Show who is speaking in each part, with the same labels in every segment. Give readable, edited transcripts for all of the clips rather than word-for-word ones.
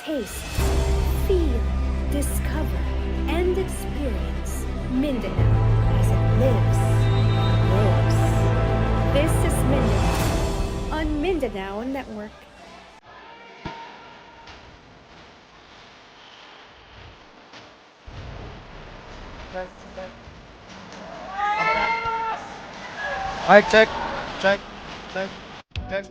Speaker 1: Taste, feel, discover, and experience Mindanao as it lives and lives. This is Mindanao on Mindanao Network.
Speaker 2: Mic check, check, check, check.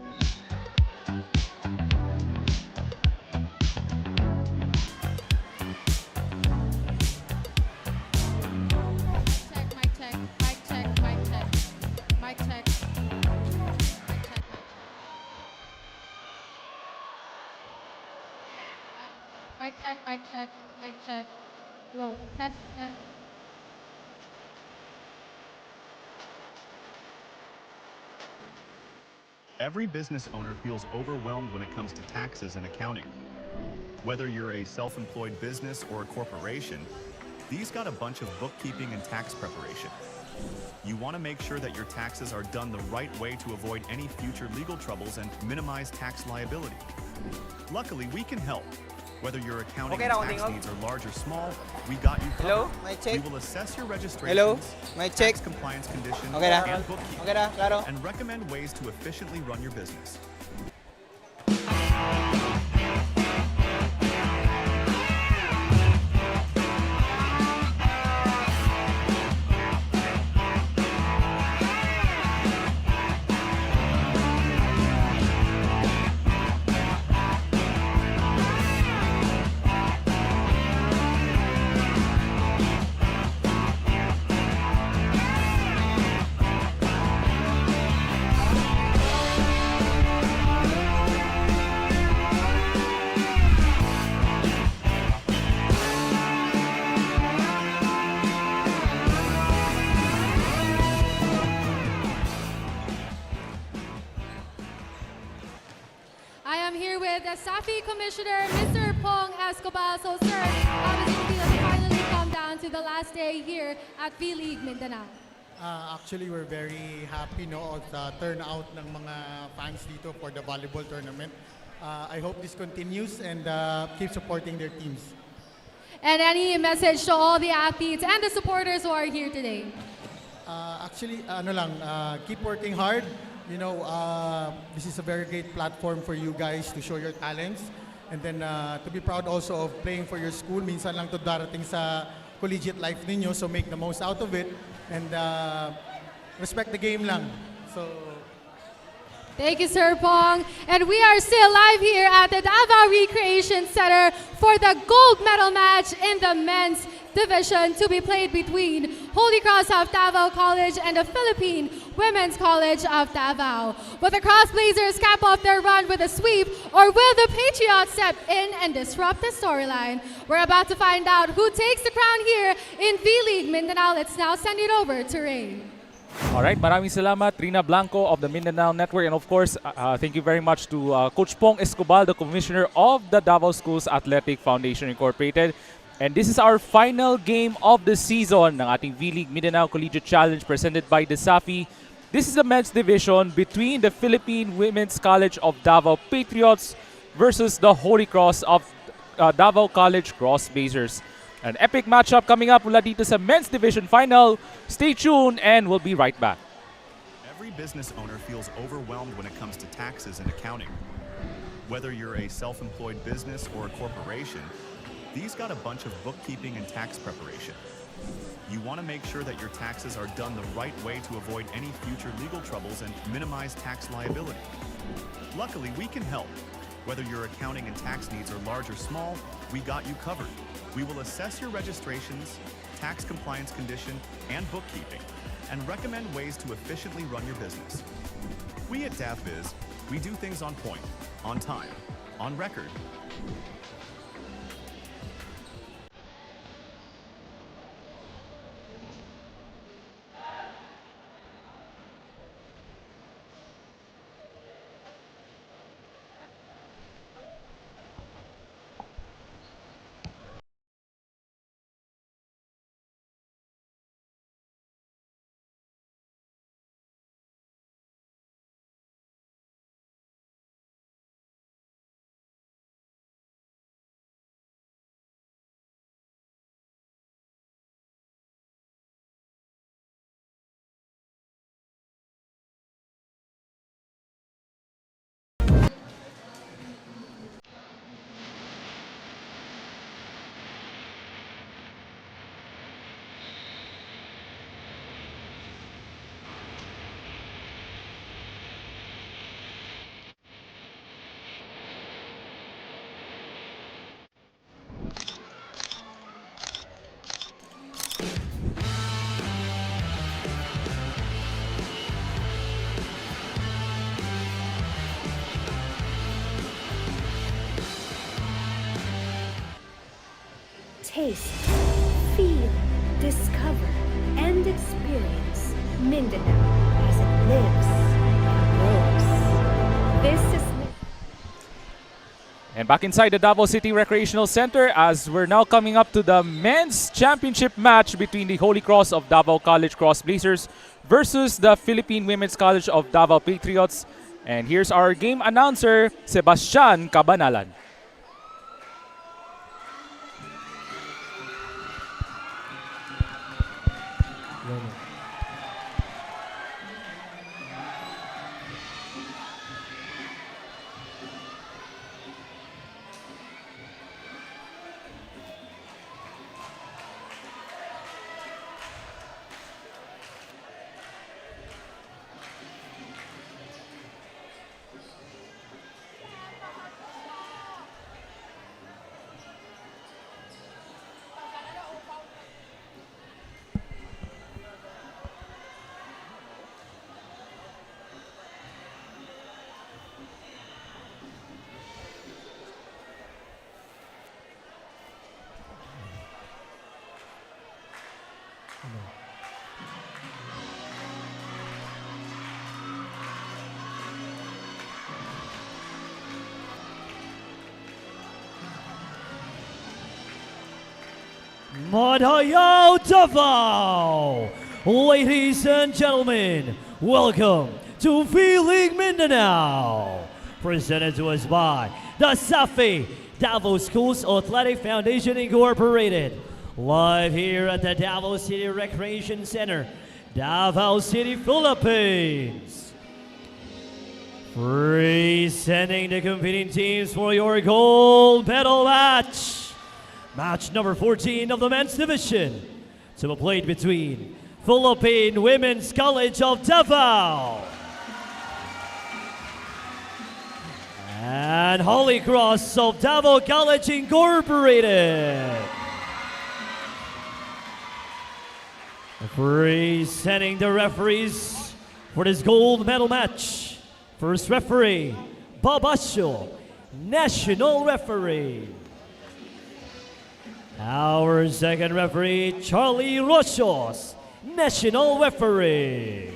Speaker 3: Mic check, mic check, mic check, mic check, mic check. Mic check, mic check, mic check. Hello, test, test.
Speaker 4: Every business owner feels overwhelmed when it comes to taxes and accounting. Whether you're a self-employed business or a corporation, these got a bunch of bookkeeping and tax preparation. You want to make sure that your taxes are done the right way to avoid any future legal troubles and minimize tax liability. Luckily, we can help. Whether your accounting and tax needs are large or small, we got you covered.
Speaker 5: Hello, mic check.
Speaker 4: We will assess your registrations,
Speaker 5: Hello, mic check.
Speaker 4: tax compliance conditions,
Speaker 5: Okay na.
Speaker 4: and bookkeeping,
Speaker 5: Okay na, klaro.
Speaker 4: and recommend ways to efficiently run your business.
Speaker 3: I am here with DASAFI Commissioner, Mr. Pong Escobar. So, sir, how does it feel to finally come down to the last day here at V-League Mindanao?
Speaker 6: Actually, we're very happy of the turnout ng mga fans dito for the volleyball tournament. I hope this continues and keep supporting their teams.
Speaker 3: And any message to all the athletes and the supporters who are here today?
Speaker 6: Actually, keep working hard. This is a very great platform for you guys to show your talents. And then to be proud also of playing for your school. Minsan lang to darating sa collegiate life ninyo, so make the most out of it. And respect the game lang. So,
Speaker 3: thank you, Sir Pong. And we are still live here at the Davao Recreation Center for the gold medal match in the men's division to be played between Holy Cross of Davao College and the Philippine Women's College of Davao. Will the Cross Blazers cap off their run with a sweep, or will the Patriots step in and disrupt the storyline? We're about to find out who takes the crown here in V-League Mindanao. Let's now send it over to Ray.
Speaker 7: Alright, maraming salamat, Rina Blanco of the Mindanao Network. And of course, thank you very much to Coach Pong Escobar, the Commissioner of the Davao Schools Athletic Foundation Incorporated. And this is our final game of the season ng ating V-League Mindanao Collegiate Challenge presented by DASAFI. This is the men's division between the Philippine Women's College of Davao Patriots versus the Holy Cross of Davao College Cross Blazers. An epic matchup coming up mula dito sa men's division final. Stay tuned and we'll be right back.
Speaker 4: Every business owner feels overwhelmed when it comes to taxes and accounting. Whether you're a self-employed business or a corporation, these got a bunch of bookkeeping and tax preparation. You want to make sure that your taxes are done the right way to avoid any future legal troubles and minimize tax liability. Luckily, we can help. Whether your accounting and tax needs are large or small, we got you covered. We will assess your registrations, tax compliance condition, and bookkeeping, and recommend ways to efficiently run your business. We at DAVBiz, we do things on point, on time, on record.
Speaker 1: Taste, feel, discover, and experience Mindanao as it lives and grows. This is
Speaker 7: And back inside the Davao City Recreational Center as we're now coming up to the men's championship match between the Holy Cross of Davao College Cross Blazers versus the Philippine Women's College of Davao Patriots. And here's our game announcer, Sebastian Cabanalan.
Speaker 5: Madhayaw Davao! Ladies and gentlemen, welcome to Feeling Mindanao! Presented to us by DASAFI, Davao Schools Athletic Foundation Incorporated. Live here at the Davao City Recreation Center, Davao City, Philippines. Presenting the competing teams for your gold medal match. Match number 14 of the men's division to be played between Philippine Women's College of Davao and Holy Cross of Davao College Incorporated. Presenting the referees for this gold medal match. First referee, Babasyo, national referee. Our second referee, Charlie Rochos, national referee.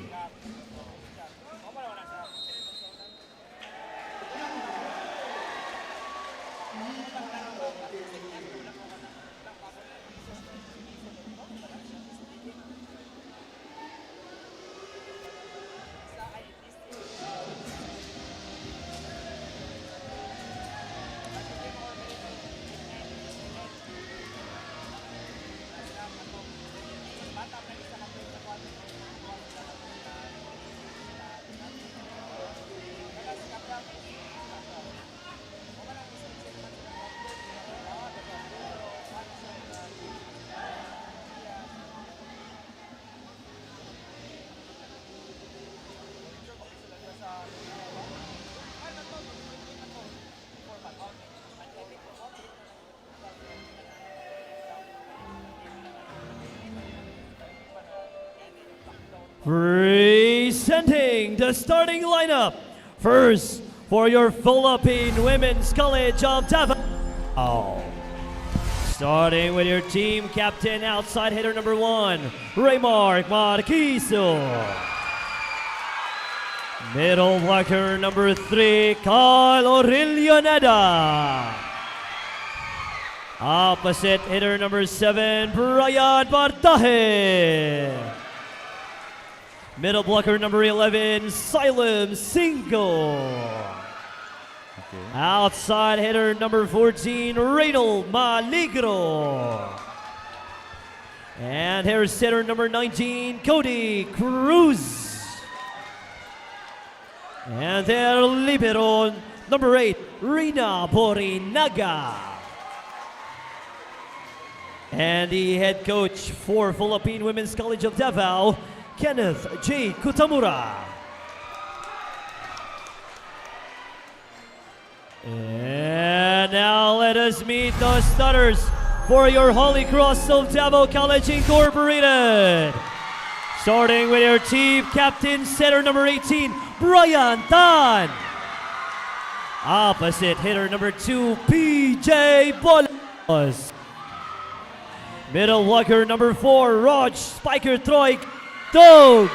Speaker 5: Presenting the starting lineup. First, for your Philippine Women's College of Davao. Starting with your team captain, outside hitter number 1, Raymark Marquiso. Middle blocker number 3, Carl Aurelioneda. Opposite hitter number 7, Brian Bartaje. Middle blocker number 11, Silem Cinco. Outside hitter number 14, Reynold Maligro. And here's hitter number 19, Cody Cruz. And their libero number 8, Rina Borinaga. And the head coach for Philippine Women's College of Davao, Kenneth J. Kutamura. And now let us meet the starters for your Holy Cross of Davao College Incorporated. Starting with your team captain, setter number 18, Brian Tan. Opposite hitter number 2, PJ Bolos. Middle blocker number 4, Rog Spiker Troy Dog.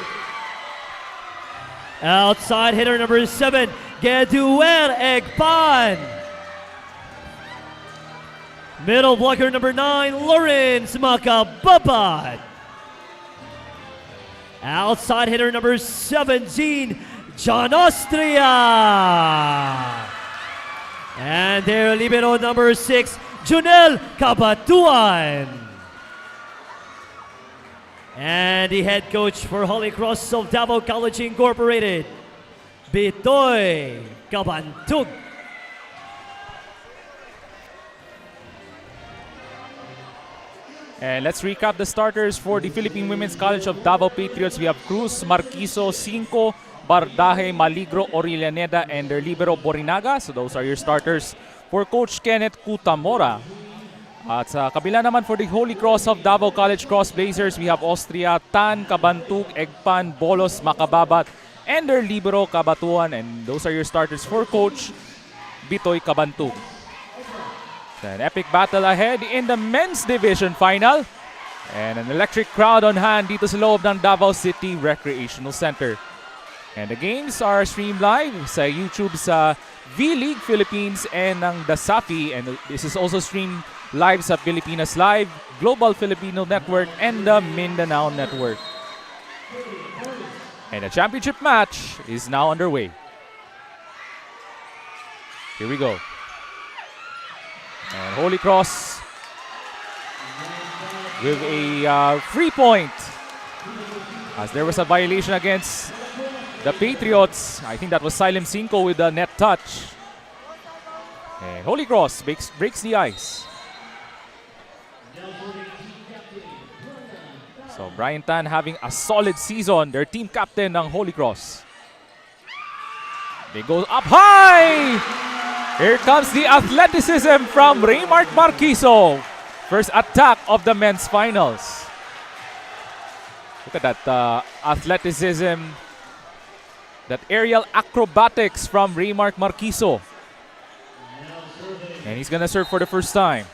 Speaker 5: Outside hitter number 7, Geduer Egpan. Middle blocker number 9, Lawrence Macababad. Outside hitter number 17, John Austria. And their libero number 6, Junel Cabatuan. And the head coach for Holy Cross of Davao College Incorporated, Bitoy Cabantug.
Speaker 7: And let's recap the starters for the Philippine Women's College of Davao Patriots. We have Cruz, Marquiso, Cinco, Bardaje, Maligro, Aurelianeda, and their libero Borinaga. So those are your starters for Coach Kenneth Kutamora. At sa kabila naman for the Holy Cross of Davao College Cross Blazers, we have Austria, Tan, Cabantug, Egpan, Bolos, Makababat, and their libero Cabatuan. And those are your starters for Coach Bitoy Cabantug. An epic battle ahead in the men's division final. And an electric crowd on hand dito sa loob ng Davao City Recreational Center. And the games are streamed live sa YouTube sa V-League Philippines and ng DASAFI. And this is also streamed live sa Pilipinas Live, Global Filipino Network, and the Mindanao Network. And the championship match is now underway. Here we go. And Holy Cross with a free point, as there was a violation against the Patriots. I think that was Silem Cinco with the net touch. And Holy Cross breaks the ice. So Brian Tan having a solid season, their team captain ng Holy Cross. They go up high! Here comes the athleticism from Raymark Marquiso. First attack of the men's finals. Look at that athleticism, that aerial acrobatics from Raymark Marquiso. And he's gonna serve for the first time.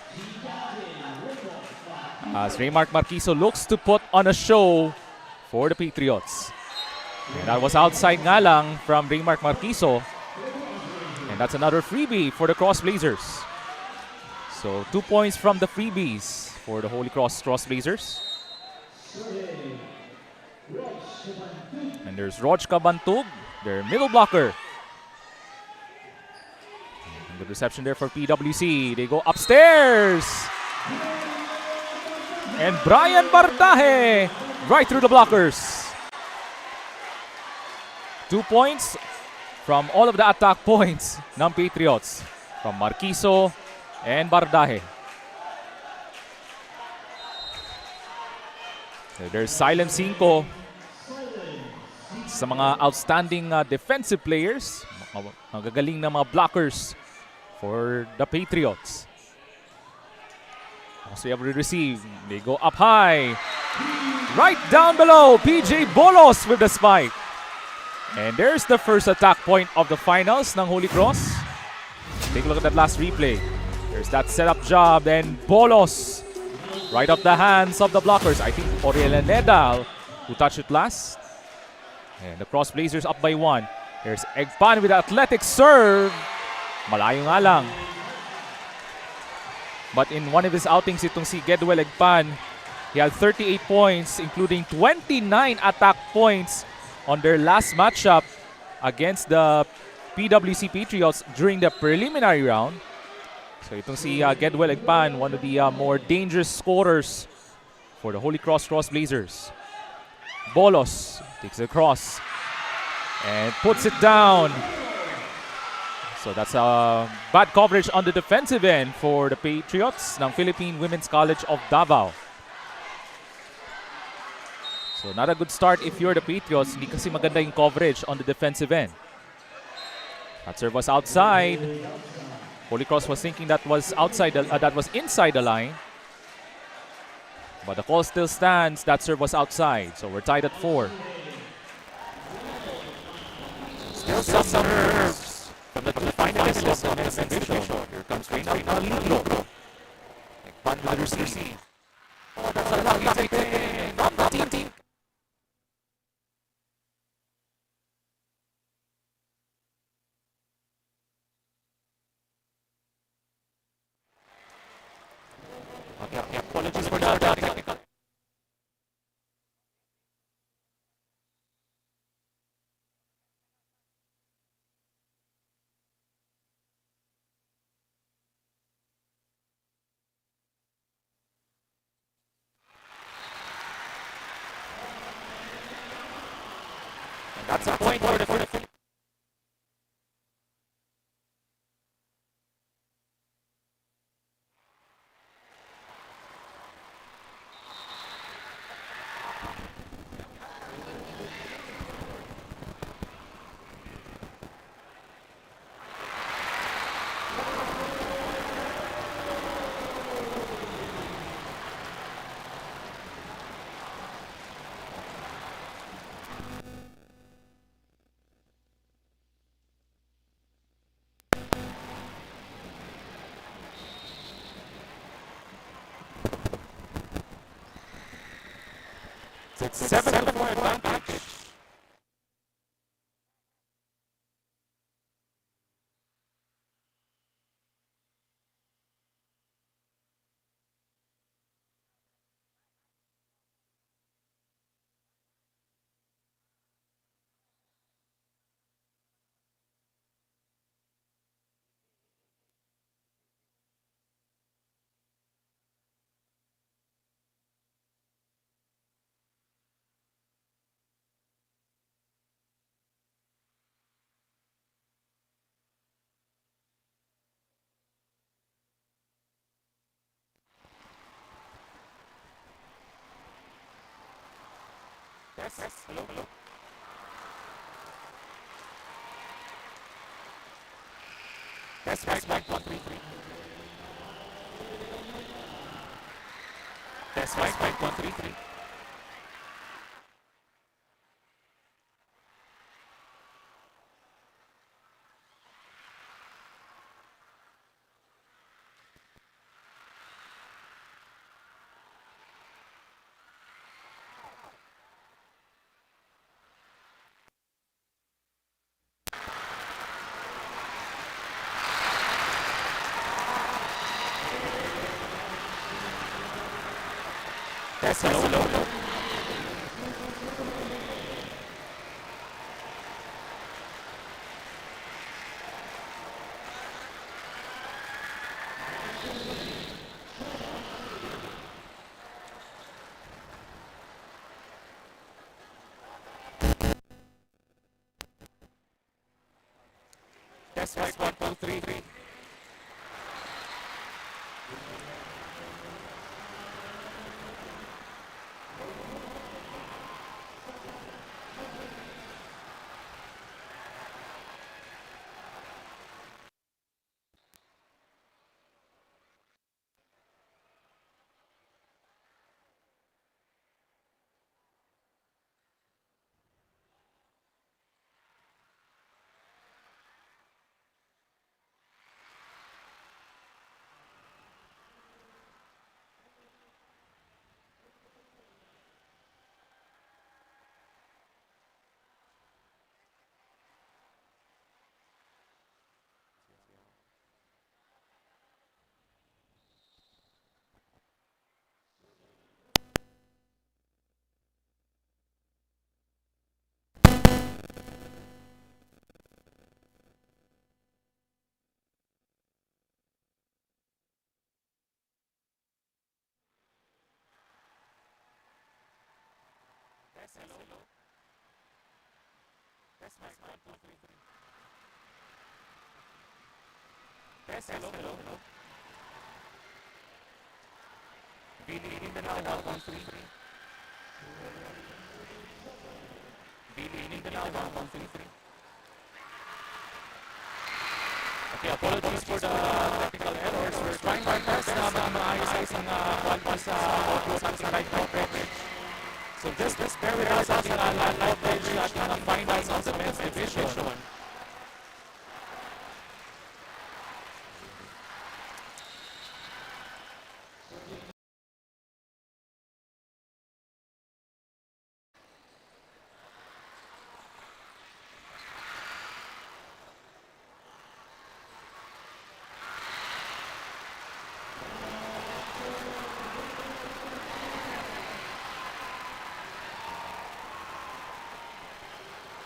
Speaker 7: As Raymark Marquiso looks to put on a show for the Patriots. And that was outside nga lang from Raymark Marquiso. And that's another freebie for the Cross Blazers. So 2 points from the freebies for the Holy Cross Blazers. And there's Rog Cabantug, their middle blocker. And good reception there for PWC. They go upstairs. And Brian Bartaje right through the blockers. 2 points from all of the attack points ng Patriots, from Marquiso and Bardaje. There's Silem Cinco, sa mga outstanding defensive players, magagaling na mga blockers for the Patriots. Also able to receive, they go up high. Right down below, PJ Bolos with the spike. And there's the first attack point of the finals ng Holy Cross. Take a look at that last replay. There's that setup job, and Bolos right off the hands of the blockers. I think Oriel Nedal who touched it last. And the Cross Blazers up by 1. There's Egpan with the athletic serve. Malayo nga lang. But in one of his outings, itong si Gedwell Egpan, he had 38 points, including 29 attack points on their last matchup against the PWC Patriots during the preliminary round. So itong si Gedwell Egpan, one of the more dangerous scorers for the Holy Cross Blazers. Bolos takes the cross and puts it down. So that's bad coverage on the defensive end for the Patriots ng Philippine Women's College of Davao. So not a good start if you're the Patriots. Hindi kasi maganda yung coverage on the defensive end. That serve was outside. Holy Cross was thinking that was inside the line. But the call still stands. That serve was outside. So we're tied at 4. Still some serves from the two finalists of the men's division. Here comes Reina Lilo. Egpan with the receive. Oh, that's a lucky thing from the team. Okay, apologies for that. That's a point for the Philippines. It's 7-4 advantage. Yes, hello. Yes, mic 133. Yes, mic 133. Yes, hello. Yes, mic 123. Okay, apologies for the technical errors. We're trying our best na maayos ang quality sa audio sa ating live coverage. So just bear with us sa ating live coverage at ang finals of the men's division.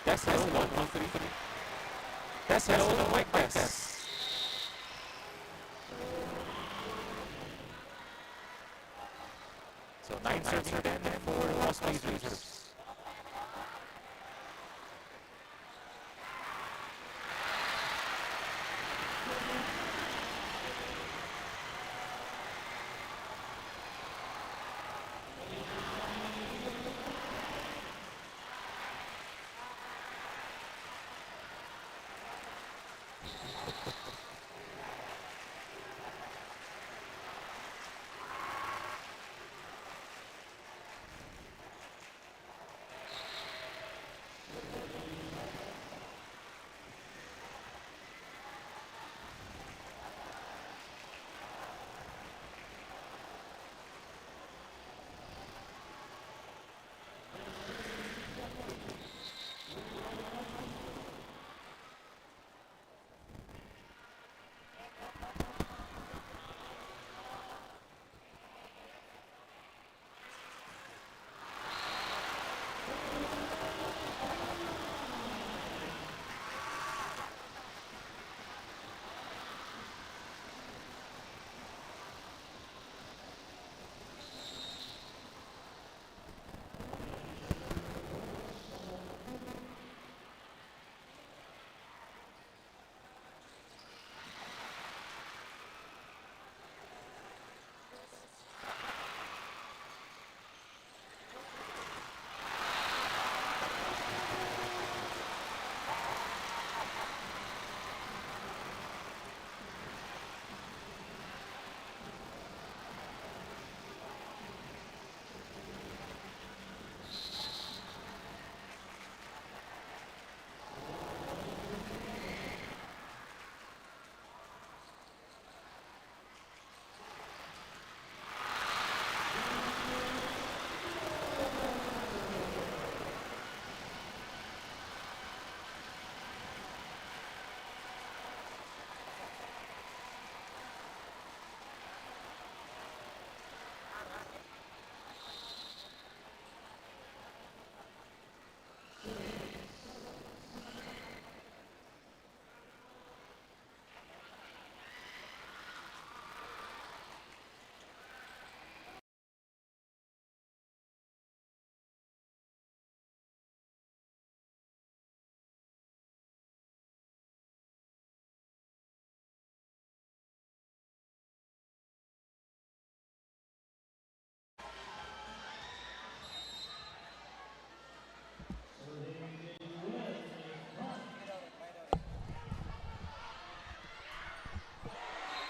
Speaker 7: Test, hello, 1, 2, 3. Test, hello, mic test. So 9 serving 10 for lost plays reserves.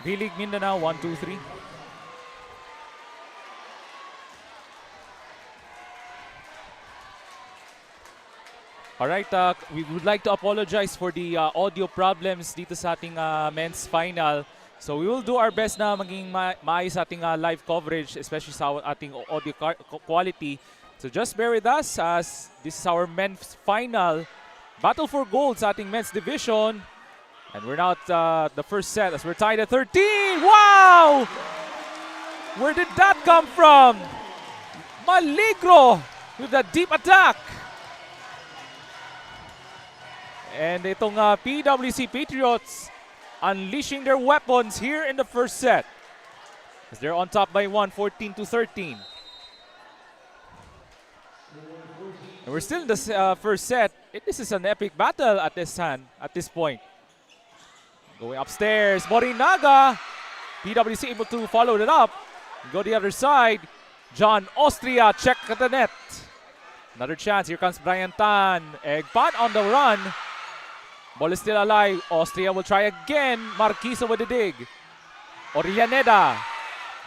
Speaker 7: V-League Mindanao, 1, 2, 3. Alright, we would like to apologize for the audio problems dito sa ating men's final. So we will do our best na maging maayos sa ating live coverage, especially sa ating audio quality. So just bear with us as this is our men's final. Battle for gold sa ating men's division. And we're now at the first set as we're tied at 13. Wow! Where did that come from? Maligro with a deep attack. And itong PWC Patriots unleashing their weapons here in the first set as they're on top by 1, 14-13. And we're still in the first set. This is an epic battle at this point. Going upstairs, Morinaga. PWC able to follow it up. Go the other side. John Austria check at the net. Another chance. Here comes Brian Tan. Egpan on the run. Ball is still alive. Austria will try again. Marquiso with the dig. Orianeda.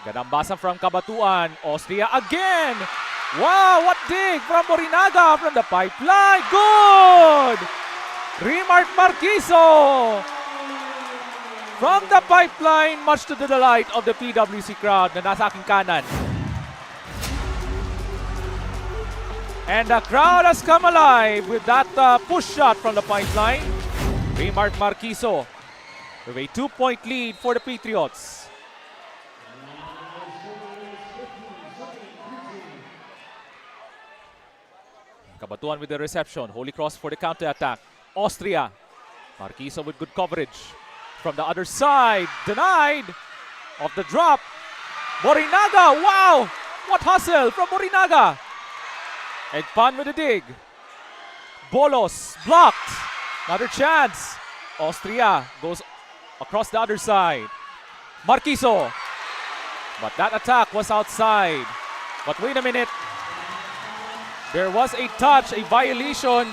Speaker 7: Gadambasa from Kabatuan. Austria again. Wow, what dig from Morinaga from the pipeline. Good! Remark Marquiso. From the pipeline, much to the delight of the PWC crowd na nasa aking kanan. And the crowd has come alive with that push shot from the pipeline. Remark Marquiso with a 2-point lead for the Patriots. Kabatuan with the reception. Holy Cross for the counter-attack. Austria. Marquiso with good coverage. From the other side. Denied. Off the drop. Morinaga. Wow! What hustle from Morinaga. Egpan with the dig. Bolos. Blocked. Another chance. Austria goes across the other side. Marquiso. But that attack was outside. But wait a minute. There was a touch, a violation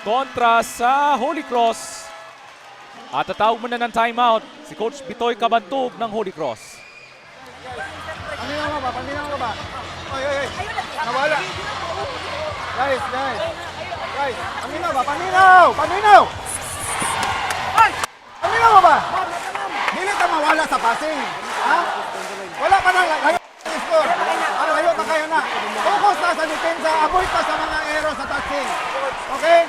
Speaker 7: kontra sa Holy Cross. At tatawag muna ng timeout si Coach Bitoy Kabantog ng Holy Cross.
Speaker 2: Paminaw mo ba? Oy. Nawala. Guys. Paminaw ba? Paminaw! Paminaw mo ba? Dili ka mawala sa passing. Ha? Wala pa nang score. Layo na kayo na. Focus na sa depensa. Avoid pa sa mga error sa touching. Okay?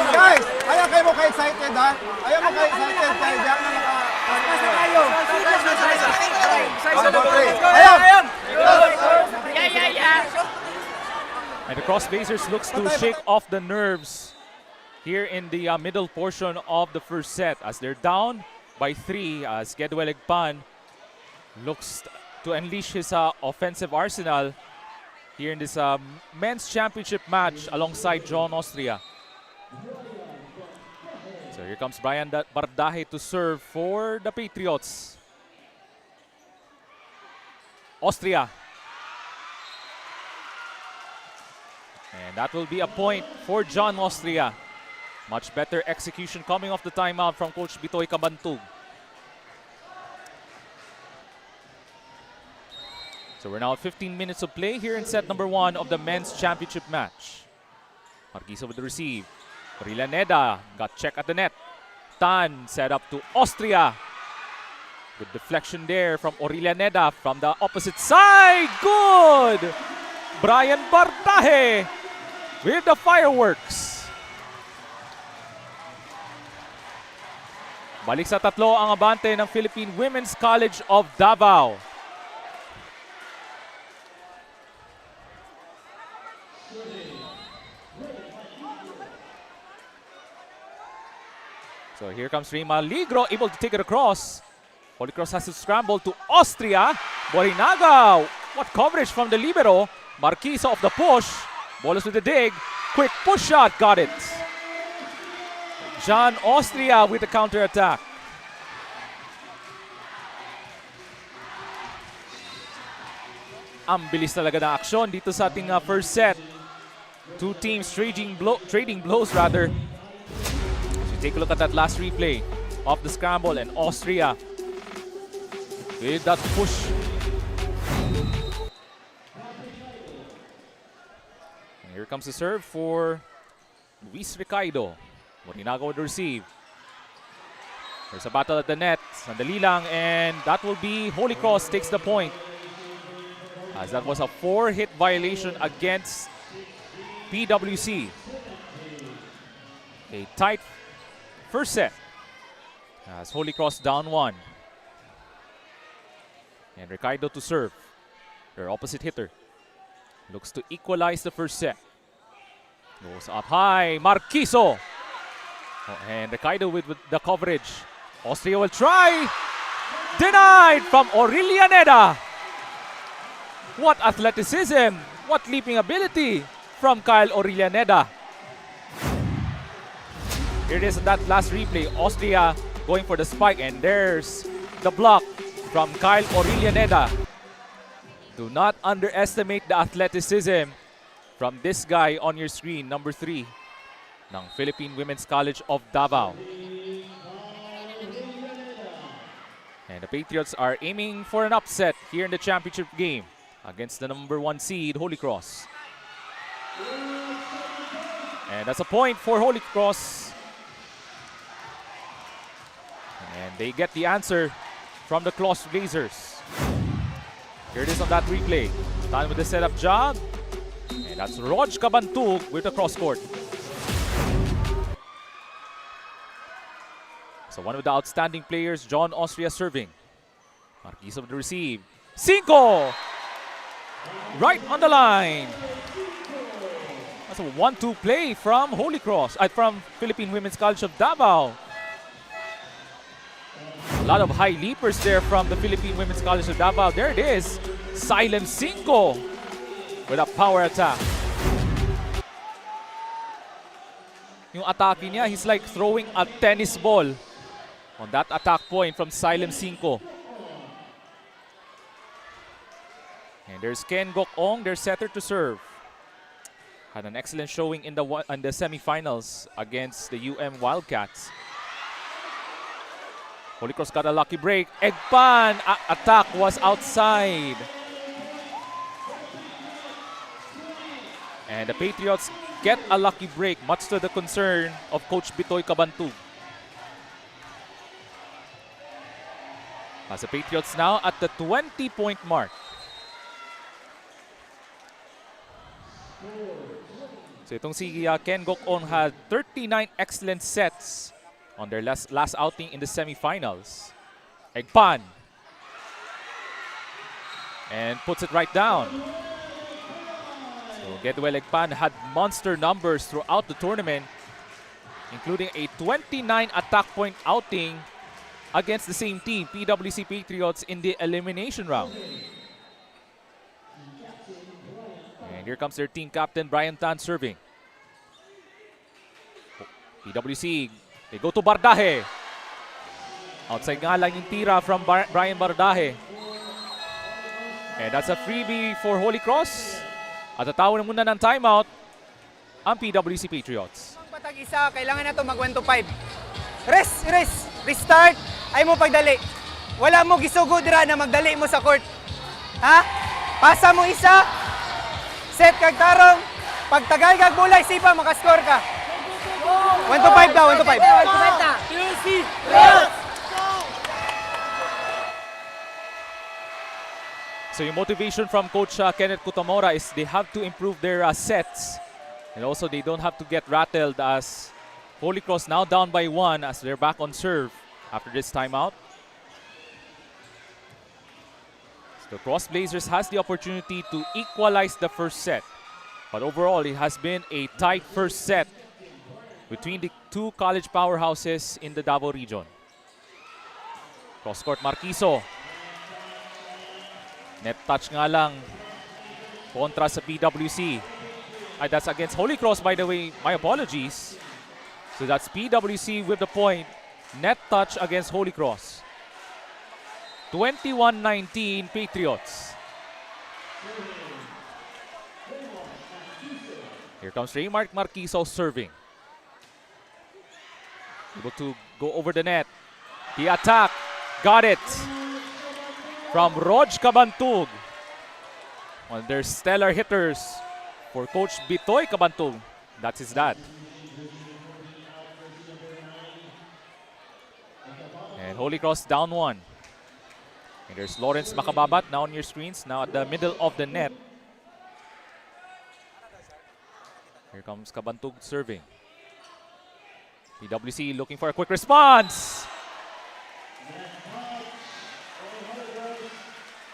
Speaker 2: Guys, ayaw kayo mo ka-excited ha? Ayaw mo ka-excited kayo. Diyan na kayo. Ayaw!
Speaker 7: And the cross-basers looks to shake off the nerves here in the middle portion of the first set as they're down by 3 as Gedwell Egpan looks to unleash his offensive arsenal here in this men's championship match alongside John Austria. So here comes Brian Bardaje to serve for the Patriots. Austria. And that will be a point for John Austria. Much better execution coming off the timeout from Coach Bitoy Kabantug. So we're now at 15 minutes of play here in set number 1 of the men's championship match. Marquiso with the receive. Rilaneda got check at the net. Tan set up to Austria. Good deflection there from Orilaneda from the opposite side. Good! Brian Bardaje with the fireworks. Balik sa tatlo ang abante ng Philippine Women's College of Davao. So here comes Rima Ligro, able to take it across. Holy Cross has to scramble to Austria. Morinaga, what coverage from the libero. Marquiso off the push. Ball is with the dig. Quick push shot, got it. John Austria with the counter attack. Ang bilis talaga ng aksyon dito sa ating first set. Two teams trading blows rather. Take a look at that last replay of the scramble and Austria with that push. And here comes the serve for Luis Ricardo. Morinaga would receive. There's a battle at the net. Sandali lang, and that will be Holy Cross takes the point. As that was a 4-hit violation against PWC. A tight first set as Holy Cross down 1. And Ricardo to serve. Their opposite hitter looks to equalize the first set. Goes up high. Marquiso. Oh, and Ricardo with the coverage. Austria will try. Denied from Aurelianeda. What athleticism. What leaping ability from Kyle Orillaneda. Here it is in that last replay. Austria going for the spike, and there's the block from Kyle Orillaneda. Do not underestimate the athleticism from this guy on your screen, number 3 ng Philippine Women's College of Davao. And the Patriots are aiming for an upset here in the championship game against the number 1 seed, Holy Cross. And that's a point for Holy Cross. And they get the answer from the Cross Blazers. Here it is on that replay. Done with the setup job. And that's Roj Kabantug with the cross court. So one of the outstanding players, John Austria serving. Marquis of the receive. Cinco! Right on the line. That's a 1-2 play from Holy Cross, from Philippine Women's College of Davao. A lot of high leapers there from the Philippine Women's College of Davao. There it is. Silent Cinco with a power attack. Yung atake niya, he's like throwing a tennis ball on that attack point from Silent Cinco. And there's Ken Gok-ong, their setter to serve. Had an excellent showing in the semifinals against the Wildcats. Holy Cross got a lucky break. Egpan attack was outside. And the Patriots get a lucky break, much to the concern of Coach Bitoy Kabantug. As the Patriots now at the 20-point mark. So itong si Ken Gok-on had 39 excellent sets on their last outing in the semifinals. Egpan. And puts it right down. So Gedwell Egpan had monster numbers throughout the tournament, including a 29 attack point outing against the same team, PWC Patriots, in the elimination round. And here comes their team captain, Brian Tan, serving. PWC, they go to Bardahe. Outside nga lang yung tira from Brian Bardahe. And that's a freebie for Holy Cross. At tatawa na muna ng timeout ang PWC Patriots.
Speaker 8: Patag isa, kailangan na ito mag 1 to 5. Restart, ay mo pagdali. Wala mo gisugod ra na magdali mo sa court. Ha? Pasa mo isa, set kag tarong, pagtagay kag bulay, sipa, makascore ka. 1 to 5 daw, 1 to 5.
Speaker 7: So yung motivation from Coach Kenneth Kutamora is they have to improve their sets. And also they don't have to get rattled as Holy Cross now down by 1 as they're back on serve after this timeout. So the Cross Blazers has the opportunity to equalize the first set. But overall, it has been a tight first set between the two college powerhouses in the Davao region. Cross-court Marquiso. Net touch nga lang kontra sa PWC. Ay, that's against Holy Cross, by the way. My apologies. So that's PWC with the point. Net touch against Holy Cross. 21-19 Patriots. Here comes Raymark Marquiso serving. Able to go over the net. The attack. Got it. From Roj Kabantug. One of their stellar hitters for Coach Bitoy Kabantug. That's his dad. And Holy Cross down 1. And there's Lawrence Makababat now on your screens, now at the middle of the net. Here comes Kabantug serving. PWC looking for a quick response.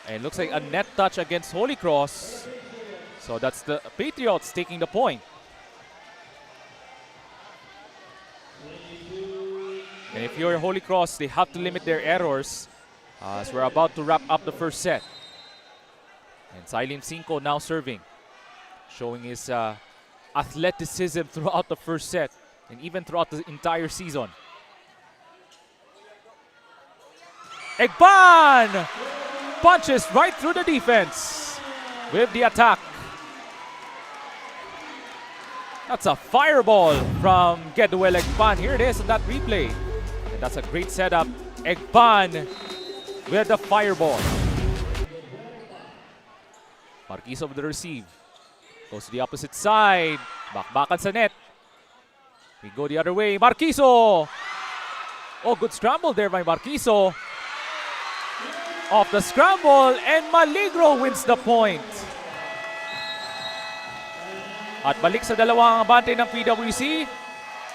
Speaker 7: And it looks like a net touch against Holy Cross. So that's the Patriots taking the point. And if you're Holy Cross, they have to limit their errors as we're about to wrap up the first set. And Silent Cinco now serving, showing his athleticism throughout the first set and even throughout the entire season. Egban punches right through the defense with the attack. That's a fireball from Geduel Egban. Here it is on that replay. And that's a great setup. Egban with the fireball. Marquiso with the receive. Goes to the opposite side. Bakbakan sa net. We go the other way. Marquiso! Oh, good scramble there by Marquiso. Off the scramble, and Maligro wins the point. At balik sa dalawang abante ng PWC.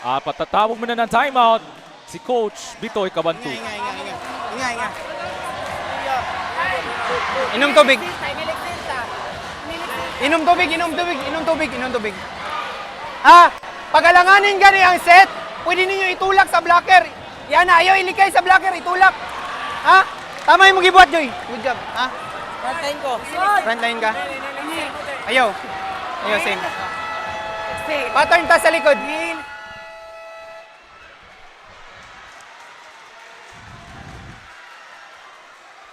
Speaker 7: Patatawag muna ng timeout si Coach Bitoy Cabantu.
Speaker 8: Inga. Inom tubig. Inom tubig. Pagalanganin gani ang set, pwede ninyo itulak sa blocker. Yan na, ayaw ilikay sa blocker, itulak. Tama yung mag-ibuhat, Joy. Good job. Frontline ko. Frontline ka? Ayaw, same. Pattern ta sa likod.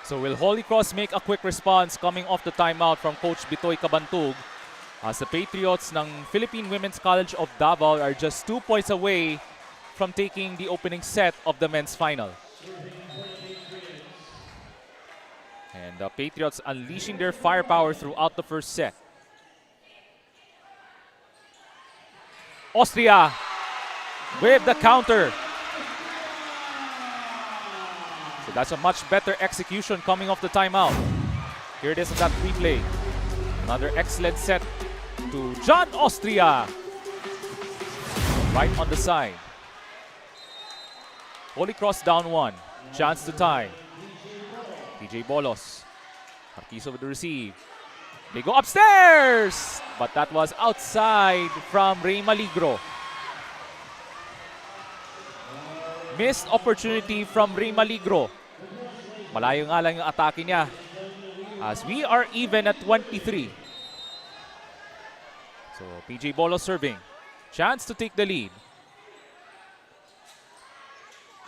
Speaker 7: So will Holy Cross make a quick response coming off the timeout from Coach Bitoy Cabantug, as the Patriots ng Philippine Women's College of Davao are just 2 points away from taking the opening set of the men's final. And the Patriots unleashing their firepower throughout the first set. Austria with the counter. So that's a much better execution coming off the timeout. Here it is on that replay. Another excellent set to John Austria. Right on the side. Holy Cross down 1. Chance to tie. PJ Bolos. Marquiso with the receive. They go upstairs! But that was outside from Ray Maligro. Missed opportunity from Ray Maligro. Malayo nga lang yung atake niya. As we are even at 23. So PJ Bolos serving. Chance to take the lead.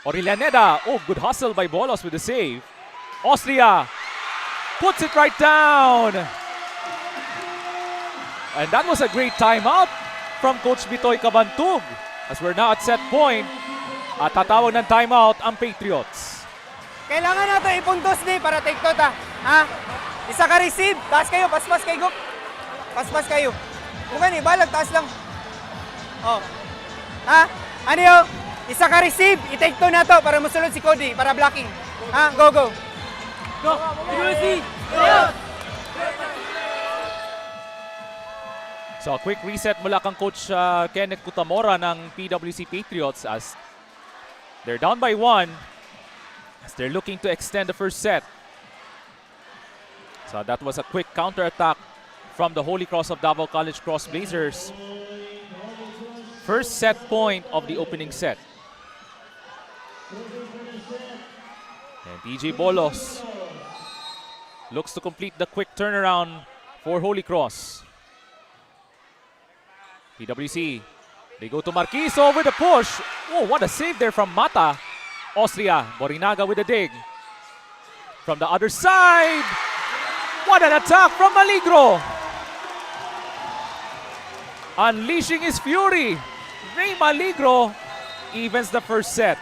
Speaker 7: Orilaneda. Oh, good hustle by Bolos with the save. Austria puts it right down. And that was a great timeout from Coach Bitoy Cabantug. As we're now at set point. At tatawag ng timeout ang Patriots.
Speaker 8: Kailangan natin ipuntos ni para take to ta. Isa ka receive, taas kayo, paspas kayo. Paspas kayo. Bukan balag, taas lang. Ano yun? Isa ka receive, i-take to na to para musulod si Cody, para blocking. Go. Go, PWC!
Speaker 7: So a quick reset mula kang Coach Kenneth Kutamora ng PWC Patriots as they're down by 1 as they're looking to extend the first set. So that was a quick counter-attack from the Holy Cross of Davao College Cross Blazers. First set point of the opening set. And PJ Bolos looks to complete the quick turnaround for Holy Cross. PWC, they go to Marquiso with a push. Oh, what a save there from Mata. Austria, Borinaga with a dig. From the other side, what an attack from Maligro. Unleashing his fury. Ray Maligro evens the first set.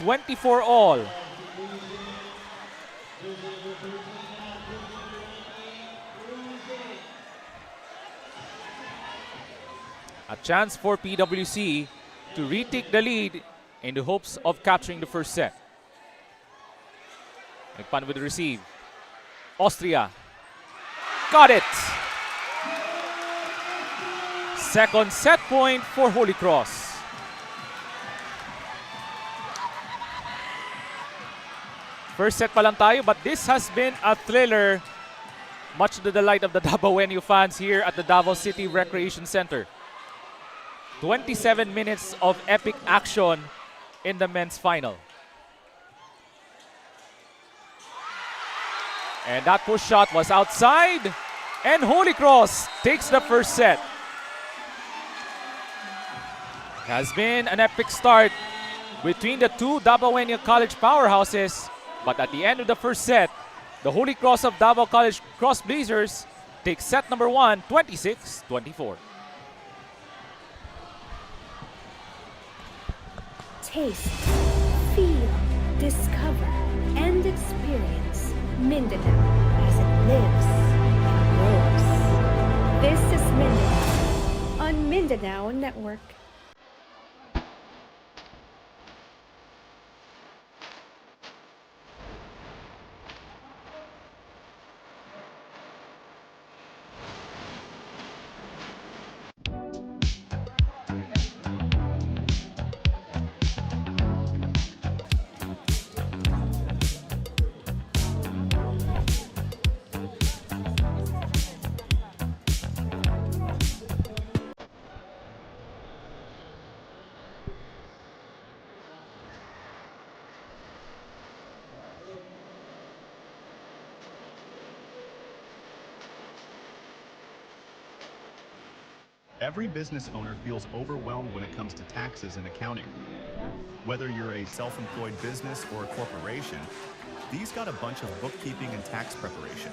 Speaker 7: 24 all. A chance for PWC to retake the lead in the hopes of capturing the first set. Nagpan with the receive. Austria. Got it! Second set point for Holy Cross. First set pa lang tayo, but this has been a thriller, much to the delight of the Davaoenyo fans here at the Davao City Recreation Center. 27 minutes of epic action in the men's final. And that push shot was outside, and Holy Cross takes the first set. Has been an epic start between the two Davao College powerhouses, but at the end of the first set, the Holy Cross of Davao College Cross Blazers takes set number 1, 26-24.
Speaker 1: Taste, feel, discover, and experience Mindanao as it lives and grows. This is Mindanao on Mindanao Network.
Speaker 4: Every business owner feels overwhelmed when it comes to taxes and accounting. Whether you're a self-employed business or a corporation, these got a bunch of bookkeeping and tax preparation.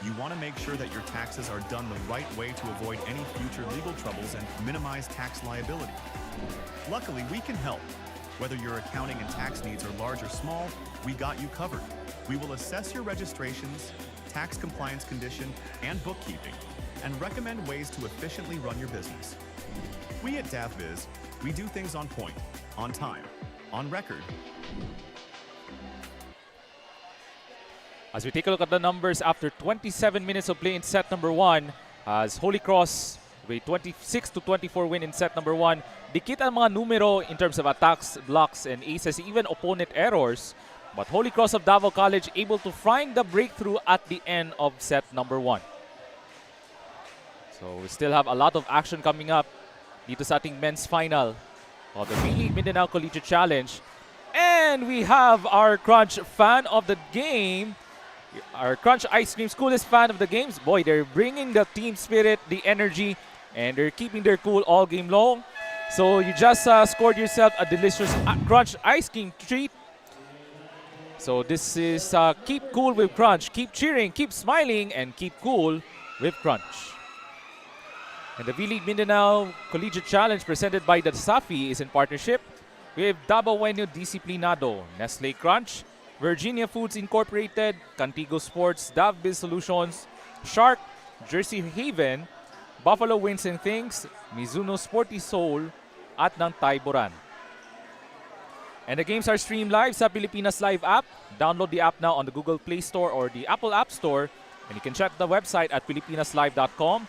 Speaker 4: You want to make sure that your taxes are done the right way to avoid any future legal troubles and minimize tax liability. Luckily, we can help. Whether your accounting and tax needs are large or small, we got you covered. We will assess your registrations, tax compliance condition, and bookkeeping, and recommend ways to efficiently run your business. We at DAVBiz, we do things on point, on time, on record.
Speaker 7: As we take a look at the numbers after 27 minutes of play in set number 1, as Holy Cross with 26-24 win in set number 1, dikit ang mga numero in terms of attacks, blocks, and aces, even opponent errors. But Holy Cross of Davao College able to find the breakthrough at the end of set number 1. So we still have a lot of action coming up dito sa ating men's final of the V-League Mindanao Collegiate Challenge. And we have our Crunch fan of the game, our Crunch Ice Cream Schoolist fan of the games. Boy, they're bringing the team spirit, the energy, and they're keeping their cool all game long. So you just scored yourself a delicious Crunch ice cream treat. So this is keep cool with Crunch. Keep cheering, keep smiling, and keep cool with Crunch. And the V-League Mindanao Collegiate Challenge presented by the DASAFI is in partnership with Davao Disciplinado, Nestle Crunch, Virginia Foods Incorporated, Cantigo Sports, DAVBiz Solutions, Shark, Jersey Haven, Buffalo Wings and Things, Mizuno Sporty Soul, at ng Taiboran. And the games are streamed live sa Pilipinas Live app. Download the app now on the Google Play Store or the Apple App Store. And you can check the website at filipinaslive.com.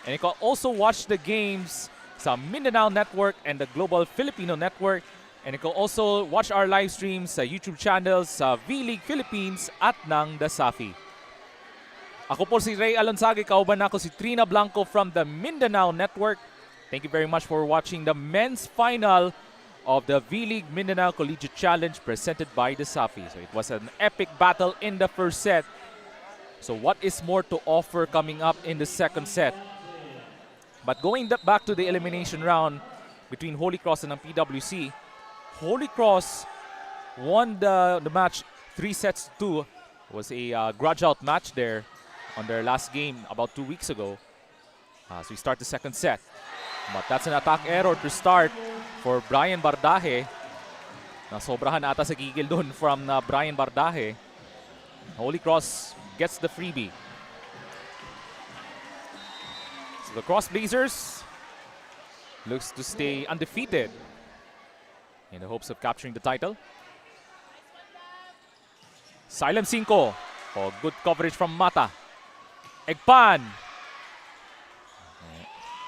Speaker 7: And you can also watch the games sa Mindanao Network and the Global Filipino Network. And you can also watch our live streams sa YouTube channels sa V-League Philippines at ng DASAFI. Ako po si Ray Alonsage, kauban ako si Trina Blanco from the Mindanao Network. Thank you very much for watching the men's final of the V-League Mindanao Collegiate Challenge presented by DASAFI. So it was an epic battle in the first set. So what is more to offer coming up in the second set? But going back to the elimination round between Holy Cross and PWC, Holy Cross won the match 3-2. It was a grudge-out match there on their last game about 2 weeks ago. So we start the second set. But that's an attack error to start for Brian Bardaje. Nasobrahan ata sa gigil dun from Brian Bardaje. Holy Cross gets the freebie. So the Cross Blazers looks to stay undefeated in the hopes of capturing the title. Silem 5. Oh, good coverage from Mata. Egpan.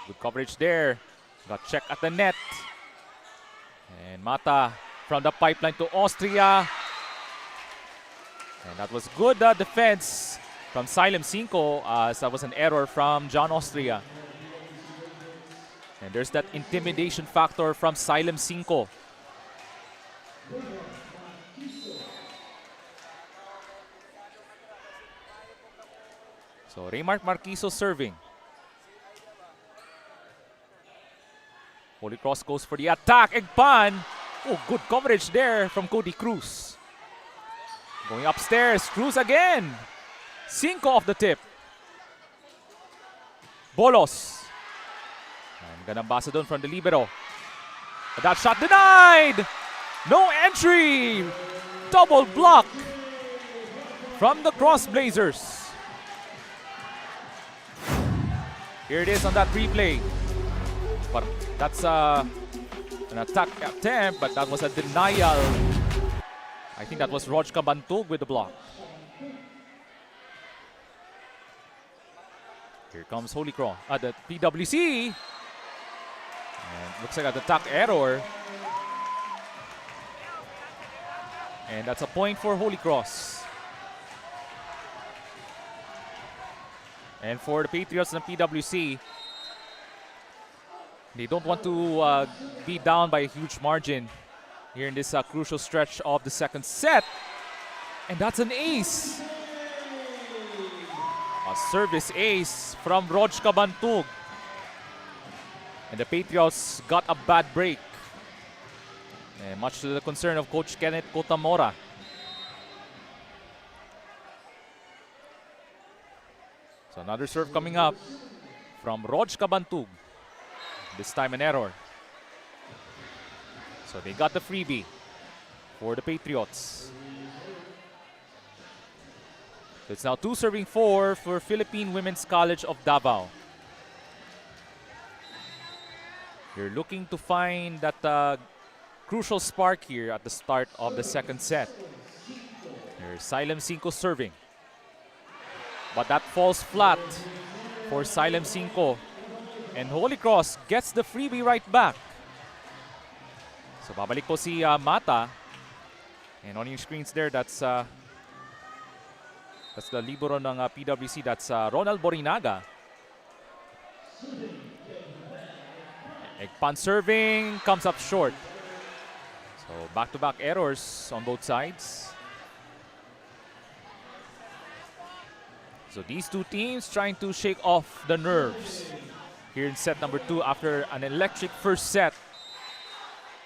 Speaker 7: Good coverage there. Got check at the net. And Mata from the pipeline to Austria. And that was good defense from Silem 5 as that was an error from John Austria. And there's that intimidation factor from Silem 5. So Raymart Marquiso serving. Holy Cross goes for the attack. Egpan. Oh, good coverage there from Cody Cruz. Going upstairs. Cruz again. 5 off the tip. Bolos. And ganambasa doon from the libero. But that shot denied. No entry. Double block from the Cross Blazers. Here it is on that replay. But that's an attack attempt, but that was a denial. I think that was Rojka Bantug with the block. Here comes Holy Cross, the PWC. And looks like an attack error. And that's a point for Holy Cross. And for the Patriots and the PWC, they don't want to be down by a huge margin here in this crucial stretch of the second set. And that's an ace. A service ace from Rojka Bantug. And the Patriots got a bad break. And much to the concern of Coach Kenneth Kotamora. So another serve coming up from Rojka Bantug. This time an error. So they got the freebie for the Patriots. So it's now 2 serving 4 for Philippine Women's College of Davao. You're looking to find that crucial spark here at the start of the second set. Here's Silem 5 serving. But that falls flat for Silem 5. And Holy Cross gets the freebie right back. So babalik po si Mata. And on your screens there, that's the libero ng PWC. That's Ronald Borinaga. Egpan serving, comes up short. So back-to-back errors on both sides. So these two teams trying to shake off the nerves here in set number 2 after an electric first set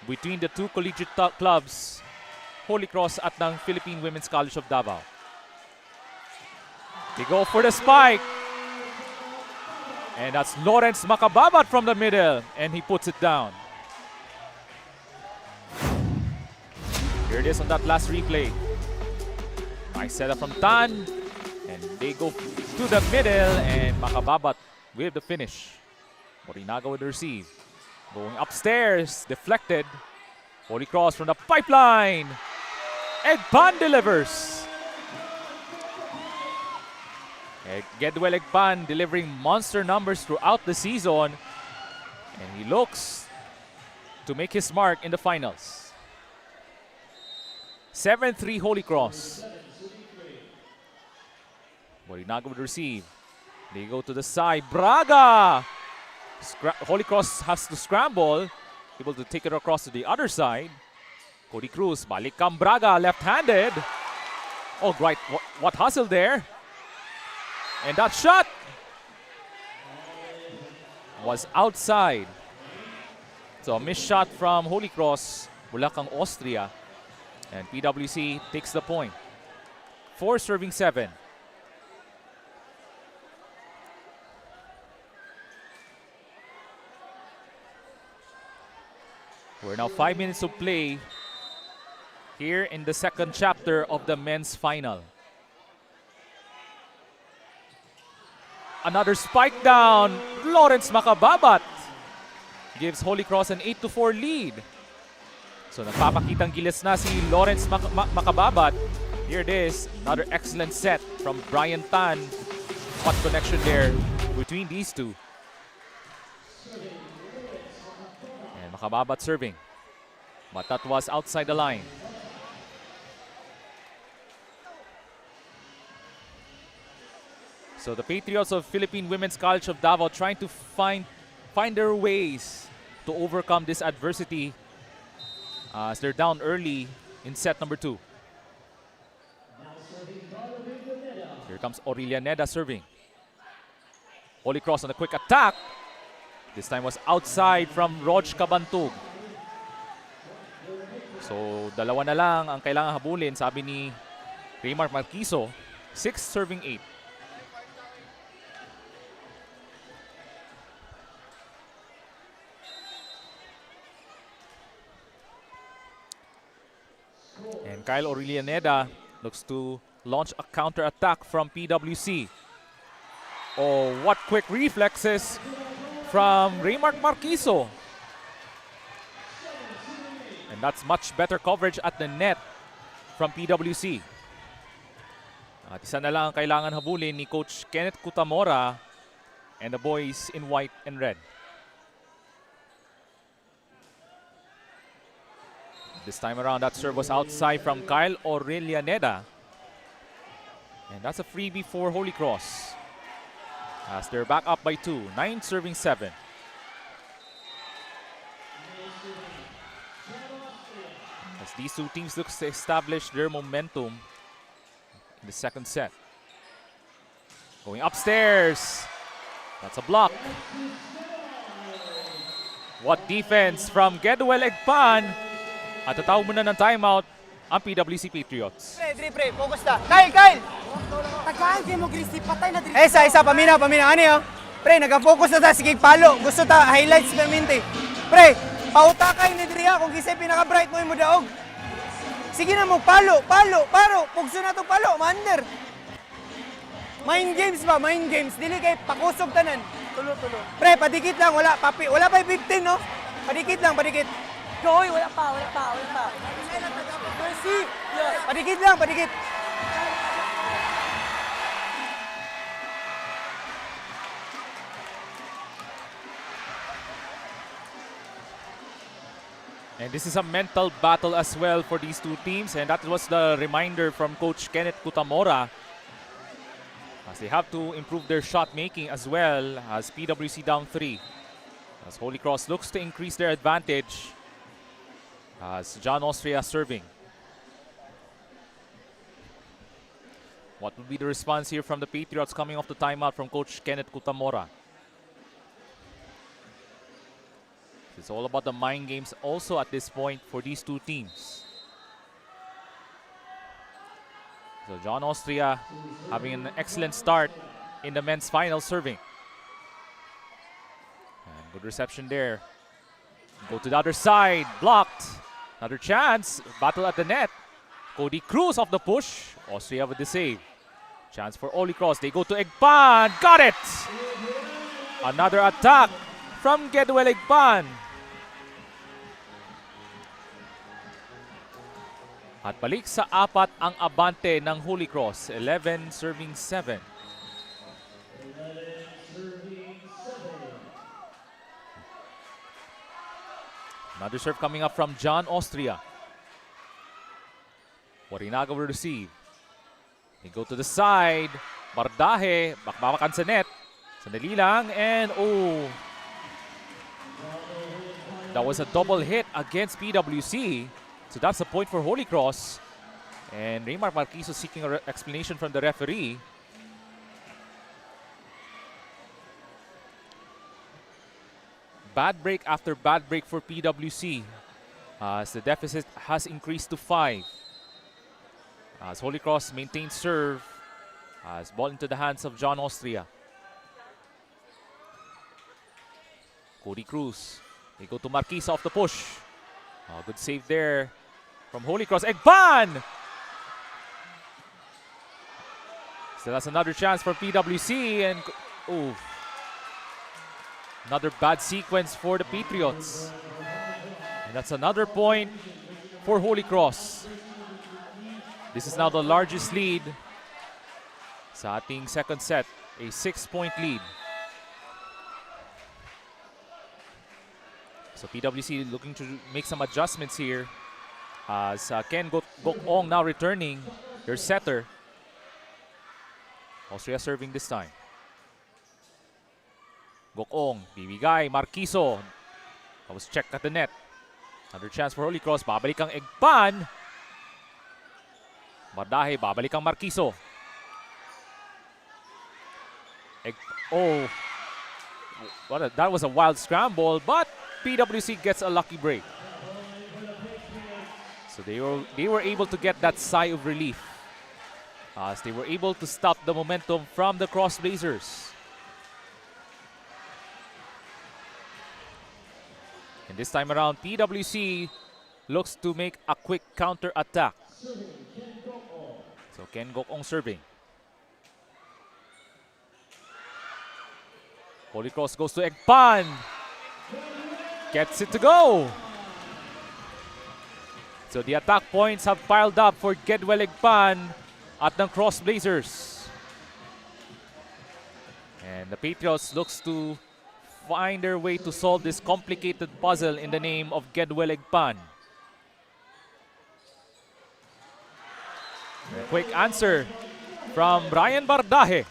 Speaker 7: between the two collegiate clubs, Holy Cross at ng Philippine Women's College of Davao. They go for the spike. And that's Lawrence Makababat from the middle, and he puts it down. Here it is on that last replay. Nice setup from Tan, and they go to the middle, and Makababat with the finish. Morinaga with the receive. Going upstairs, deflected. Holy Cross from the pipeline. Egpan delivers. Gedwell Egpan delivering monster numbers throughout the season. And he looks to make his mark in the finals. 7-3 Holy Cross. Morinaga would receive. They go to the side. Braga! Holy Cross has to scramble. Able to take it across to the other side. Cody Cruz, balikam Braga, left-handed. Oh, right. What hustle there? And that shot was outside. So a missed shot from Holy Cross, Bulacang, Austria. And PWC takes the point. 4 serving 7. We're now 5 minutes to play here in the second chapter of the men's final. Another spike down. Lawrence Makababat gives Holy Cross an 8-4 lead. So nagpapakitang gilas na si Lawrence Makababat. Here it is. Another excellent set from Brian Tan. What connection there between these two. And Makababat serving. But that was outside the line. So the Patriots of Philippine Women's College of Davao trying to find their ways to overcome this adversity as they're down early in set number 2. Here comes Aurelia Neda serving. Holy Cross on a quick attack. This time was outside from Rog Cabantug. So, dalawa na lang ang kailangan habulin, sabi ni Raymar Marquiso. 6 serving 8. And Kyle Aurelianeda looks to launch a counter-attack from PWC. Oh, what quick reflexes from Raymar Marquiso. And that's much better coverage at the net from PWC. At isa na lang ang kailangan habulin ni Coach Kenneth Kutamora and the boys in white and red. This time around, that serve was outside from Kyle Aurelianeda. And that's a freebie for Holy Cross, as they're back up by 2, 9 serving 7. As these two teams look to establish their momentum in the second set. Going upstairs. That's a block. What defense from Gedwell Egpan. At tatawag muna ng timeout ang PWC Patriots.
Speaker 8: Pre, focus na. Kyle!
Speaker 9: Tagaan kayo mo, Christy. Patay na dito.
Speaker 8: Isa, paminaw. Ano yun? Pre, nag-focus na ta. Sige, palo. Gusto ta, highlights permente. Pre, pautakay ni Dria kung kisay pinaka-bright mo yung mudaog. Sige na mo, palo. Pugso na to palo, mander. Mind games ba? Mind games. Dili kay pakusog tanan. Tulo. Pre, padikit lang. Wala pa 15, no? Padikit lang.
Speaker 9: Joy, wala pa.
Speaker 8: Mercy. Padikit lang.
Speaker 7: And this is a mental battle as well for these two teams, and that was the reminder from Coach Kenneth Kutamora, as they have to improve their shot making as well, as PWC down 3. As Holy Cross looks to increase their advantage, as John Austria serving. What will be the response here from the Patriots coming off the timeout from Coach Kenneth Kutamora? It's all about the mind games also at this point for these two teams. So John Austria having an excellent start in the men's final serving. And good reception there. Go to the other side, blocked. Another chance, battle at the net. Cody Cruz off the push. Austria with the save. Chance for Holy Cross. They go to Egpan. Got it! Another attack from Gedwell Egpan. At balik sa 4 ang abante ng Holy Cross. 11 serving 7. Another serve coming up from John Austria. Warinaga will receive. They go to the side. Bardahe, bakbakan sa net. Sandali lang, and that was a double hit against PWC. So that's a point for Holy Cross. And Raymar Marquiso seeking an explanation from the referee. Bad break after bad break for PWC, as the deficit has increased to 5. As Holy Cross maintains serve, as ball into the hands of John Austria. Cody Cruz. They go to Marquisa off the push. Good save there from Holy Cross. Egban! So that's another chance for PWC, and another bad sequence for the Patriots. And that's another point for Holy Cross. This is now the largest lead sa ating second set, a 6-point lead. So PWC looking to make some adjustments here, as Ken Gokong now returning, their setter. Austria serving this time. Gokong, bibigay, Marquiso. That was checked at the net. Another chance for Holy Cross. Babalik ang Egpan. Bardahe, babalik ang Marquiso. that was a wild scramble, but PWC gets a lucky break. So they were able to get that sigh of relief as they were able to stop the momentum from the Cross Blazers. And this time around, PWC looks to make a quick counter attack. So Ken Gokong serving. Holy Cross goes to Egpan. Gets it to go. So the attack points have piled up for Gedwell Egpan at the Cross Blazers. And the Patriots looks to find their way to solve this complicated puzzle in the name of Gedwell Egpan. A quick answer from Brian Bardaje.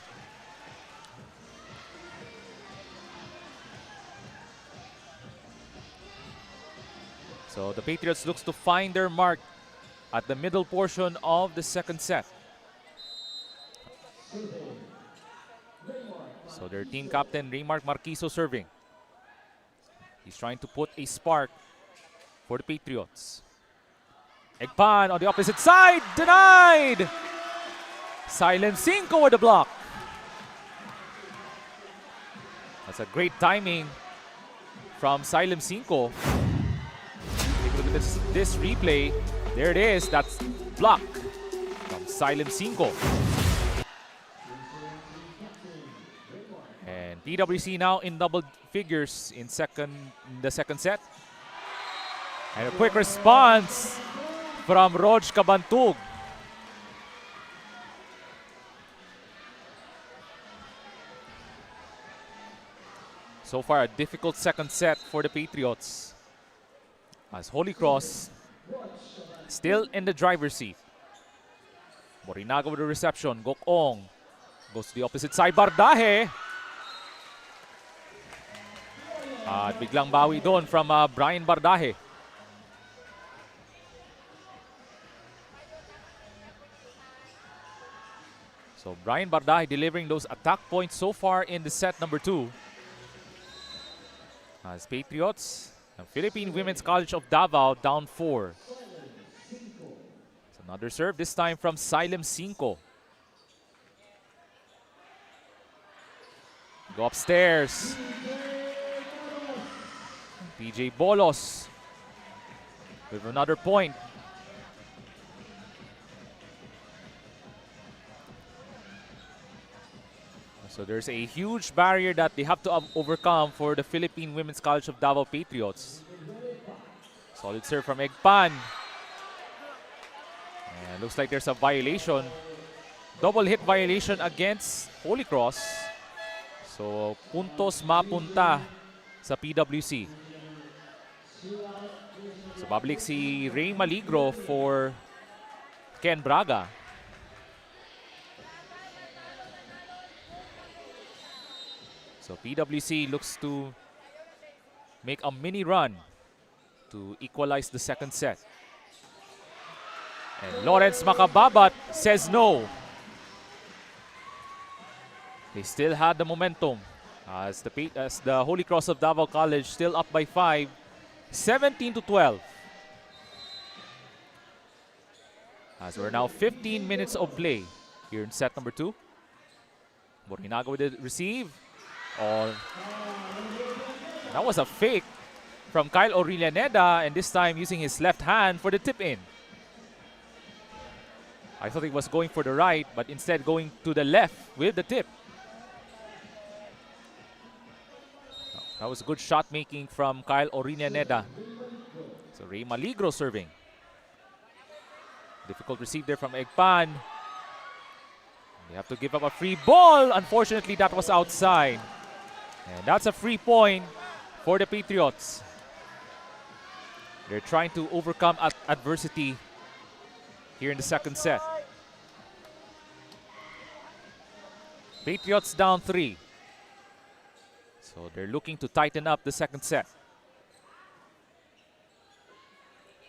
Speaker 7: So the Patriots looks to find their mark at the middle portion of the second set. So their team captain, Raymark Marquiso, serving. He's trying to put a spark for the Patriots. Egpan on the opposite side, denied! Silent Cinco with the block. That's a great timing from Silent Cinco. Take a look at this replay. There it is, that's block from Silent Cinco. And PWC now in double figures in the second set. And a quick response from Rog Cabantug. So far, a difficult second set for the Patriots, as Holy Cross still in the driver's seat. Morinaga with the reception. Gokong goes to the opposite side. Bardaje. At biglang bawi doon from Brian Bardaje. So Brian Bardaje delivering those attack points so far in the set number 2. As Patriots, the Philippine Women's College of Davao down 4. So another serve, this time from Silem Cinco. Go upstairs. PJ Bolos with another point. So there's a huge barrier that they have to overcome for the Philippine Women's College of Davao Patriots. Solid serve from Egpan. And looks like there's a violation. Double hit violation against Holy Cross. So puntos mapunta sa PWC. So babalik si Ray Maligro for Ken Braga. So PWC looks to make a mini run to equalize the second set. And Lawrence Makababat says no. They still had the momentum as the Holy Cross of Davao College still up by 5, 17-12. As we're now 15 minutes of play here in set number 2. Morinaga with the receive. Oh, that was a fake from Kyle Aurelianeda, and this time using his left hand for the tip-in. I thought he was going for the right, but instead going to the left with the tip. That was good shot making from Kyle Aurelianeda. So Ray Maligro serving. Difficult receive there from Egpan. They have to give up a free ball. Unfortunately, that was outside. And that's a free point for the Patriots. They're trying to overcome adversity here in the second set. Patriots down 3. So they're looking to tighten up the second set.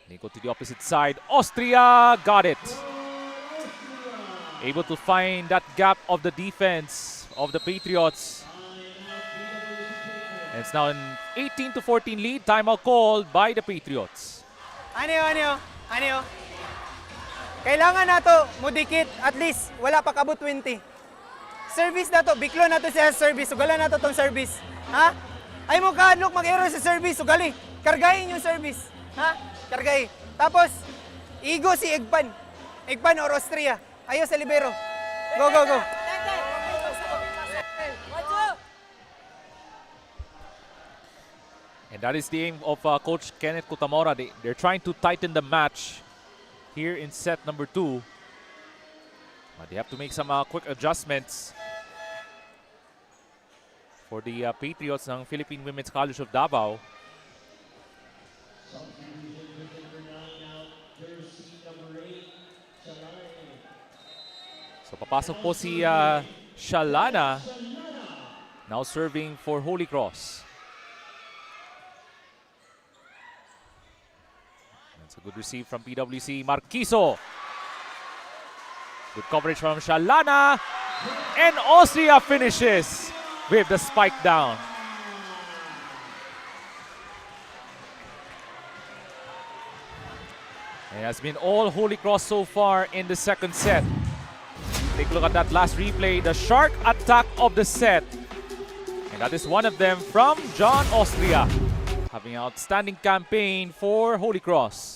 Speaker 7: They go to the opposite side. Austria got it. Able to find that gap of the defense of the Patriots. And it's now an 18-14 lead. Timeout called by the Patriots.
Speaker 8: Ano? Kailangan nato mo dikit at least wala pa kabut 20. Service na to, biklo na to sa service, sugala na to tong service. Ha? Ay mo kaadlok mag-error sa service, sugali. Kargahin yung service. Ha? Kargay. Tapos, igo si Egpan. Egpan or Austria. Ayaw sa libero. Go.
Speaker 7: And that is the aim of Coach Kenneth Kutamora. They're trying to tighten the match here in set number 2. But they have to make some quick adjustments for the Patriots ng Philippine Women's College of Davao. So papasok po si Shalana, now serving for Holy Cross. That's a good receive from PWC. Marquiso. Good coverage from Shalana. And Austria finishes with the spike down. It has been all Holy Cross so far in the second set. Take a look at that last replay, the shark attack of the set. And that is one of them from John Austria, having an outstanding campaign for Holy Cross.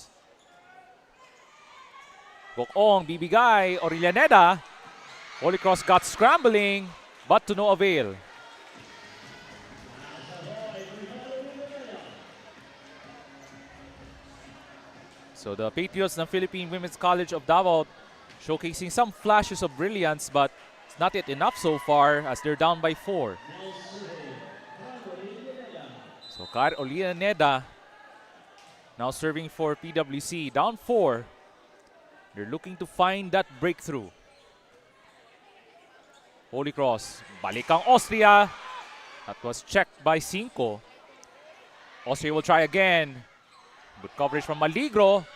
Speaker 7: Gokong, bibigay, Orillaneda. Holy Cross got scrambling, but to no avail. So the Patriots ng Philippine Women's College of Davao showcasing some flashes of brilliance, but it's not yet enough so far as they're down by 4. So Kar Orillaneda now serving for PWC, down 4. They're looking to find that breakthrough. Holy Cross, balikang Austria. That was checked by Cinco. Austria will try again. Good coverage from Maligro.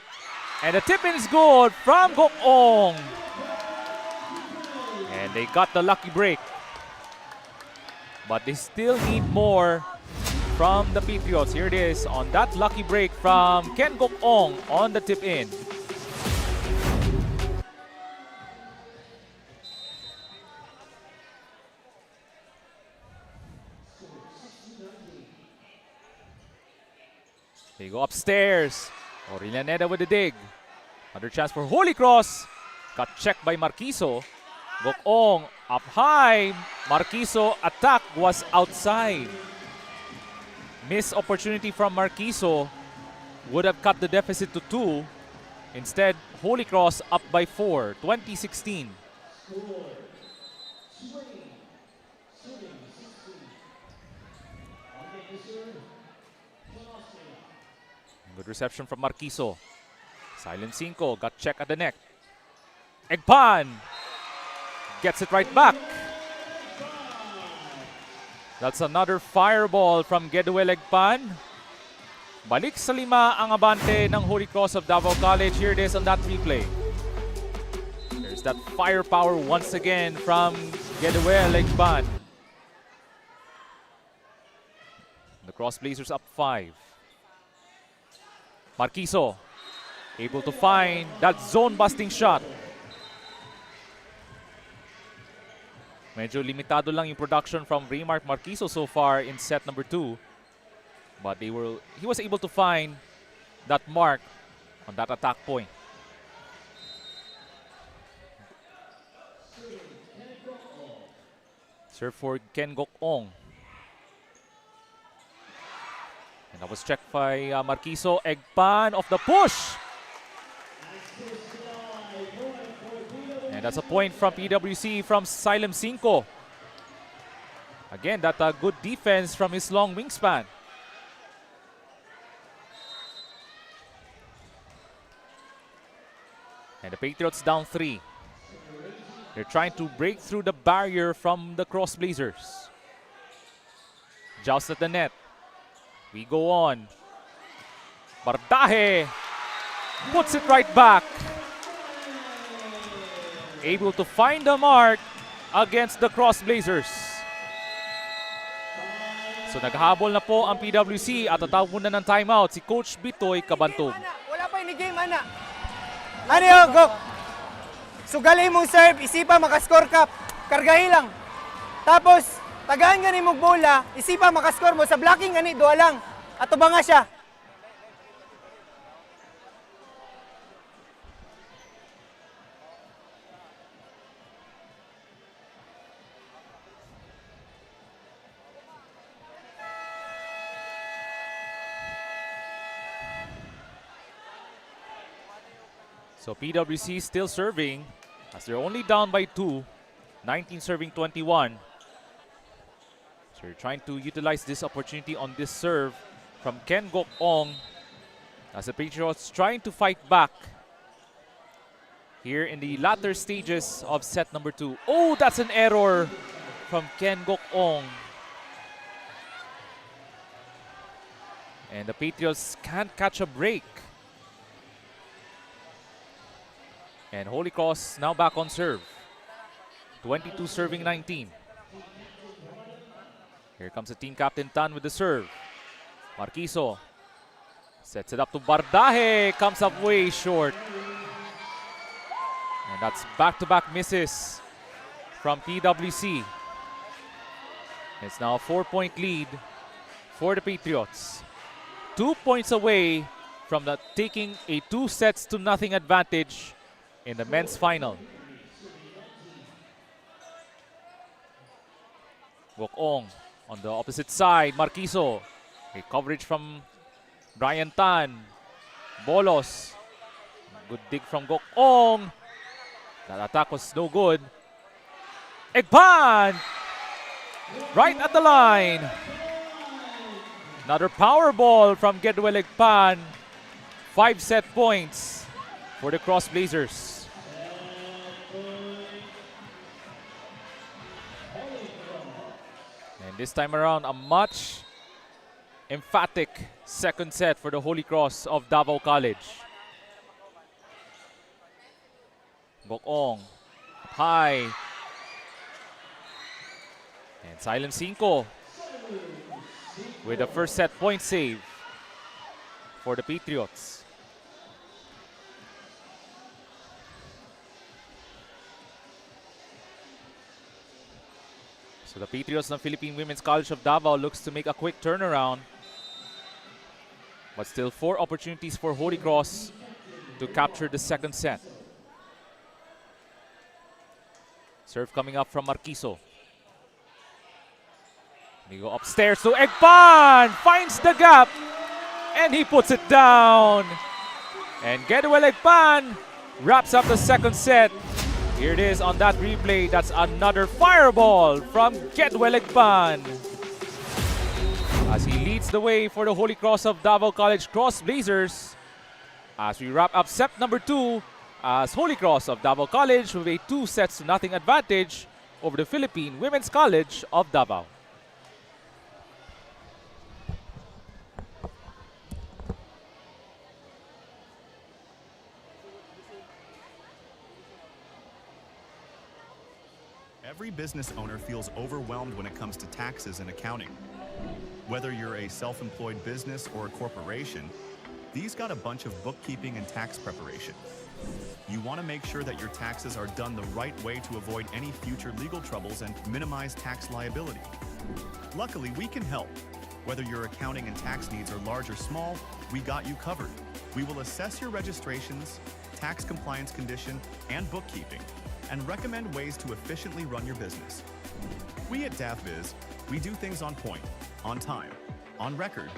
Speaker 7: And the tip-in is good from Gokong. And they got the lucky break. But they still need more from the Patriots. Here it is on that lucky break from Ken Gokong on the tip-in. They go upstairs. Orillaneda with the dig. Another chance for Holy Cross. Got checked by Marquiso. Gokong up high. Marquiso attack was outside. Missed opportunity from Marquiso. Would have cut the deficit to 2. Instead, Holy Cross up by 4. 2016. Good reception from Marquiso. Silent Cinco got check at the neck. Egpan gets it right back. That's another fireball from Geduel Egpan. Balik sa 5 ang abante ng Holy Cross of Davao College. Here it is on that replay. There's that firepower once again from Geduel Egpan. The Cross Blazers up 5. Marquiso able to find that zone-busting shot. Medyo limitado lang yung production from Raymark Marquiso so far in set number 2. But he was able to find that mark on that attack point. Serve for Ken Gokong. And that was checked by Marquiso. Egpan off the push. And that's a point from PWC from Silem Cinco. Again, that good defense from his long wingspan. And the Patriots down 3. They're trying to break through the barrier from the Cross Blazers. Joust at the net. We go on. Bardaje puts it right back. Able to find the mark against the Cross Blazers. So naghahabol na po ang PWC at tatawag muna ng timeout si Coach Bitoy Kabantog.
Speaker 8: Wala pa ini game, ana. Ano yun, go. Sugali mong serve, isipa makascore ka. Kargahi lang. Tapos, tagaan gani mong bola, isipa makascore mo. Sa blocking gani, duwa lang. Ato ba nga siya?
Speaker 7: So PWC still serving as they're only down by 2. 19 serving 21. So they're trying to utilize this opportunity on this serve from Ken Gok Ong as the Patriots trying to fight back here in the latter stages of set number 2. Oh, that's an error from Ken Gok Ong. And the Patriots can't catch a break. And Holy Cross now back on serve. 22 serving 19. Here comes the team captain Tan with the serve. Marquiso sets it up to Bardaje. Comes up way short. And that's back-to-back misses from PWC. It's now a 4-point lead for the Patriots. 2 points away from taking a 2-0 advantage in the men's final. Gok-ong on the opposite side. Marquiso. A coverage from Brian Tan. Bolos. Good dig from Gok-ong. That attack was no good. Egpan! Right at the line. Another power ball from Gedwell Egpan. 5 set points for the Cross Blazers. And this time around, a much emphatic second set for the Holy Cross of Davao College. Gok-ong up high. And Silent Cinco with the first set point save for the Patriots. So the Patriots ng Philippine Women's College of Davao looks to make a quick turnaround. But still 4 opportunities for Holy Cross to capture the second set. Serve coming up from Marquiso. We go upstairs to Egpan! Finds the gap! And he puts it down! And Gedwell Egpan wraps up the second set. Here it is on that replay. That's another fireball from Gedwell Egpan. As he leads the way for the Holy Cross of Davao College Cross Blazers. As we wrap up set number 2, as Holy Cross of Davao College with a 2-0 advantage over the Philippine Women's College of Davao.
Speaker 4: Every business owner feels overwhelmed when it comes to taxes and accounting. Whether you're a self-employed business or a corporation, these got a bunch of bookkeeping and tax preparation. You want to make sure that your taxes are done the right way to avoid any future legal troubles and minimize tax liability. Luckily, we can help. Whether your accounting and tax needs are large or small, we got you covered. We will assess your registrations, tax compliance condition, and bookkeeping, and recommend ways to efficiently run your business. We at DAFBiz, we do things on point, on time, on record,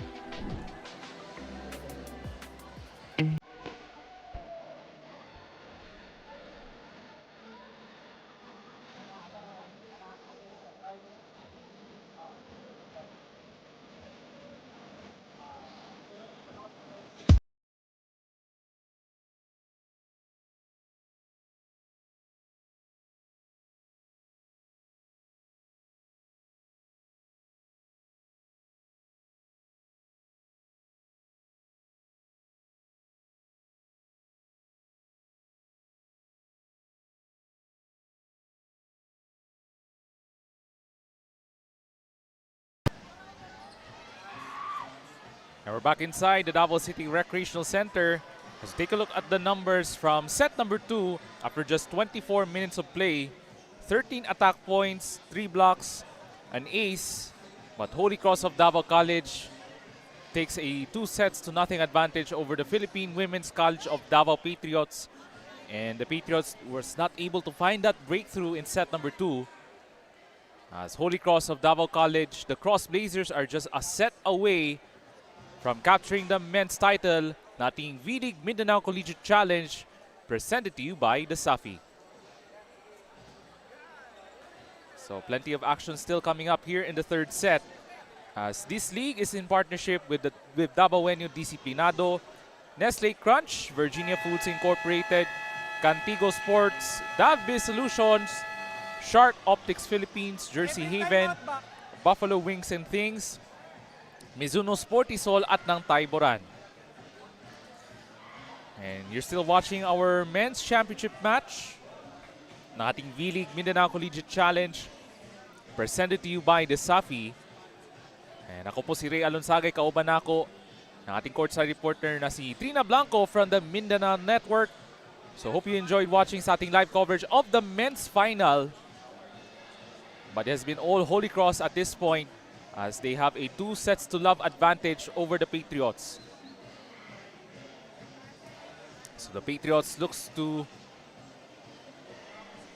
Speaker 7: And we're back inside the Davao City Recreational Center. Let's take a look at the numbers from set number 2 after just 24 minutes of play. 13 attack points, 3 blocks, an ace. But Holy Cross of Davao College takes a 2-0 advantage over the Philippine Women's College of Davao Patriots. And the Patriots was not able to find that breakthrough in set number 2. As Holy Cross of Davao College, the Cross Blazers are just a set away from capturing the men's title, nating V-League Mindanao Collegiate Challenge, presented to you by DASAFI. So plenty of action still coming up here in the third set, as this league is in partnership with Davaoenyo Disciplinado, Nestle Crunch, Virginia Foods Incorporated, Cantigo Sports, Davbiz Solutions, Shark Optics Philippines, Jersey Haven, Buffalo Wings and Things, Mizuno Sportisol at ng Taiboran. And you're still watching our men's championship match, nating V-League Mindanao Collegiate Challenge, presented to you by DASAFI. And ako po si Ray Alonsagay, kauban ako ng ating courtside reporter na si Trina Blanco from the Mindanao Network. So hope you enjoyed watching sa ating live coverage of the men's final. But it has been all Holy Cross at this point, as they have a 2-0 advantage over the Patriots. So the Patriots looks to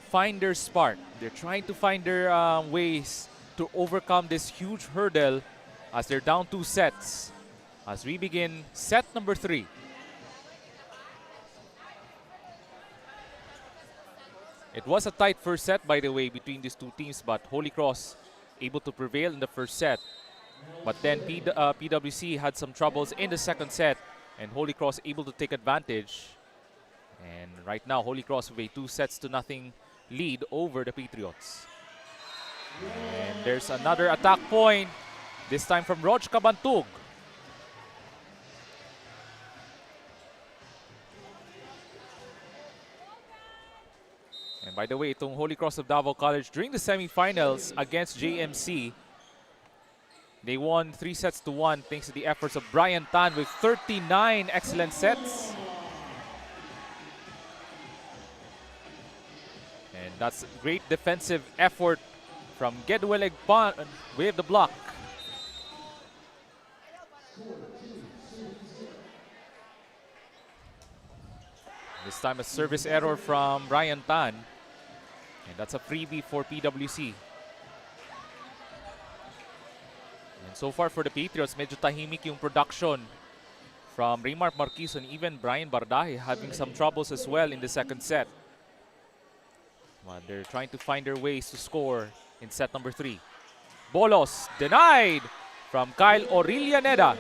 Speaker 7: find their spark. They're trying to find their ways to overcome this huge hurdle as they're down 2 sets. As we begin set number 3. It was a tight first set, by the way, between these two teams, but Holy Cross able to prevail in the first set. But then PWC had some troubles in the second set, and Holy Cross able to take advantage. And right now, Holy Cross with a 2-0 lead over the Patriots. And there's another attack point, this time from Rog Cabantug. And by the way, itong Holy Cross of Davao College during the semifinals against JMC, they won 3-1 thanks to the efforts of Brian Tan with 39 excellent sets. And that's great defensive effort from Gedwell Egpan with the block. This time a service error from Brian Tan. And that's a freebie for PWC. And so far for the Patriots, medyo tahimik yung production from Raymar Marquis and even Brian Bardaje, having some troubles as well in the second set. But they're trying to find their ways to score in set number 3. Bolos denied from Kyle Orillaneda.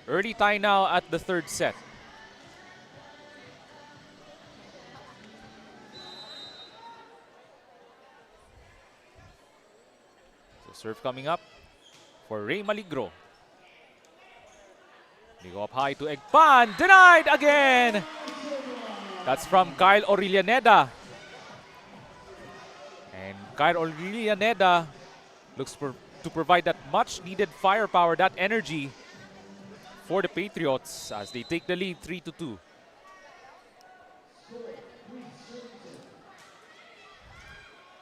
Speaker 7: Early tie now at the third set. So serve coming up for Ray Maligro. They go up high to Egpan. Denied again! That's from Kyle Orillaneda. And Kyle Orillaneda looks to provide that much needed firepower, that energy for the Patriots as they take the lead 3-2.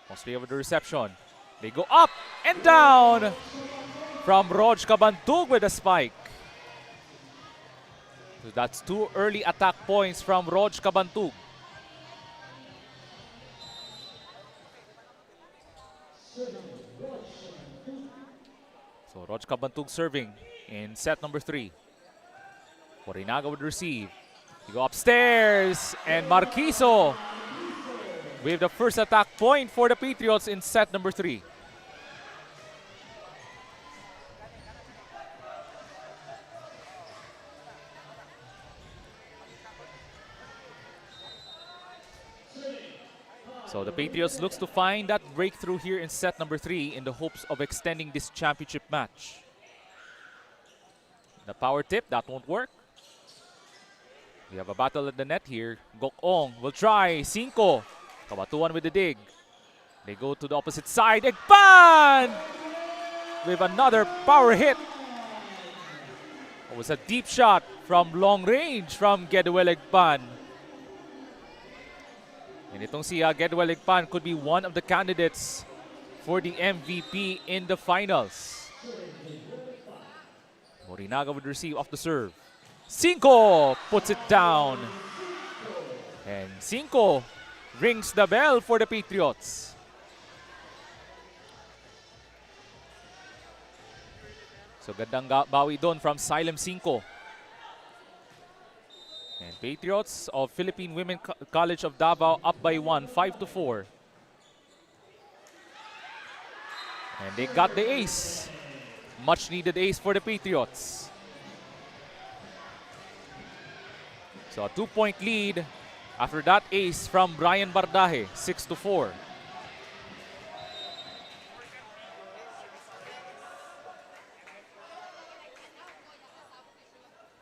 Speaker 7: Mostly over the reception. They go up and down from Rog Cabantug with a spike. So that's 2 early attack points from Rog Cabantug. So Rog Cabantug serving in set number 3. Corinaga would receive. You go upstairs, and Marquiso with the first attack point for the Patriots in set number 3. So the Patriots looks to find that breakthrough here in set number 3 in the hopes of extending this championship match. The power tip, that won't work. We have a battle at the net here. Gokong will try. Cinco. Kabatuan with the dig. They go to the opposite side. Egpan! With another power hit. It was a deep shot from long range from Gedwel Egpan. And itong si Gedwel Egpan could be one of the candidates for the MVP in the finals. Morinaga would receive off the serve. Cinco puts it down. And Cinco rings the bell for the Patriots. So gandang bawi doon from Silem Cinco. And Patriots of Philippine Women College of Davao up by 1, 5-4. And they got the ace. Much needed ace for the Patriots. So a 2-point lead after that ace from Brian Bardaje, 6-4.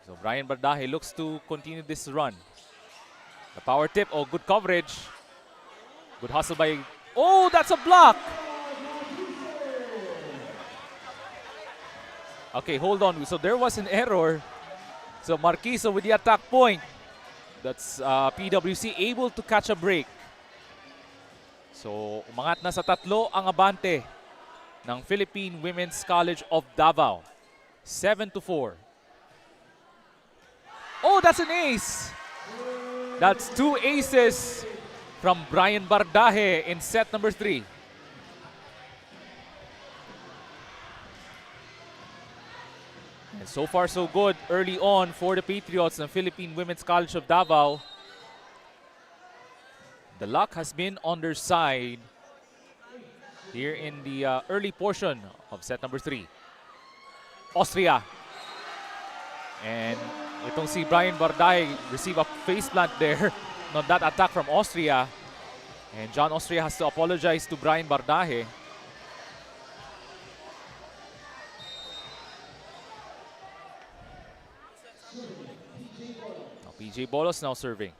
Speaker 7: So Brian Bardaje looks to continue this run. The power tip, oh, good coverage. Good hustle by, oh, that's a block. Okay, hold on. So there was an error. So Marquiso with the attack point. That's PWC able to catch a break. So umangat na sa 3 ang abante ng Philippine Women's College of Davao. 7-4. Oh, that's an ace. That's 2 aces from Brian Bardaje in set number 3. And so far, so good early on for the Patriots and Philippine Women's College of Davao. The luck has been on their side here in the early portion of set number 3. Austria. And itong si Brian Bardaje receive a face plant there on that attack from Austria. And John Austria has to apologize to Brian Bardaje. Now PJ Bolos now serving.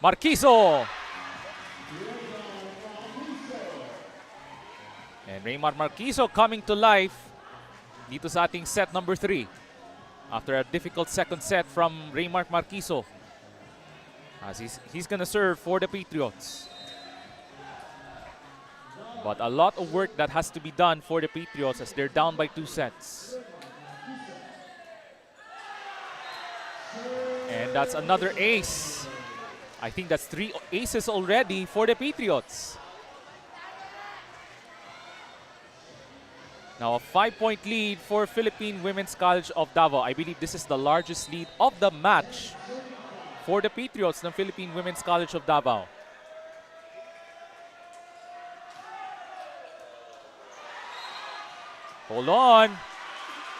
Speaker 7: Marquiso! And Raymar Marquiso coming to life dito sa ating set number 3. After a difficult second set from Raymar Marquiso. As he's gonna serve for the Patriots. But a lot of work that has to be done for the Patriots as they're down by 2 sets. And that's another ace. I think that's 3 aces already for the Patriots. Now a 5-point lead for Philippine Women's College of Davao. I believe this is the largest lead of the match for the Patriots ng Philippine Women's College of Davao. Hold on.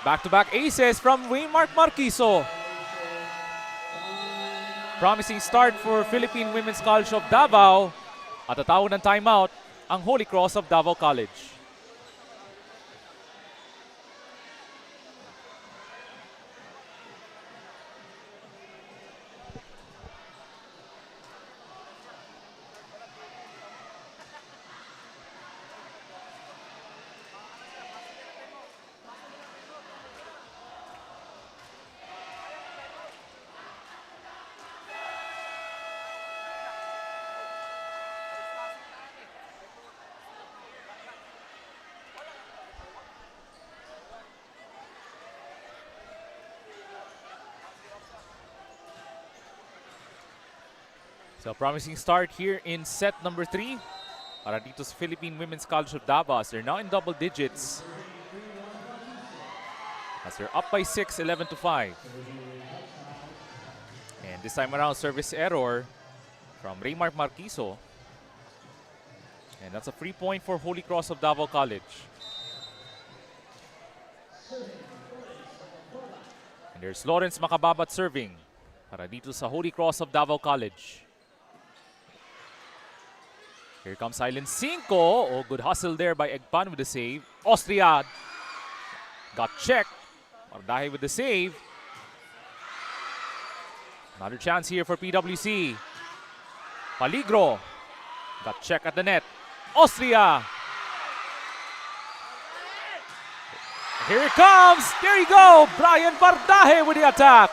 Speaker 7: Back-to-back aces from Waymark Marquiso. Promising start for Philippine Women's College of Davao. At tatawag ng timeout ang Holy Cross of Davao College. So promising start here in set number 3 para dito sa Philippine Women's College of Davao. They're now in double digits as they're up by 6, 11-5. And this time around, service error from Raymar Marquiso. And that's a free point for Holy Cross of Davao College. And there's Lawrence Makababat serving para dito sa Holy Cross of Davao College. Here comes Silent Cinco. Oh, good hustle there by Egpan with the save. Austria got checked. Bardaje with the save. Another chance here for PWC. Paligro Got check at the net. Austria. Here it comes. There you go. Brian Bardaje with the attack.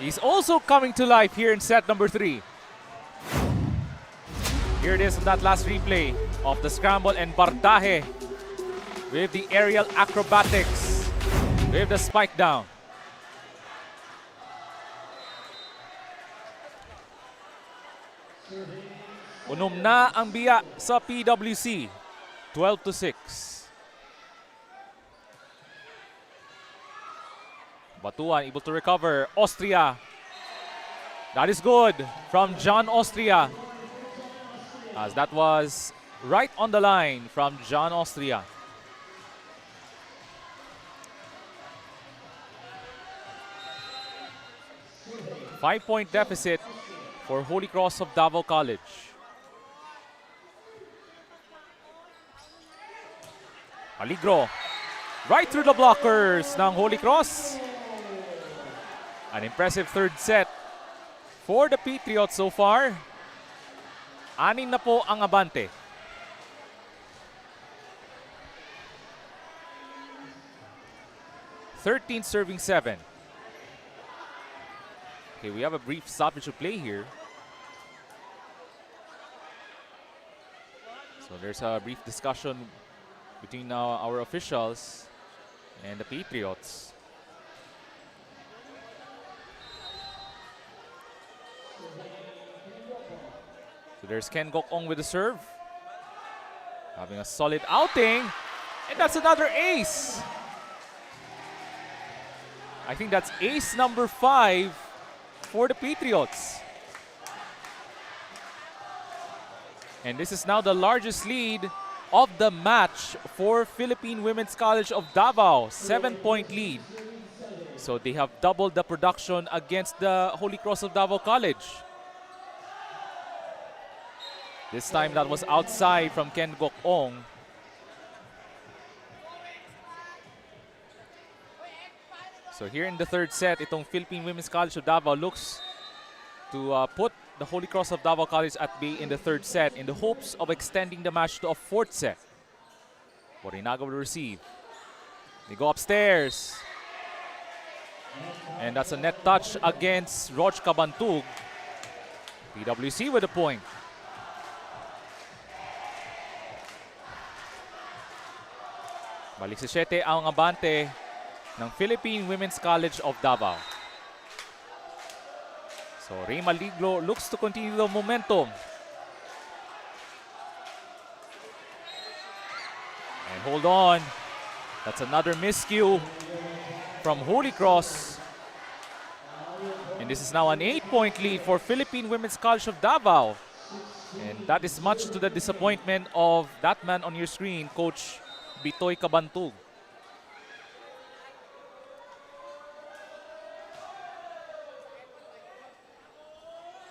Speaker 7: He's also coming to life here in set number 3. Here it is on that last replay of the scramble, and Bardaje with the aerial acrobatics with the spike down. Unom na ang biya sa PWC. 12-6. Batuan able to recover. Austria. That is good from John Austria. As that was right on the line from John Austria. Five-point deficit for Holy Cross of Davao College. Aligro. Right through the blockers ng Holy Cross. An impressive third set for the Patriots so far. 6 na po ang abante. (13 serving 7). Okay, we have a brief stoppage to play here. So there's a brief discussion between our officials and the Patriots. So there's Ken Gokong with the serve. Having a solid outing. And that's another ace. I think that's ace number 5 for the Patriots. And this is now the largest lead of the match for Philippine Women's College of Davao. 7-point lead. So they have doubled the production against the Holy Cross of Davao College. This time that was outside from Ken Gokong. So here in the third set, itong Philippine Women's College of Davao looks to put the Holy Cross of Davao College at bay in the third set in the hopes of extending the match to a fourth set. Borinaga will receive. They go upstairs. And that's a net touch against Rog Cabantug. PWC with the point. Balik sa 7 ang abante ng Philippine Women's College of Davao. So Ray Maliglo looks to continue the momentum. And hold on. That's another miscue from Holy Cross. And this is now an 8-point lead for Philippine Women's College of Davao. And that is much to the disappointment of that man on your screen, Coach Bitoy Cabantug.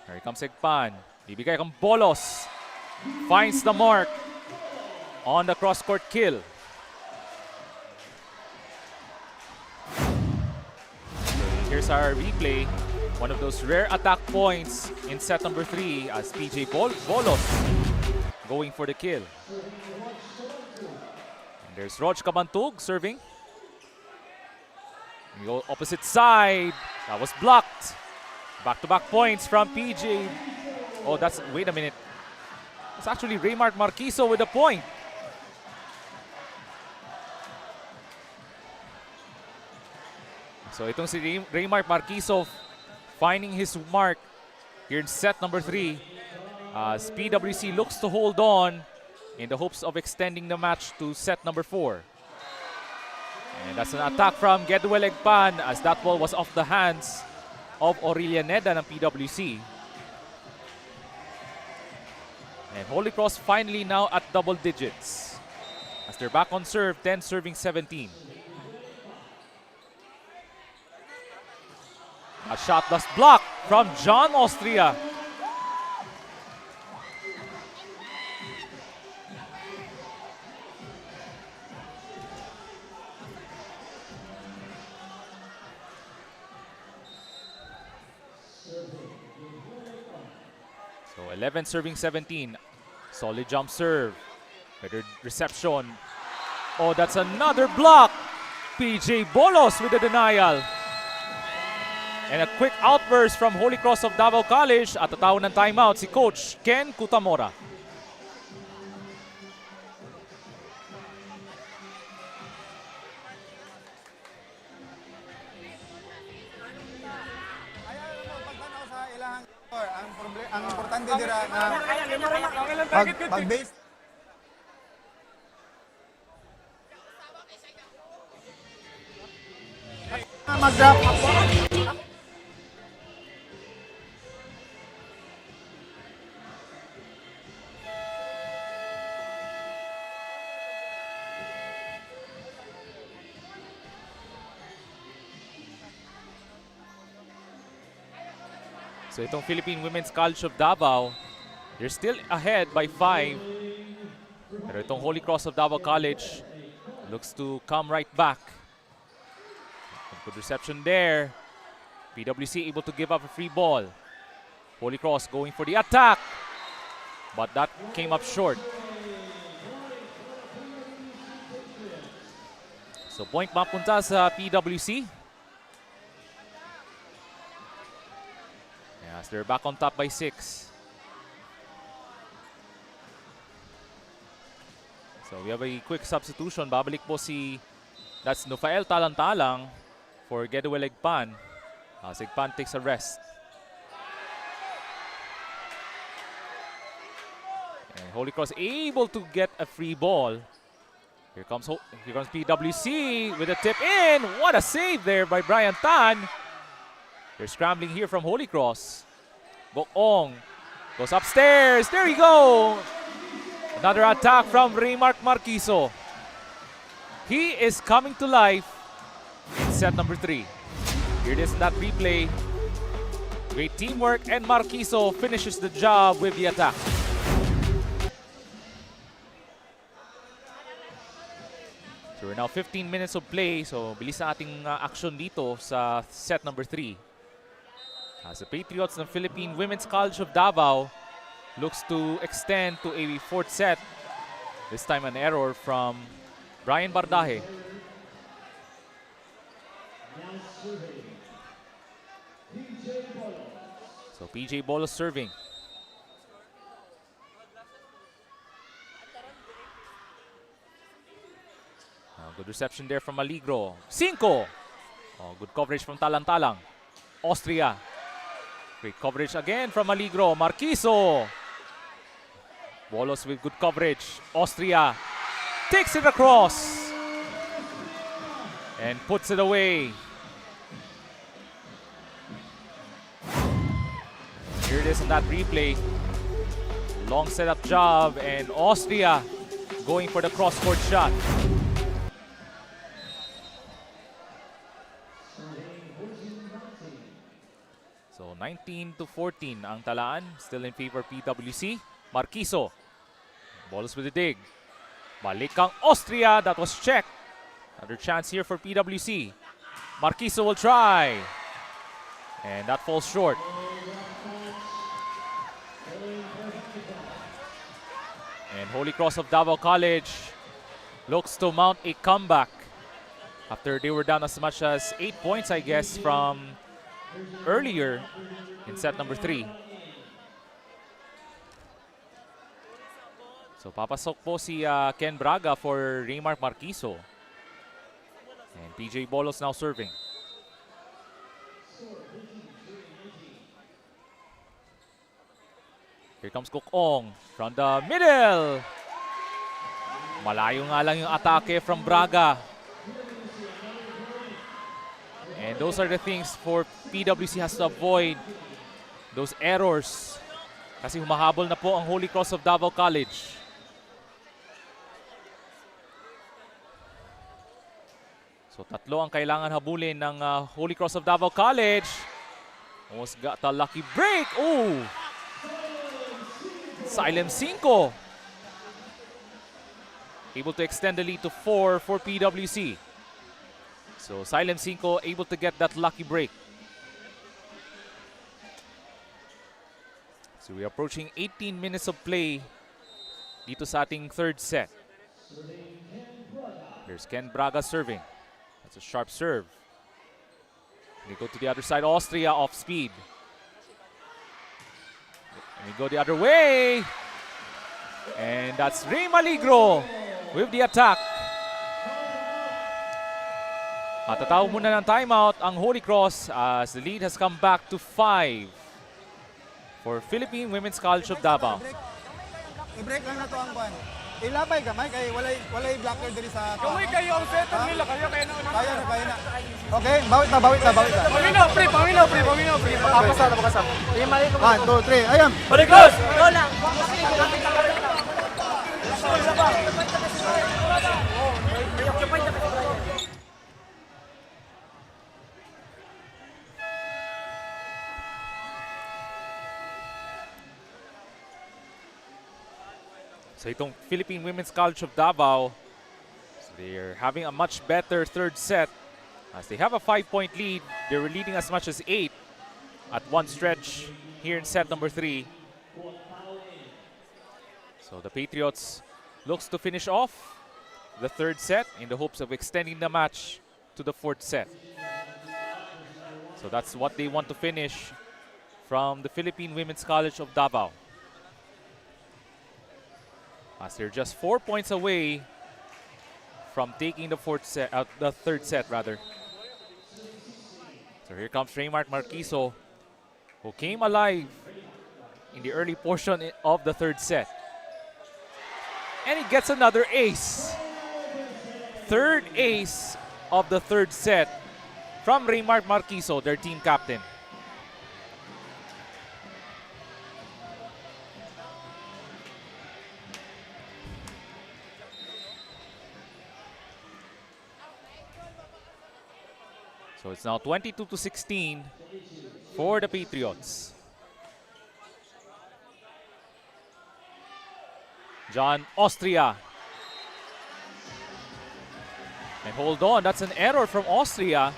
Speaker 7: Here comes Egpan. Bibigay kang Bolos. Finds the mark on the cross-court kill. Here's our replay. One of those rare attack points in set number 3 as PJ Bolos going for the kill. And there's Rog Cabantug serving. We go opposite side. That was blocked. Back-to-back points from PJ. Oh, that's, wait a minute. It's actually Raymark Marquiso with a point. So itong si Raymark Marquiso finding his mark here in set number 3 as PWC looks to hold on in the hopes of extending the match to set number 4. And that's an attack from Gedwell Egpan as that ball was off the hands of Aurelia Neda ng PWC. And Holy Cross finally now at double digits as they're back on serve, 10 serving 17. A shot was blocked from John Austria. So 11 serving 17. Solid jump serve. Better reception. Oh, that's another block. PJ Bolos with the denial. And a quick outburst from Holy Cross of Davao College at tatawag ng timeout si Coach Ken Kutamora.
Speaker 2: Ang importante dira na pag-base mag-drop.
Speaker 7: So itong Philippine Women's College of Davao, they're still ahead by 5. Pero itong Holy Cross of Davao College looks to come right back. Good reception there. PWC able to give up a free ball. Holy Cross going for the attack. But that came up short. So point mapunta sa PWC. Yes, they're back on top by 6. So we have a quick substitution. Babalik po that's Nufael Talantalang for Getaway Legpan. Sigpan takes a rest. And Holy Cross able to get a free ball. Here comes PWC with a tip in. What a save there by Brian Tan. They're scrambling here from Holy Cross. Bokong goes upstairs. There you go. Another attack from Raymark Marquiso. He is coming to life in set number 3. Here it is in that replay. Great teamwork, and Marquiso finishes the job with the attack. So we're now 15 minutes of play. So bilis na ating action dito sa set number 3. As the Patriots ng Philippine Women's College of Davao looks to extend to a 4th set. This time an error from Brian Bardaje. So PJ Bolos serving. Good reception there from Aligro. 5. Good coverage from Talantalang. Austria. Great coverage again from Aligro. Marquiso. Bolos with good coverage. Austria takes it across and puts it away. Here it is in that replay. Long setup job, and Austria going for the cross-court shot. So 19-14 ang talaan, still in favor PWC. Marquiso, Bolos with the dig. Balik ang Austria, that was checked. Another chance here for PWC. Marquiso will try. And that falls short. And Holy Cross of Davao College looks to mount a comeback after they were down as much as 8 points, I guess, from earlier in set number 3. So papasok po si Ken Braga for Raymark Marquiso. And PJ Bolos now serving. Here comes Kukong from the middle. Malayo nga lang yung atake from Braga. And those are the things for PWC has to avoid. Those errors. Kasi humahabol na po ang Holy Cross of Davao College. So tatlo ang kailangan habulin ng Holy Cross of Davao College. Almost got a lucky break. Oh! Silem 5. Able to extend the lead to 4 for PWC. So Silem 5 able to get that lucky break. So we're approaching 18 minutes of play dito sa ating third set. Here's Ken Braga serving. That's a sharp serve. They go to the other side. Austria off speed. And we go the other way. And that's Ray Maligro with the attack. Matatawag muna ng timeout ang Holy Cross as the lead has come back to 5 for Philippine Women's College of Davao.
Speaker 2: I-break lang na to ang kwan. Ilabay gamay kay walay blocker diri sa
Speaker 8: Kamay kayo ang setter nila, kaya na.
Speaker 2: Kaya na. Okay, bawit na.
Speaker 8: Paminaw, pre. Makapasa.
Speaker 2: 1, 2, 3. Ayun.
Speaker 8: Balik cross!
Speaker 9: Go lang.
Speaker 7: So itong Philippine Women's College of Davao, so they're having a much better third set as they have a 5-point lead. They were leading as much as 8 at one stretch here in set number 3. So the Patriots looks to finish off the third set in the hopes of extending the match to the fourth set. So that's what they want to finish from the Philippine Women's College of Davao, as they're just 4 points away from taking the third set rather. So here comes Raymart Marquiso, who came alive in the early portion of the third set. And he gets another ace. Third ace of the third set from Raymart Marquiso, their team captain. So it's now 22-16 for the Patriots. John Austria. And hold on, that's an error from Austria.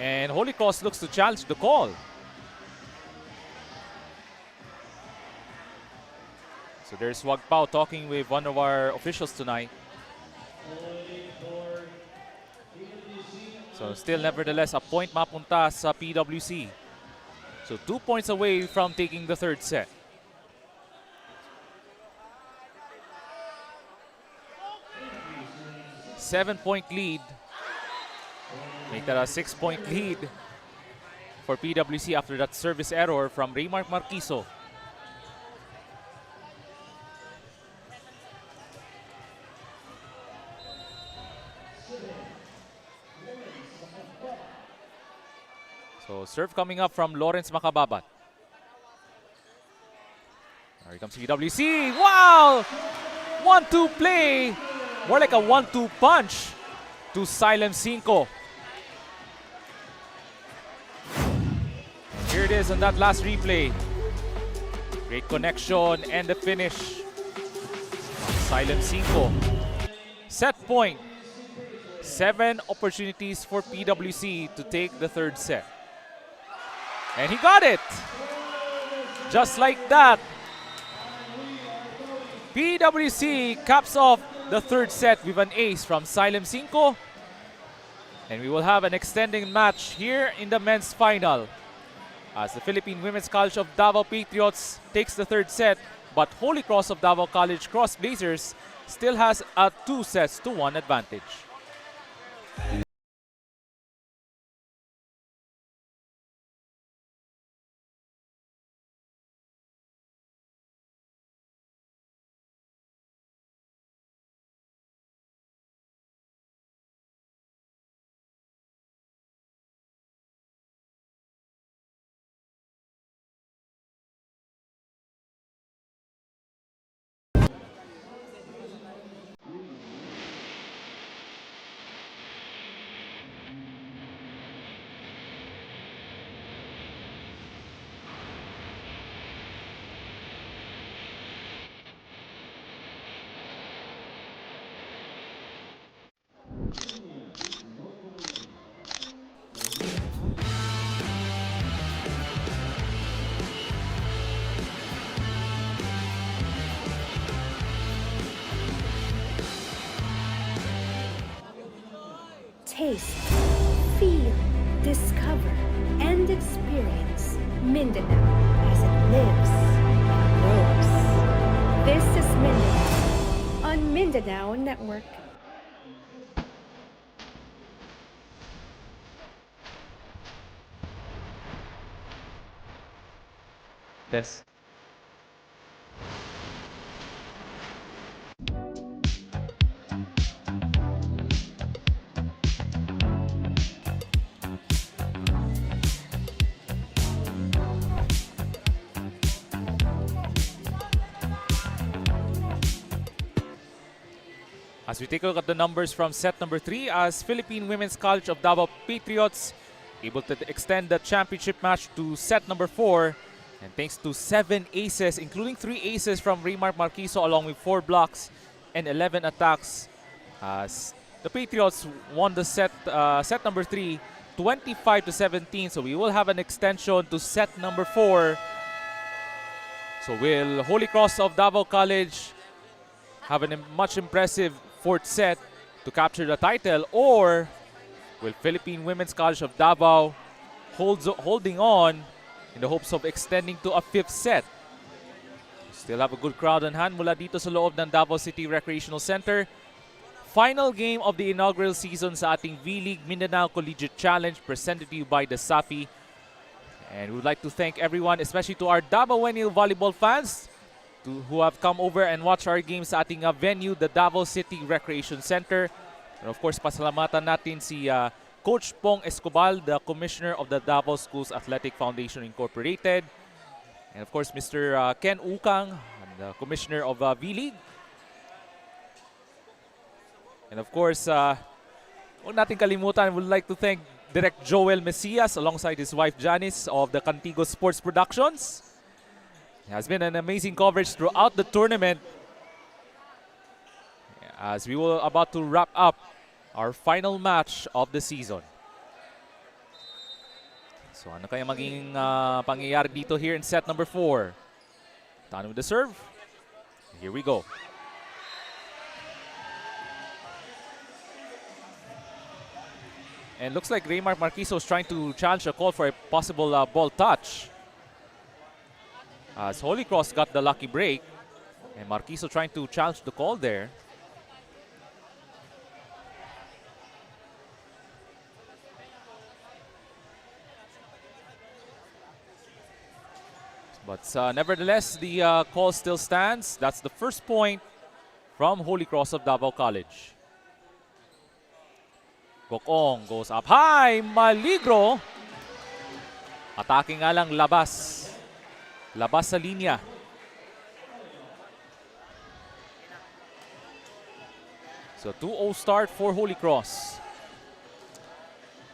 Speaker 7: And Holy Cross looks to challenge the call. So there's Wag Pao talking with one of our officials tonight. So still nevertheless a point mapunta sa PWC. So 2 points away from taking the third set. Seven-point lead. Make that a 6-point lead for PWC after that service error from Raymart Marquiso. So serve coming up from Lawrence Makababat. Here comes PWC. Wow! 1-2 play. More like a 1-2 punch to Silem 5. Here it is on that last replay. Great connection and the finish. Silem 5. Set point. 7 opportunities for PWC to take the third set. And he got it! Just like that. PWC caps off the third set with an ace from Silem 5. And we will have an extending match here in the men's final, as the Philippine Women's College of Davao Patriots takes the third set, but Holy Cross of Davao College Cross Blazers still has a 2-1 advantage.
Speaker 1: taste, feel, discover, and experience Mindanao as it lives and grows. This is Mindanao on Mindanao Network.
Speaker 7: Yes. As we take a look at the numbers from set number 3, as Philippine Women's College of Davao Patriots able to extend the championship match to set number 4, and thanks to 7 aces, including 3 aces from Raymar Marquiso along with 4 blocks and 11 attacks, as the Patriots won the set number 3 25-17. So we will have an extension to set number 4. So will Holy Cross of Davao College have a much impressive 4th set to capture the title, or will Philippine Women's College of Davao holding on in the hopes of extending to a 5th set? Still have a good crowd on hand mula dito sa loob ng Davao City Recreational Center. Final game of the inaugural season sa ating V-League Mindanao Collegiate Challenge presented to you by DASAFI. And we would like to thank everyone, especially to our Davaoenil volleyball fans who have come over and watch our games sa ating venue, the Davao City Recreation Center. And of course, pasalamatan natin si Coach Pong Escobal, the Commissioner of the Davao Schools Athletic Foundation Incorporated. And of course, Mr. Ken Ukang, the Commissioner of V-League. And of course, huwag natin kalimutan, we would like to thank Direct Joel Mesias alongside his wife Janice of the Cantigo Sports Productions. It has been an amazing coverage throughout the tournament, as we were about to wrap up our final match of the season. So ano kaya maging pangyayari dito here in set number 4? Tan with the serve. Here we go. And looks like Raymar Marquiso is trying to challenge a call for a possible ball touch, as Holy Cross got the lucky break, and Marquiso trying to challenge the call there. But nevertheless, the call still stands. That's the first point from Holy Cross of Davao College. Gokong goes up high, maligro. Atake nga lang labas. Labas sa linya. So 2-0 start for Holy Cross.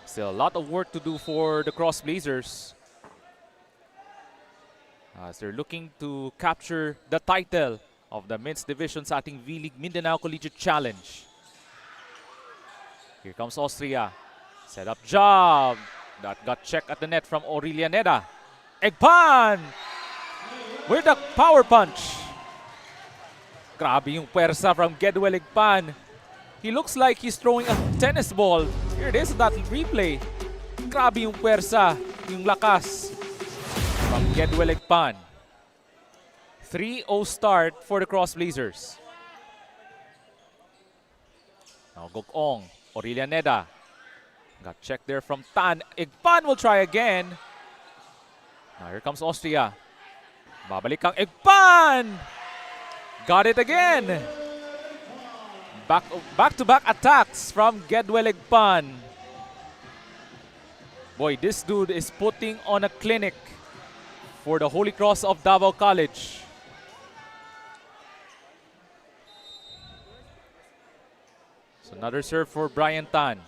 Speaker 7: Still a lot of work to do for the Cross Blazers, as they're looking to capture the title of the men's division sa ating V-League Mindanao Collegiate Challenge. Here comes Austria. Set up job. That got checked at the net from Aurelia Neda. Egpan! With a power punch. Grabe yung pwersa from Gedwell Egpan. He looks like he's throwing a tennis ball. Here it is, that replay. Grabe yung pwersa, yung lakas from Gedwell Egpan. 3-0 start for the Cross Blazers. Now Gokong, Aurelia Neda. Got checked there from Tan. Egpan will try again. Now here comes Austria. Babalik ang Egpan! Got it again! Back-to-back attacks from Gedwell Egpan. Boy, this dude is putting on a clinic for the Holy Cross of Davao College. So another serve for Brian Tan.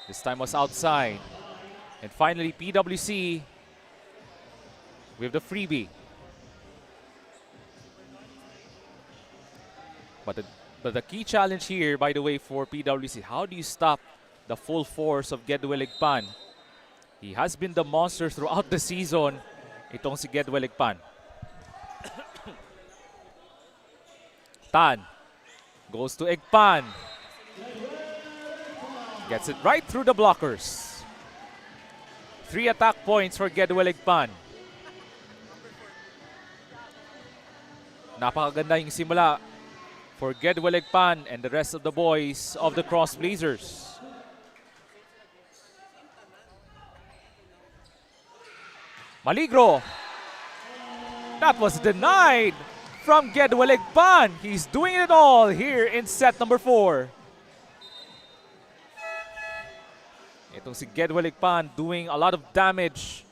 Speaker 7: This time was outside. And finally, PWC with the freebie. But the key challenge here, by the way, for PWC, how do you stop the full force of Gedwell Egpan? He has been the monster throughout the season, itong si Gedwell Egpan. Tan goes to Egpan. Gets it right through the blockers. 3 attack points for Gedweligpan. Napakaganda yung simula for Gedweligpan and the rest of the boys of the Cross Blazers. Maligro. That was denied from Gedweligpan. He's doing it all here in set number 4. Itong si Gedweligpan doing a lot of damage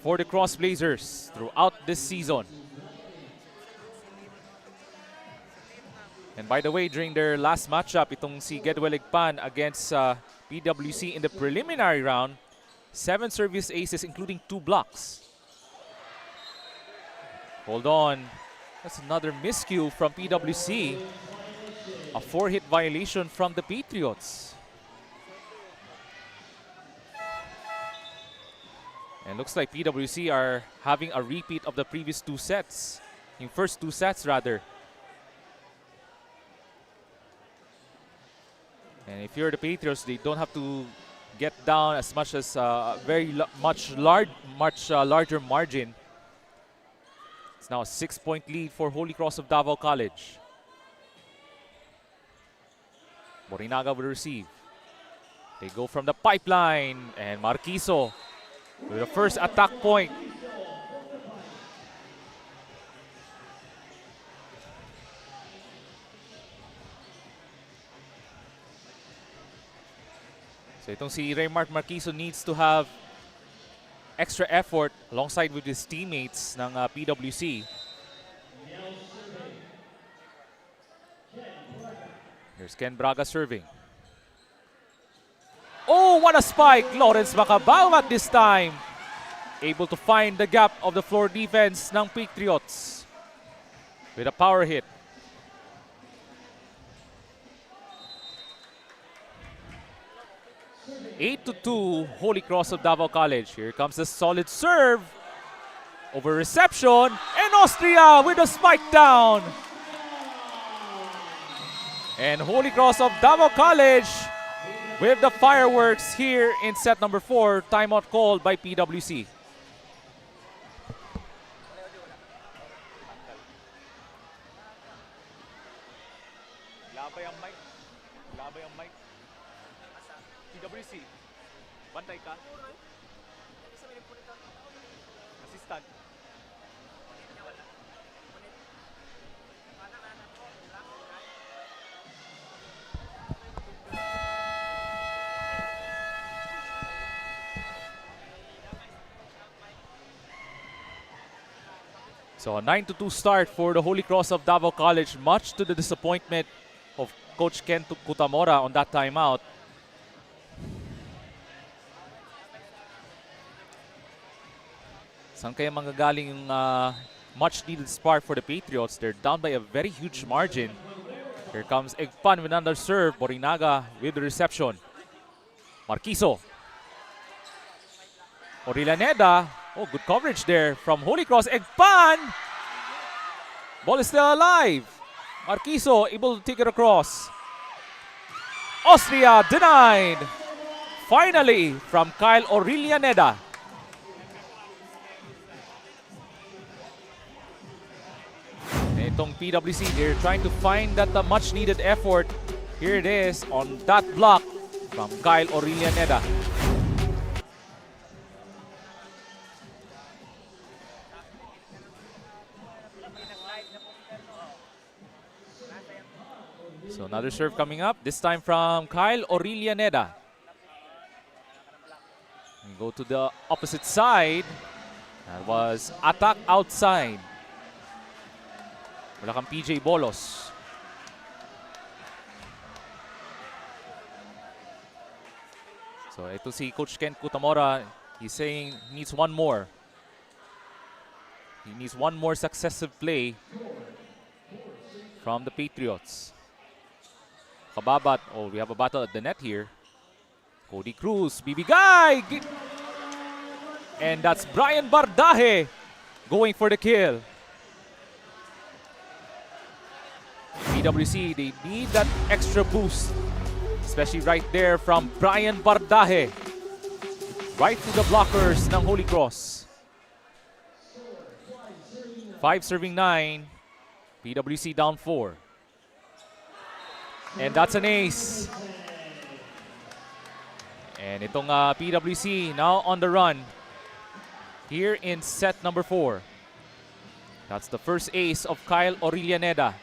Speaker 7: for the Cross Blazers throughout this season. And by the way, during their last matchup, itong si Gedweligpan against PWC in the preliminary round, 7 service aces including 2 blocks. Hold on. That's another miscue from PWC. A 4-hit violation from the Patriots. And looks like PWC are having a repeat of the previous 2 sets. Yung first 2 sets rather. And if you're the Patriots, they don't have to get down as much as much larger margin. It's now a 6-point lead for Holy Cross of Davao College. Borinaga will receive. They go from the pipeline and Marquiso with the first attack point. So itong si Raymark Marquiso needs to have extra effort alongside with his teammates ng PWC. Here's Ken Braga serving. Oh, what a spike! Lawrence Macabao at this time. Able to find the gap of the floor defense ng Patriots with a power hit. Eight to 2, Holy Cross of Davao College. Here comes a solid serve. Over reception. And Austria with a spike down. And Holy Cross of Davao College with the fireworks here in set number 4. Timeout called by PWC. Labay ang mic. Labay ang mic. PWC. Bantay ka. Assistant. So a 9-2 start for the Holy Cross of Davao College, much to the disappointment of Coach Ken Kutamora on that timeout. Saan kaya manggagaling yung much-needed spark for the Patriots? They're down by a very huge margin. Here comes Egpan with another serve. Borinaga with the reception. Marquiso. Orilaneda. Oh, good coverage there from Holy Cross. Egpan! Ball is still alive. Marquiso able to take it across. Austria denied. Finally, from Kyle Orilaneda. Itong PWC, they're trying to find that much needed effort. Here it is on that block from Kyle Orilaneda. So another serve coming up, this time from Kyle Orilaneda. We go to the opposite side. That was attack outside. Wala kang PJ Bolos. So ito si Coach Ken Kutamora, he's saying he needs one more. He needs one more successive play from the Patriots. Kababat, oh, we have a battle at the net here. Cody Cruz, bibigay! And that's Brian Bardaje going for the kill. PWC, they need that extra boost, Especially right there from Brian Bardaje. Right to the blockers ng Holy Cross. 5 serving 9. PWC down 4. And that's an ace. And itong PWC now on the run here in set number 4. That's the first ace of Kyle Orillaneda.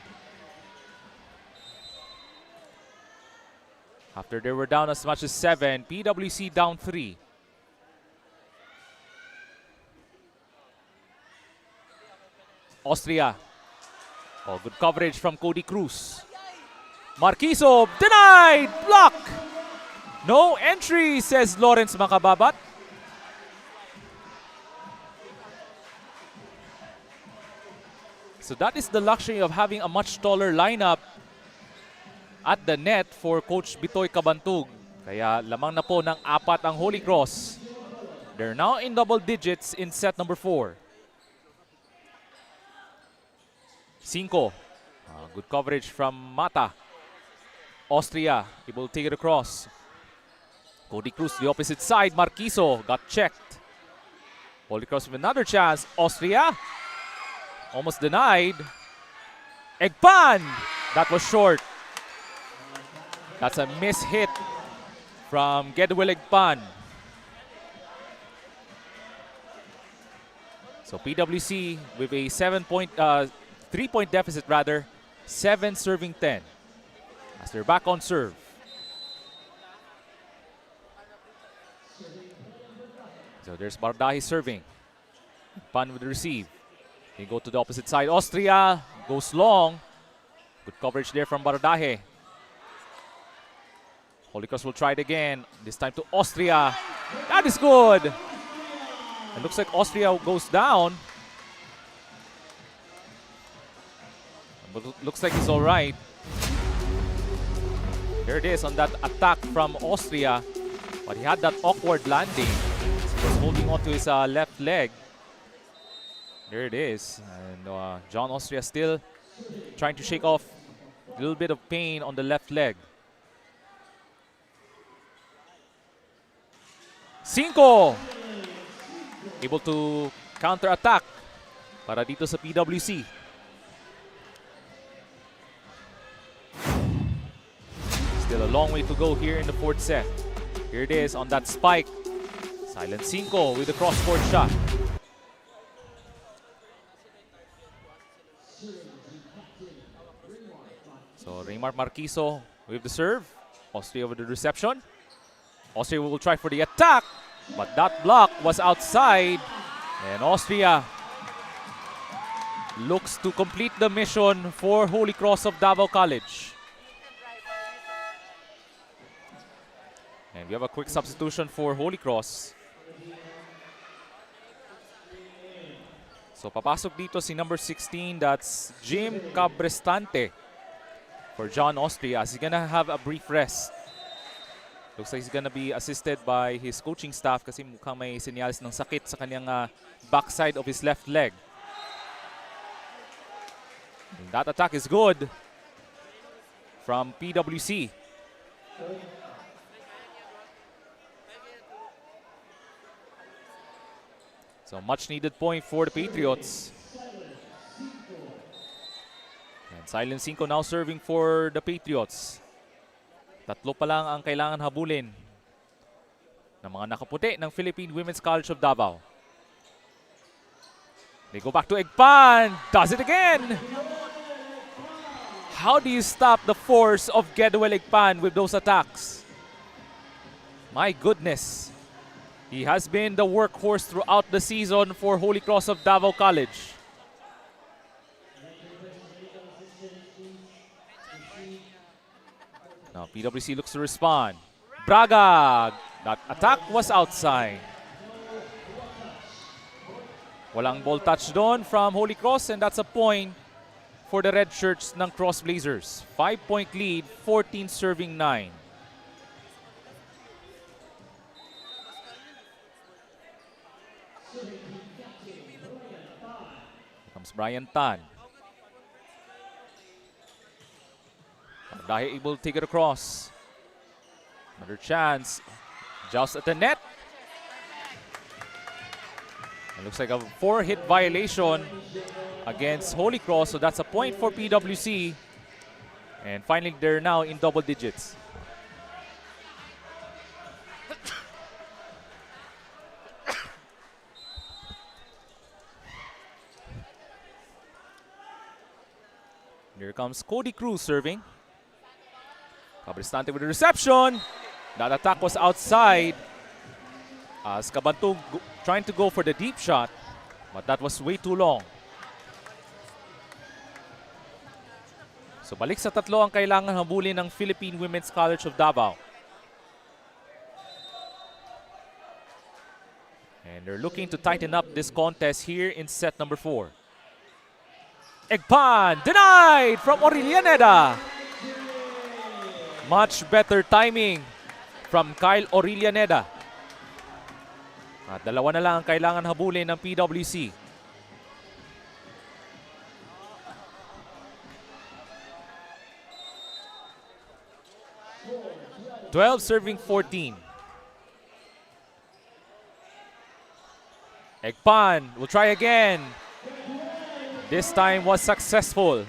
Speaker 7: After they were down as much as 7, PWC down 3. Austria. Oh, good coverage from Cody Cruz. Marquiso denied! Block! No entry, says Lawrence Makababat. So that is the luxury of having a much taller lineup at the net for Coach Bitoy Cabantug. Kaya lamang na po ng 4 ang Holy Cross. They're now in double digits in set number 4. 5. Good coverage from Mata. Austria able to take it across. Cody Cruz the opposite side. Marquiso got checked. Holy Cross with another chance. Austria almost denied. Egpan! That was short. That's a miss hit from Gedwell Egpan. So PWC with a 3-point deficit rather. 7 serving 10. As they're back on serve. So there's Bardaje serving. Pan with the receive. They go to the opposite side. Austria goes long. Good coverage there from Bardaje. Holy Cross will try it again. This time to Austria. That is good. It looks like Austria goes down. But looks like he's all right. There it is on that attack from Austria. But he had that awkward landing. He was holding on to his left leg. There it is. And John Austria still trying to shake off a little bit of pain on the left leg. 5. Able to counter-attack para dito sa PWC. Still a long way to go here in the 4th set. Here it is on that spike. Silent 5 with the cross-court shot. So Raymar Marquiso with the serve. Austria with the reception. Austria will try for the attack, but that block was outside. And Austria looks to complete the mission for Holy Cross of Davao College. And we have a quick substitution for Holy Cross. So papasok dito si number 16, that's Jim Cabrestante for John Austria, as he's gonna have a brief rest. Looks like he's gonna be assisted by his coaching staff kasi mukhang may senyales ng sakit sa kanyang backside of his left leg. And that attack is good from PWC. So much needed point for the Patriots. And Silent 5 now serving for the Patriots. Tatlo pa lang ang kailangan habulin ng mga nakaputi ng Philippine Women's College of Davao. They go back to Egpan. Does it again. How do you stop the force of Gedwell Egpan with those attacks? My goodness. He has been the workhorse throughout the season for Holy Cross of Davao College. Now PWC looks to respond. Braga! That attack was outside. Walang ball touch doon from Holy Cross, and that's a point for the red shirts ng Cross Blazers. 5-point lead, 14 serving 9. Here comes Brian Tan. Dahil able to take it across. Another chance. Just at the net. It looks like a 4-hit violation against Holy Cross, so that's a point for PWC. And finally, they're now in double digits. Here comes Cody Cruz serving. Cabristante with the reception. That attack was outside. As Cabantug trying to go for the deep shot, but that was way too long. So balik sa tatlo ang kailangan habulin ng Philippine Women's College of Davao. And they're looking to tighten up this contest here in set number 4. Egpan denied from Aurelianeda. Much better timing from Kyle Aurelianeda. At dalawa na lang ang kailangan habulin ng PWC. Serving 14. Egpan will try again. This time was successful.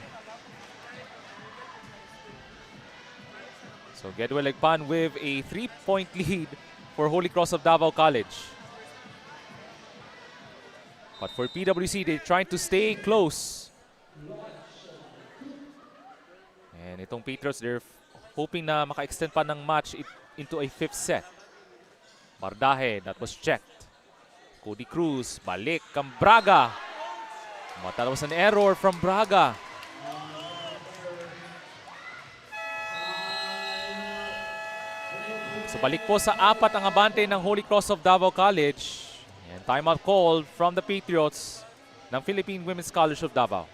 Speaker 7: So Gedwell Egpan with a 3-point lead for Holy Cross of Davao College. But for PWC, they're trying to stay close. And itong Patriots, they're hoping na maka-extend pa ng match into a 5th set. Bardahe, that was checked. Cody Cruz, balik kang Braga. But that was an error from Braga. So balik po sa 4 ang abante ng Holy Cross of Davao College. And timeout call from the Patriots ng Philippine Women's College of Davao.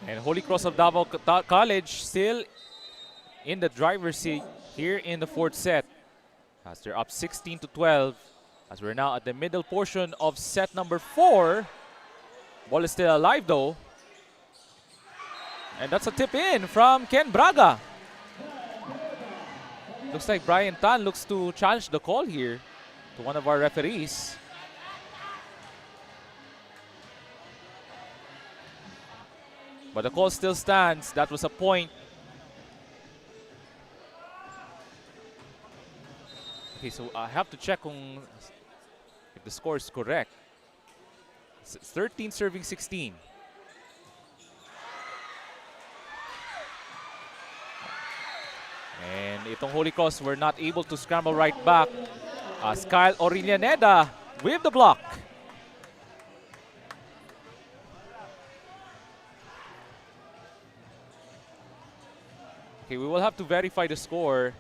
Speaker 7: And Holy Cross of Davao College still in the driver's seat here in the 4th set. As they're up 16-12. As we're now at the middle portion of set number 4. Ball is still alive though. And that's a tip in from Ken Braga. Looks like Brian Tan looks to challenge the call here to one of our referees. But the call still stands. That was a point. Okay, so I have to check if the score is correct. It's 13 serving 16. And itong Holy Cross were not able to scramble right back as Kyle Aurelianeda with the block. Okay, we will have to verify the score.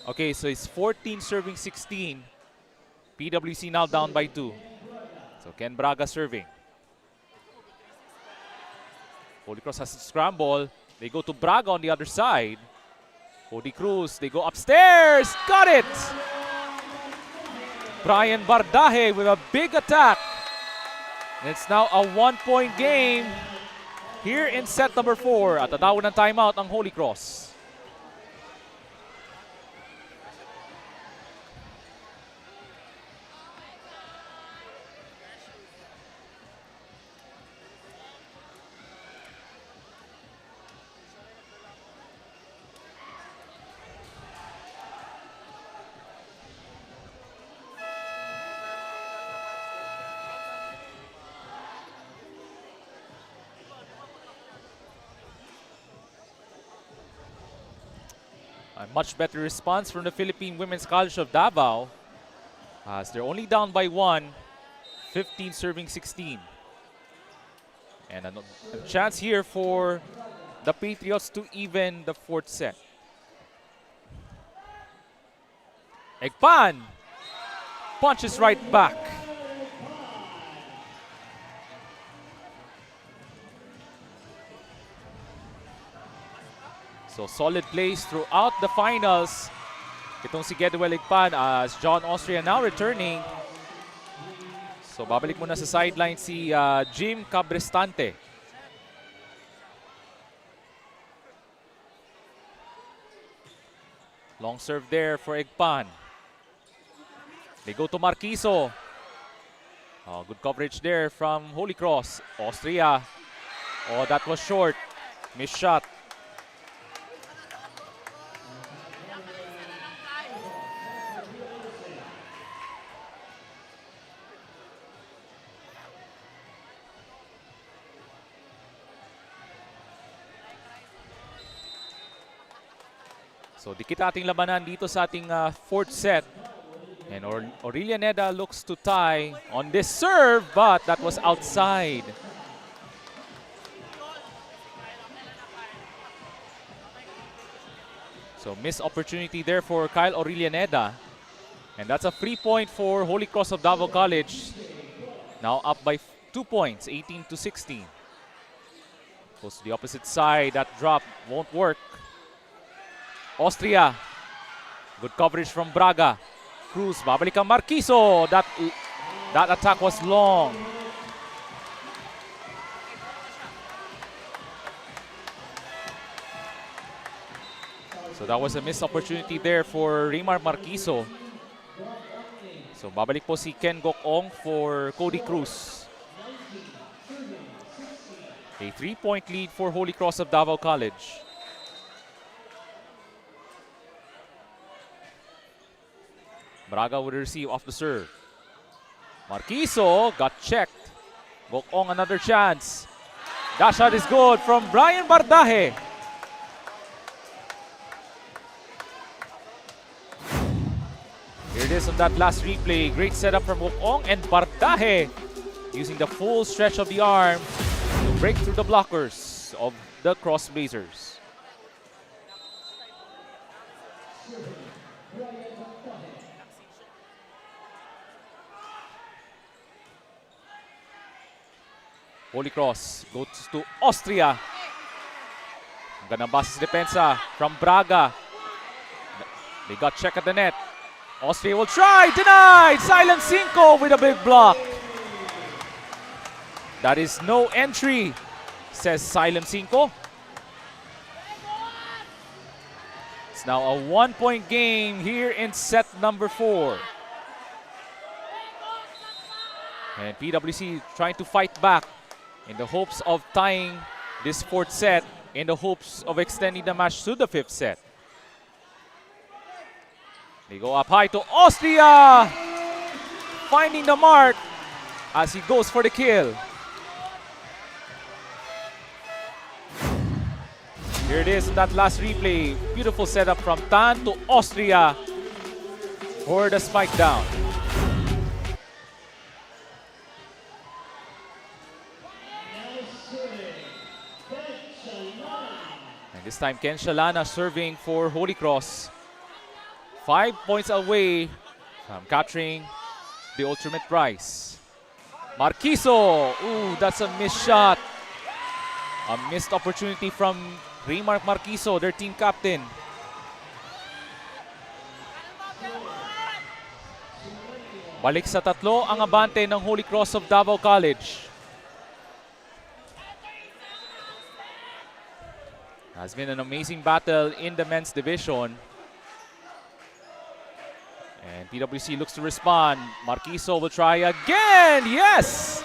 Speaker 7: Okay, so it's 14 serving 16. PWC now down by 2. So Ken Braga serving. Holy Cross has to scramble. They go to Braga on the other side. Cody Cruz, they go upstairs. Got it! Brian Bardahe with a big attack. It's now a 1-point game here in set number 4. At tatawa ng timeout ang Holy Cross. A much better response from the Philippine Women's College of Davao as they're only down by 1, 15 serving 16. And a chance here for the Patriots to even the fourth set. Egpan punches right back. So solid plays throughout the finals. Itong si Gedwell Egpan as John Austria now returning. So babalik muna sa sideline si Jim Cabrestante. Long serve there for Egpan. They go to Marquiso. Oh, good coverage there from Holy Cross. Austria. Oh, that was short. Missed shot. So dikit ating labanan dito sa ating fourth set. And Aurelia Neda looks to tie on this serve, but that was outside. So missed opportunity there for Kyle Aurelia Neda. And that's a free point for Holy Cross of Davao College. Now up by 2 points, 18-16. Goes to the opposite side. That drop won't work. Austria. Good coverage from Braga. Cruz, babalik ang Marquiso. That attack was long. So that was a missed opportunity there for Raymar Marquiso. So babalik po si Ken Gokong for Cody Cruz. A 3-point lead for Holy Cross of Davao College. Braga would receive off the serve. Marquiso got checked. Gokong another chance. That shot is good from Brian Bardaje. Here it is on that last replay. Great setup from Gokong and Bardaje using the full stretch of the arm to break through the blockers of the Cross Blazers. Holy Cross goes to Austria. Gandang base sa depensa from Braga. They got check at the net. Austria will try. Denied. Silent Cinco with a big block. That is no entry, says Silent Cinco. It's now a 1-point game here in set number 4. And PWC trying to fight back in the hopes of tying this fourth set, in the hopes of extending the match to the fifth set. They go up high to Austria, finding the mark as he goes for the kill. Here it is in that last replay. Beautiful setup from Tan to Austria for the spike down. This time, Ken Shalana serving for Holy Cross. 5 points away from capturing the ultimate prize. Marquiso. Ooh, that's a missed shot. A missed opportunity from Raymar Marquiso, their team captain. Balik sa tatlo ang abante ng Holy Cross of Davao College. Has been an amazing battle in the men's division. And PWC looks to respond. Marquiso will try again. Yes!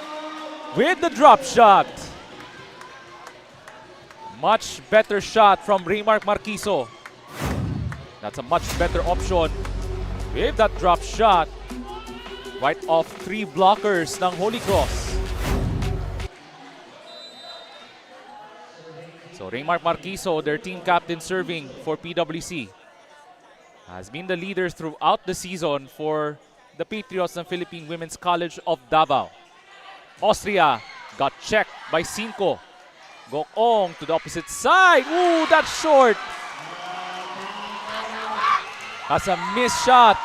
Speaker 7: With the drop shot. Much better shot from Raymar Marquiso. That's a much better option. With that drop shot. Right off 3 blockers ng Holy Cross. So Raymar Marquiso, their team captain serving for PWC, has been the leader throughout the season for the Patriots ng Philippine Women's College of Davao. Austria Got checked by Cinco. Gokong to the opposite side. Ooh, that's short. That's a missed shot.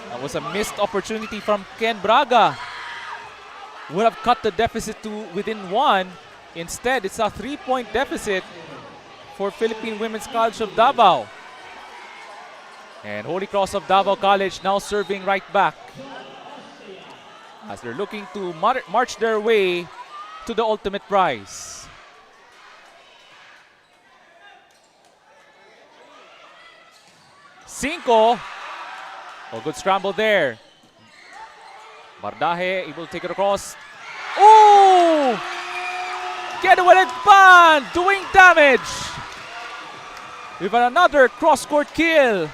Speaker 7: That was a missed opportunity from Ken Braga. Would have cut the deficit to within 1. Instead, it's a 3-point deficit for Philippine Women's College of Davao. And Holy Cross of Davao College now serving right back as they're looking to march their way to the ultimate prize. Cinco. Oh, good scramble there. Bardaje able to take it across. Oh! Gedwell Pan doing damage. We've got another cross-court kill.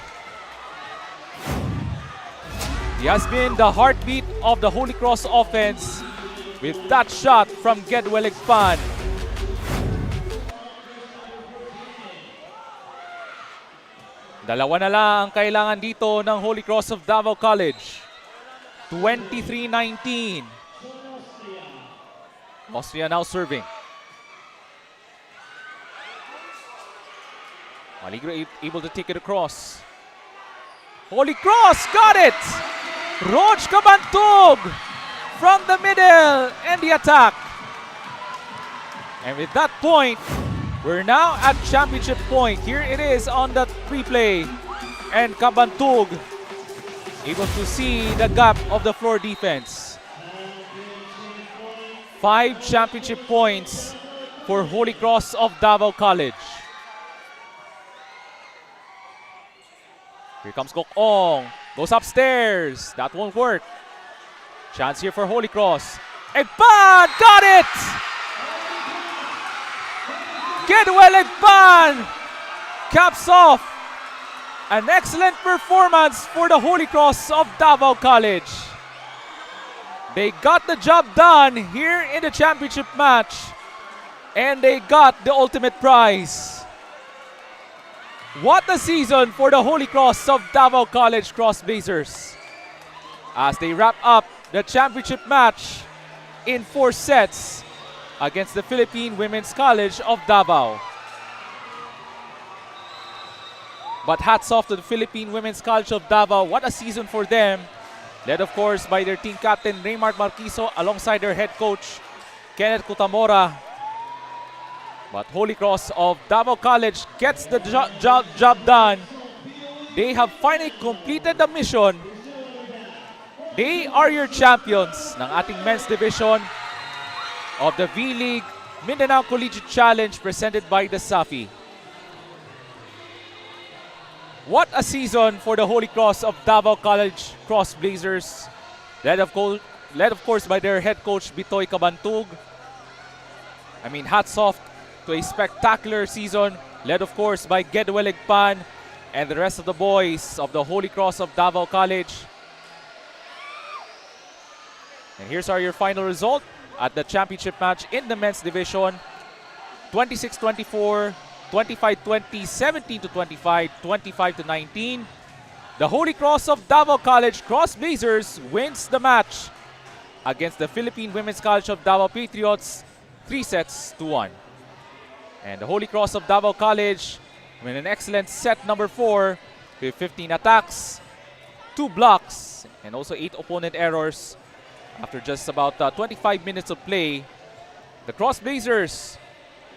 Speaker 7: He has been the heartbeat of the Holy Cross offense with that shot from Gedwell Pan. Dalawa na lang ang kailangan dito ng Holy Cross of Davao College. 23-19. Austria now serving. Maligro able to take it across. Holy Cross got it! Rog Cabantug from the middle and the attack. And with that point, we're now at championship point. Here it is on the replay. And Cabantug able to see the gap of the floor defense. 5 championship points for Holy Cross of Davao College. Here comes Gokong. Goes upstairs. That won't work. Chance here for Holy Cross. Egpan! Got it! Gedwell Egpan caps off an excellent performance for the Holy Cross of Davao College. They got the job done here in the championship match, and they got the ultimate prize. What a season for the Holy Cross of Davao College Crossblazers as they wrap up the championship match in 4 sets against the Philippine Women's College of Davao. But hats off to the Philippine Women's College of Davao. What a season for them. Led of course by their team captain Raymart Marquiso alongside their head coach Kenneth Kutamora. But Holy Cross of Davao College gets the job done. They have finally completed the mission. They are your champions ng ating men's division of the V-League Mindanao Collegiate Challenge presented by DASAFI. What a season for the Holy Cross of Davao College Crossblazers, led of course by their head coach Bitoy Cabantug. I mean, hats off to a spectacular season, led of course by Gedwell Egpan and the rest of the boys of the Holy Cross of Davao College. And here's your final result at the championship match in the men's division. 26-24, 25-20, 17-25, 25-19. The Holy Cross of Davao College Crossblazers wins the match against the Philippine Women's College of Davao Patriots 3-1. And the Holy Cross of Davao College win an excellent set number 4 with 15 attacks, 2 blocks, and also 8 opponent errors. After just about 25 minutes of play, the Crossblazers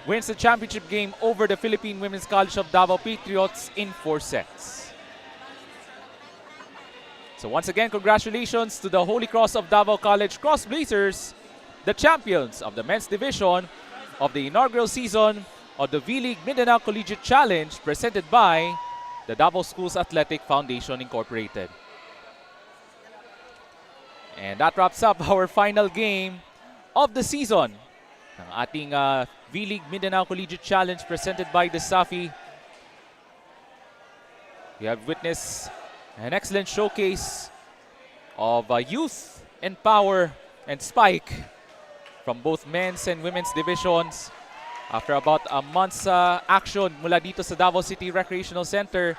Speaker 7: wins the championship game over the Philippine Women's College of Davao Patriots in 4 sets. So once again, congratulations to the Holy Cross of Davao College Crossblazers, the champions of the men's division of the inaugural season of the V-League Mindanao Collegiate Challenge presented by the Davao Schools Athletic Foundation Incorporated. And that wraps up our final game of the season ng ating V-League Mindanao Collegiate Challenge presented by DASAFI. We have witnessed an excellent showcase of youth and power and spike from both men's and women's divisions. After about a month's action mula dito sa Davao City Recreational Center,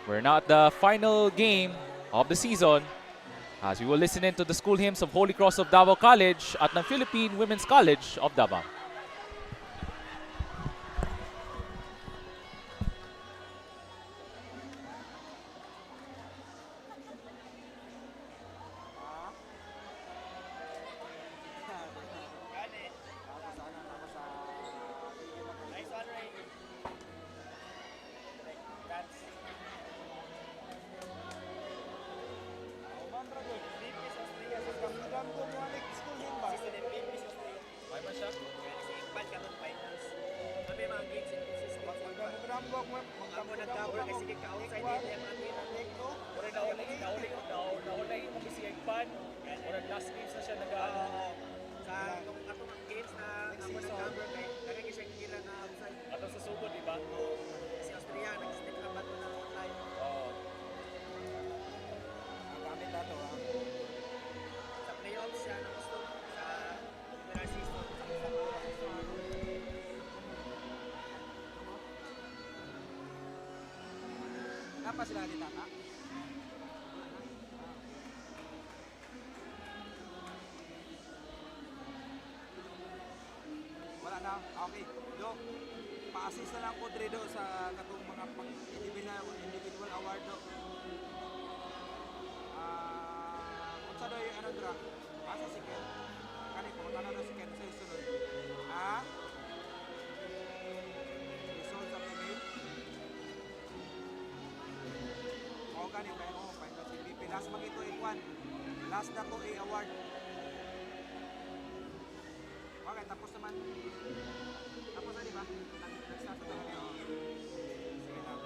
Speaker 7: we're now at the final game of the season as we will listen in to the school hymns of Holy Cross of Davao College at ng Philippine Women's College of Davao.
Speaker 8: Apa sila di tata? Wala na. Okay. Do, pa-assist na lang po Dredo sa katong mga individual award do. Unsa do yung ano dra? Asa si Ken? Kani po tanong na si Ken sa sunod. Results of the game. Kani pa mo pa si BP last magito ikuan. Last na to award. Okay, tapos naman. Tapos na di ba? Nag-start na kami. Sige lang.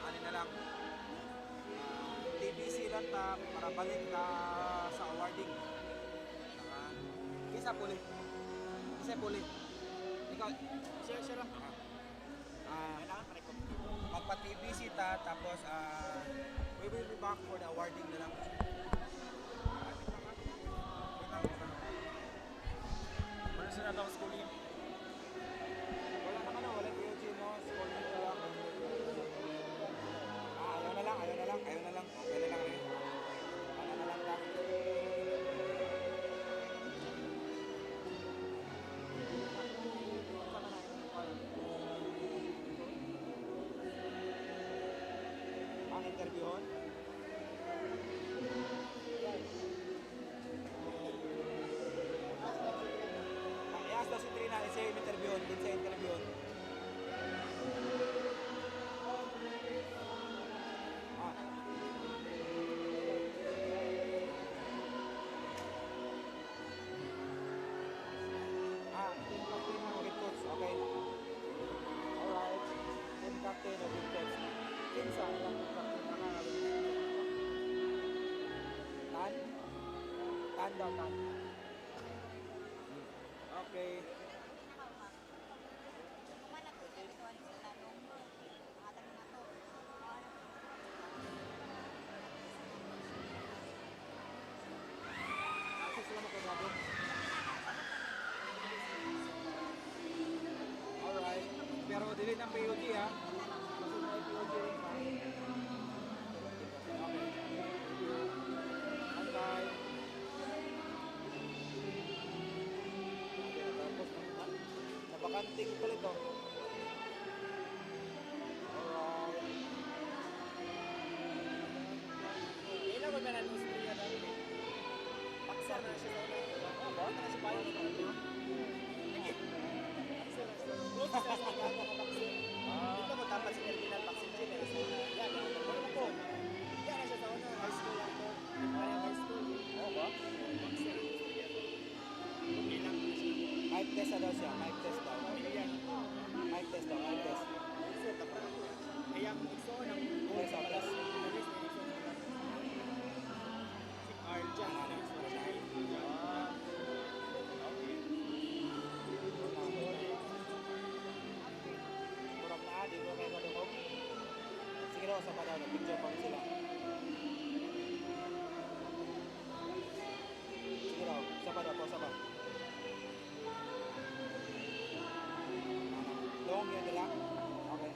Speaker 8: Ano na lang. TBC lang ta para balik na sa awarding. Isa puli. Ikaw, siya lang. Magpa-TBC ta, tapos we will be back for the awarding na lang. Ano sa natang schooling? Wala naman na, wala POG mo, schooling na lang. Ayaw na lang. Okay na lang rin. Ano na lang ta. Interviewon. Ias daw si Trina, isa yung interviewon, din sa interviewon. Team captain ng head coach, okay. Alright, team captain of head coach. Kinsa ang captain? Tan. Okay. Alright. Pero dili ng POG ha. Kasi may POG rin pa. Okay. Antay. Nabakanting ulit oh. Alright. Ilan mo ba na Austria na? Paksar na siya sa una. Oo ba? Na siya payo na. Dito mo dapat si Terminal Paksar siya. Yan. Ano po? Yan na siya sa una. High school lang po. High school. Oo ba? Paksar. Okay lang. Mic test daw siya. Mic test daw. Mic test daw. Mic test. Kaya ang gusto ko ng test sa plus. Si Carl dyan. Kurang na di ko kayo madungog. Sige daw, sapa daw. Picture pa sila. Sige daw, sapa daw. Sapa. Long yan nila. Okay.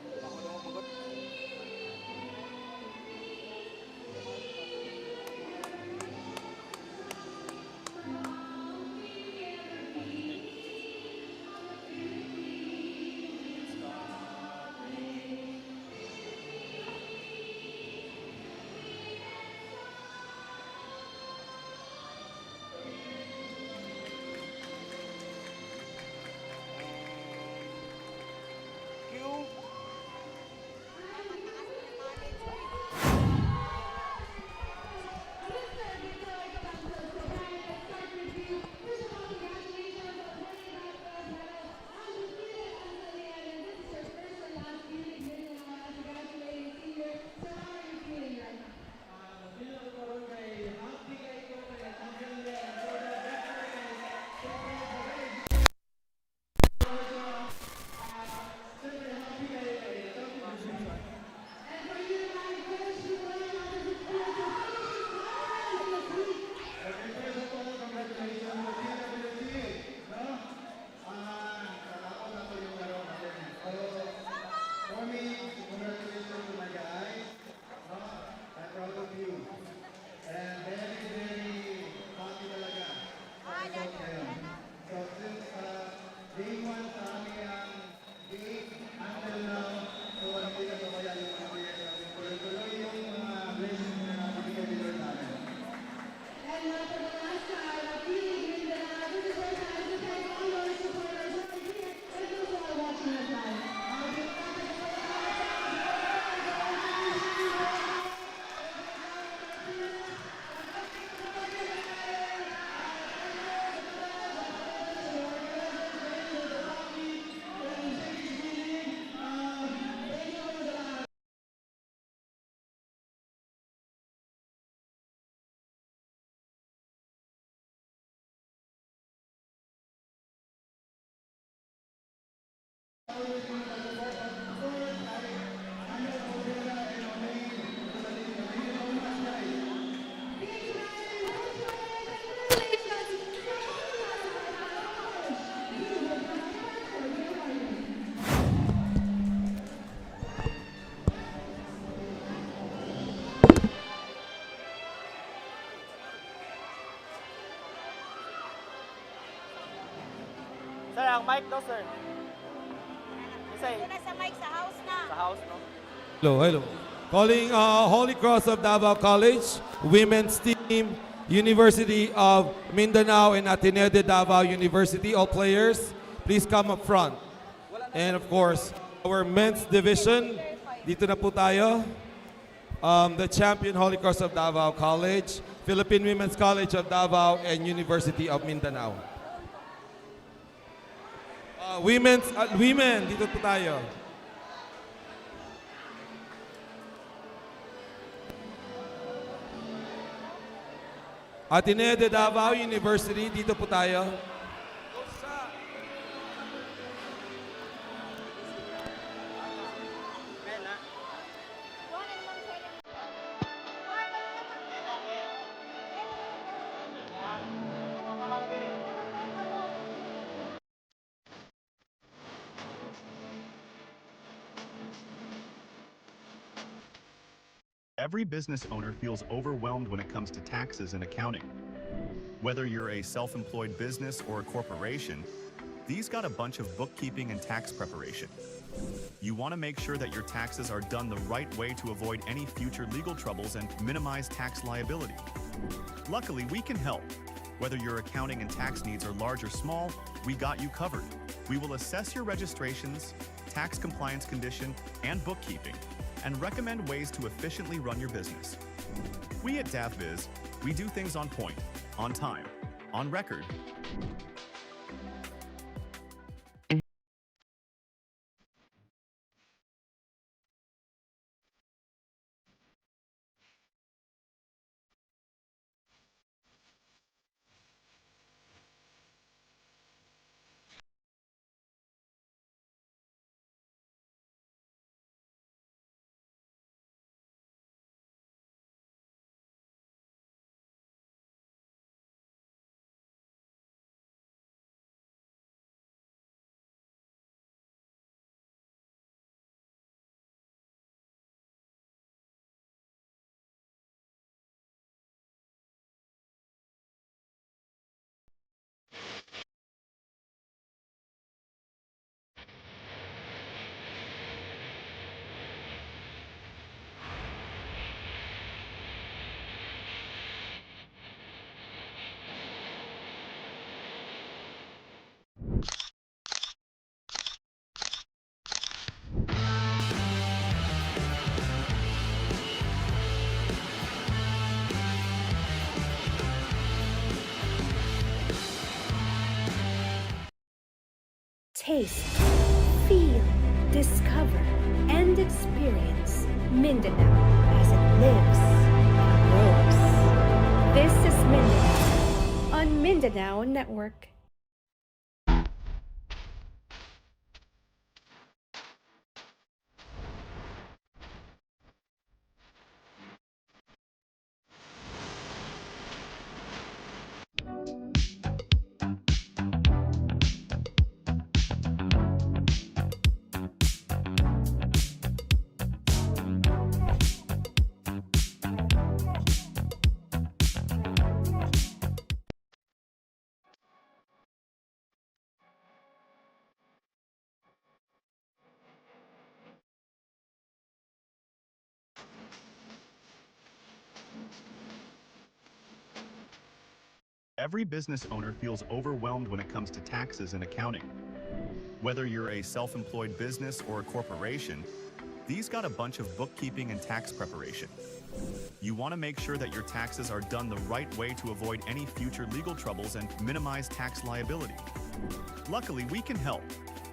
Speaker 8: Sir, ang mic daw, sir. Say,
Speaker 9: Sa mic sa house na.
Speaker 8: sa house, no?
Speaker 10: Hello, hello. Calling Holy Cross of Davao College, Women's Team, University of Mindanao, and Ateneo de Davao University. All players, please come up front. And of course, our men's division, dito na po tayo. The champion Holy Cross of Davao College, Philippine Women's College of Davao, and University of Mindanao. Women, dito po tayo. Ateneo de Davao University, dito po tayo.
Speaker 4: Every business owner feels overwhelmed when it comes to taxes and accounting. Whether you're a self-employed business or a corporation, these got a bunch of bookkeeping and tax preparation. You want to make sure that your taxes are done the right way to avoid any future legal troubles and minimize tax liability. Luckily, we can help. Whether your accounting and tax needs are large or small, we got you covered. We will assess your registrations, tax compliance condition, and bookkeeping, and recommend ways to efficiently run your business. We at DAFViz, we do things on point, on time, on record.
Speaker 1: Taste, feel, discover, and experience Mindanao as it lives and grows. This is Mindanao on Mindanao Network.
Speaker 4: Every business owner feels overwhelmed when it comes to taxes and accounting. Whether you're a self-employed business or a corporation, these got a bunch of bookkeeping and tax preparation. You want to make sure that your taxes are done the right way to avoid any future legal troubles and minimize tax liability. Luckily, we can help.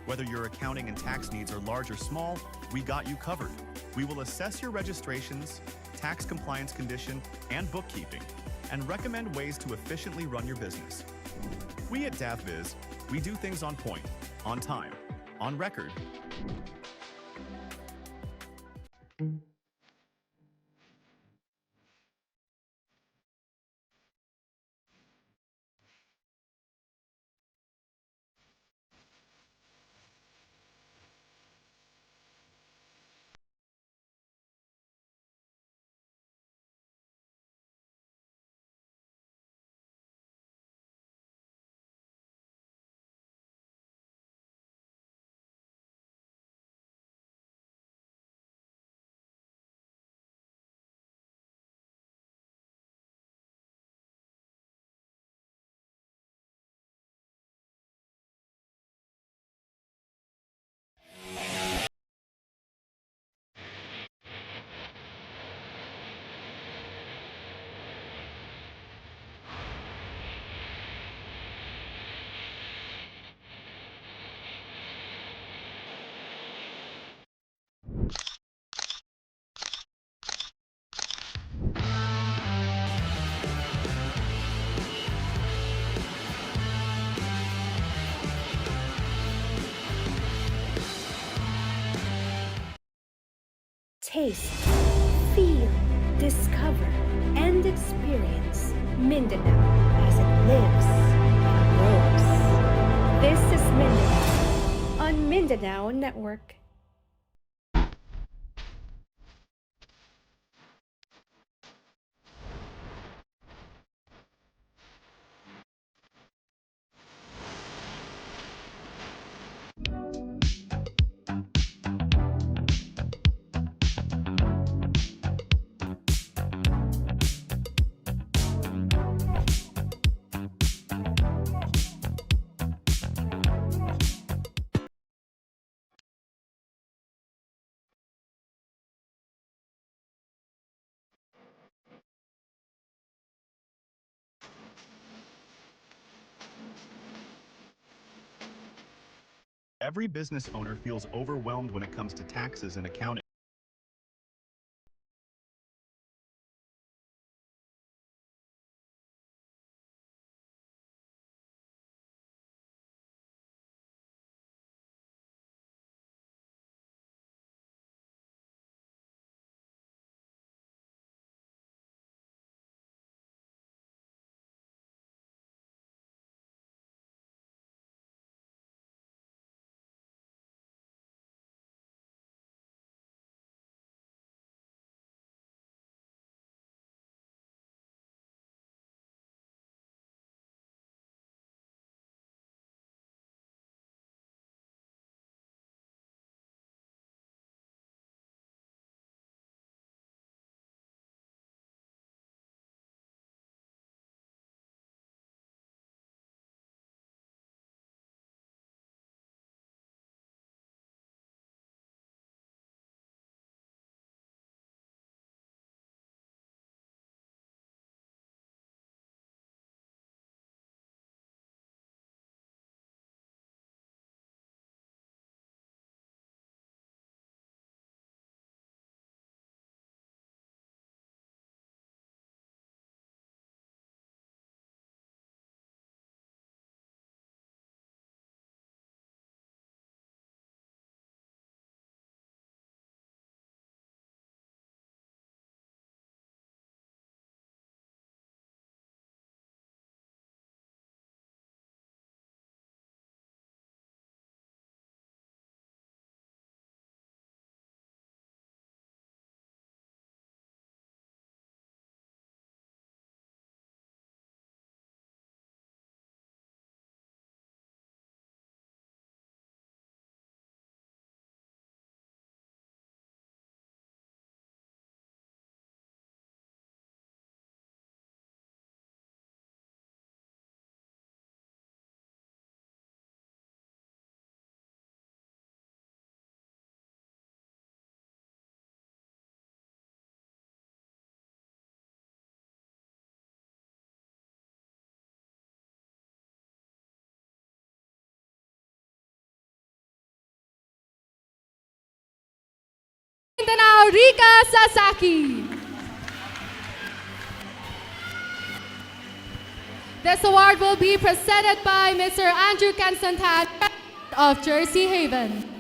Speaker 4: Whether your accounting and tax needs are large or small, we got you covered. We will assess your registrations, tax compliance condition, and bookkeeping, and recommend ways to efficiently run your business. We at DAVBiz, we do things on point, on time, on record.
Speaker 1: Taste, feel, discover, and experience Mindanao as it lives and grows. This is Mindanao on Mindanao Network.
Speaker 4: Every business owner feels overwhelmed when it comes to taxes and accounting.
Speaker 3: Mindanao, Rika Sasaki. This award will be presented by Mr. Andrew Constantin of Jersey Haven.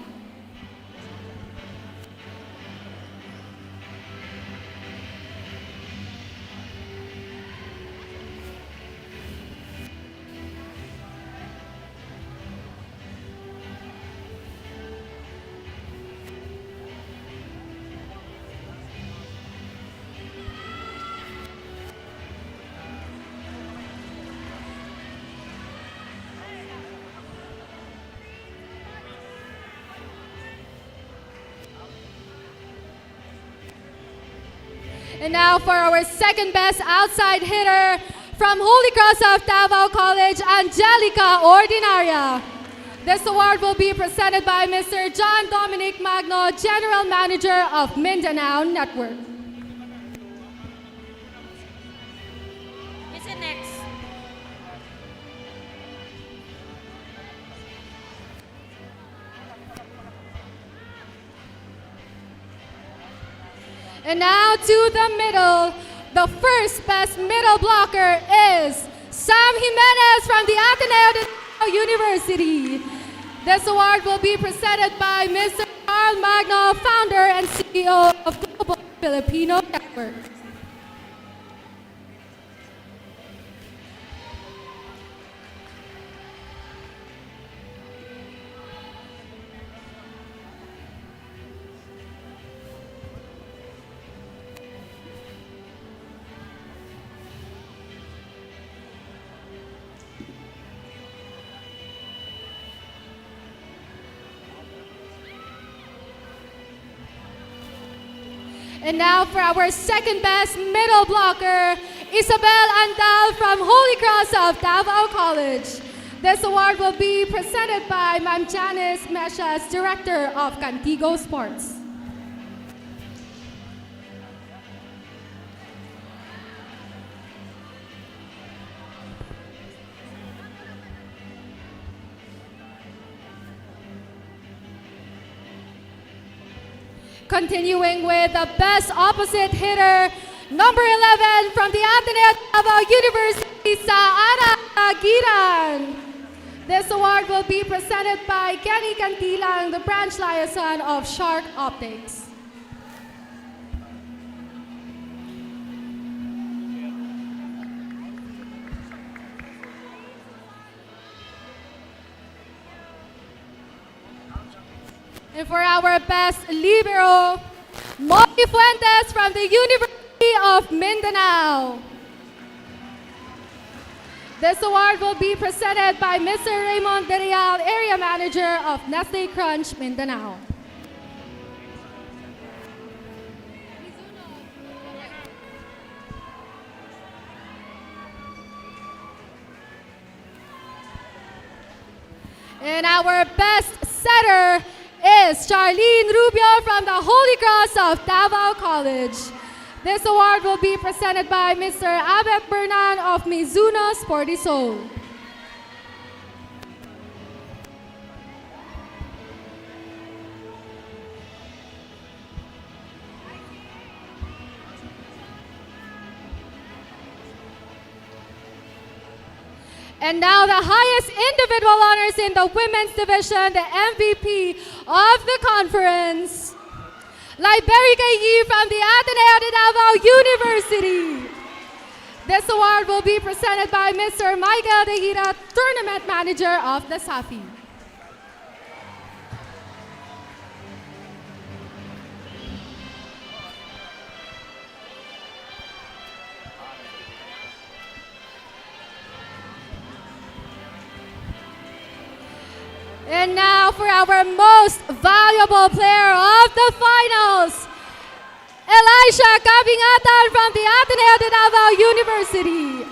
Speaker 3: And now for our second best outside hitter from Holy Cross of Davao College, Angelica Ordinaria. This award will be presented by Mr. John Dominic Magno, General Manager of Mindanao Network.
Speaker 11: Is it next?
Speaker 3: And now to the middle. The first best middle blocker is Sam Jimenez from the Ateneo de Davao University. This award will be presented by Mr. Carl Magno, founder and CEO of Global Filipino Network. And now for our second best middle blocker, Isabel Andal from Holy Cross of Davao College. This award will be presented by Ma'am Janice Meshas, Director of Cantigo Sports. Continuing with the best opposite hitter, number 11 from the Ateneo de Davao University, Saara Agiran. This award will be presented by Kenny Cantilang, the branch liaison of Shark Optics. And for our best libero, Molly Fuentes from the University of Mindanao. This award will be presented by Mr. Raymond De Real, Area Manager of Nestle Crunch, Mindanao. And our best setter is Charlene Rubio from the Holy Cross of Davao College. This award will be presented by Mr. Abet Bernan of Mizuno Sporty Soul. And now the highest individual honors in the women's division, the MVP of the conference, Liberica Yi from the Ateneo de Davao University. This award will be presented by Mr. Michael De Hira, Tournament Manager of DASAFI. And now for our most valuable player of the finals, Elisha Cabingatan from the Ateneo de Davao University.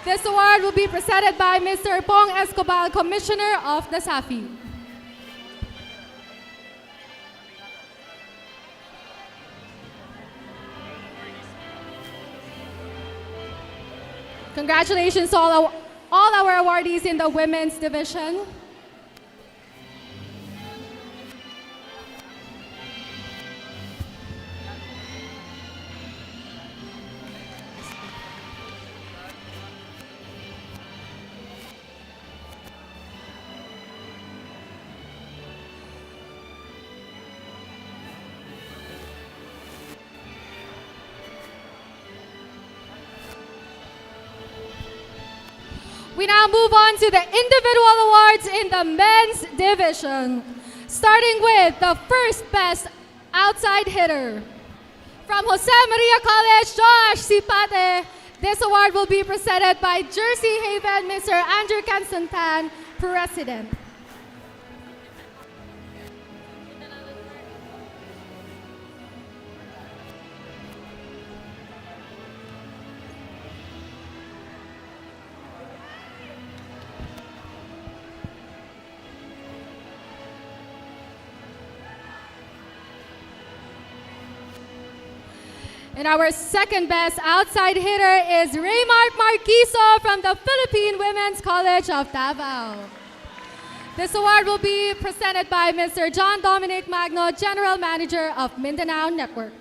Speaker 3: This award will be presented by Mr. Pong Escobar, Commissioner of DASAFI. Congratulations to all our awardees in the women's division. We now move on to the individual awards in the men's division. Starting with the first best outside hitter. From Jose Maria College, Josh Sipate. This award will be presented by Jersey Haven, Mr. Andrew Constantan, President. And our second best outside hitter is Raymark Marquiso from the Philippine Women's College of Davao. This award will be presented by Mr. John Dominic Magno, General Manager of Mindanao Network.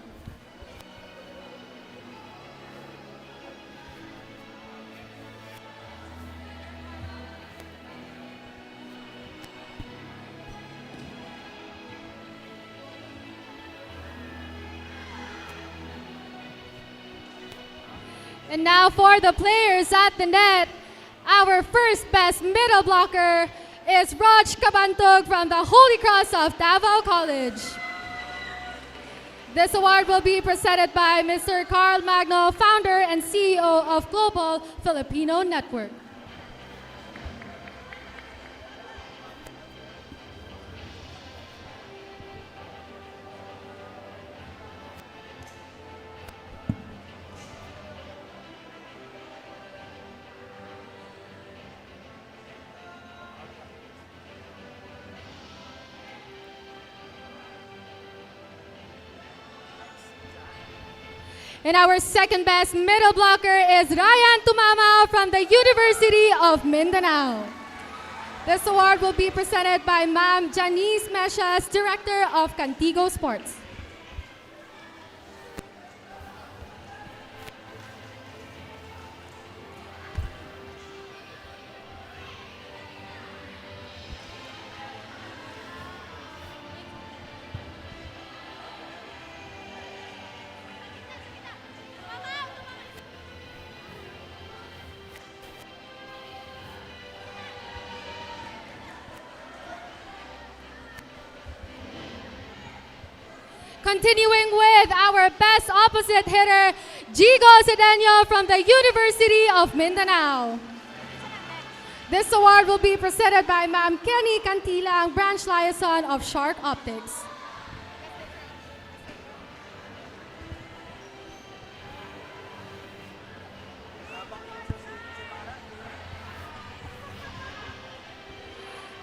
Speaker 3: And now for the players at the net, our first best middle blocker is Raj Kabantog from the Holy Cross of Davao College. This award will be presented by Mr. Carl Magno, founder and CEO of Global Filipino Network. And our second best middle blocker is Ryan Tumamao from the University of Mindanao. This award will be presented by Ma'am Janice Mesias, Director of Cantigo Sports. Continuing with our best opposite hitter, Gigo Cedeño from the University of Mindanao. This award will be presented by Ma'am Kenny Cantilang, Branch Liaison of Shark Optics.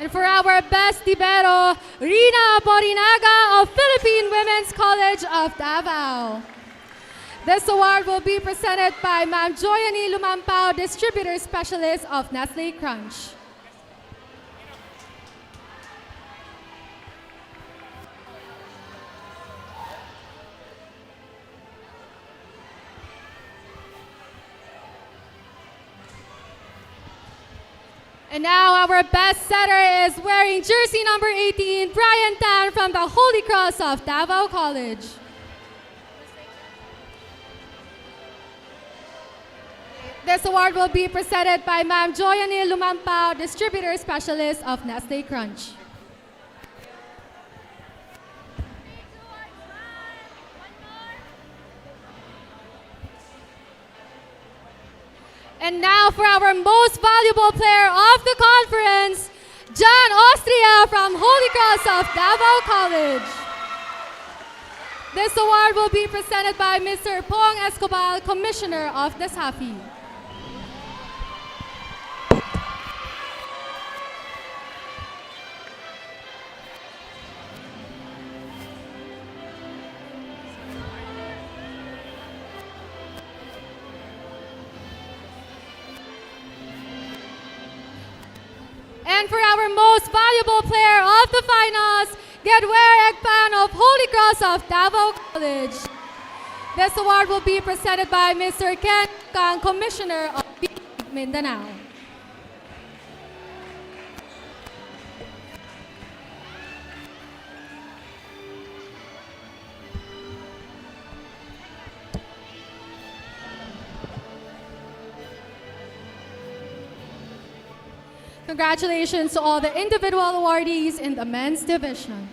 Speaker 3: And for our best libero, Rina Borinaga of Philippine Women's College of Davao. This award will be presented by Ma'am Joyani Lumampao, Distributor Specialist of Nestle Crunch. And now our best setter is wearing jersey number 18, Brian Tan from the Holy Cross of Davao College. This award will be presented by Ma'am Joyani Lumampao, Distributor Specialist of Nestle Crunch. And now for our most valuable player of the conference, John Austria from Holy Cross of Davao College. This award will be presented by Mr. Pong Escobar, Commissioner of DASAFI. And for our most valuable player of the finals, Gedwer Egpan of Holy Cross of Davao College. This award will be presented by Mr. Ken Kang, Commissioner of Mindanao. Congratulations to all the individual awardees in the men's division.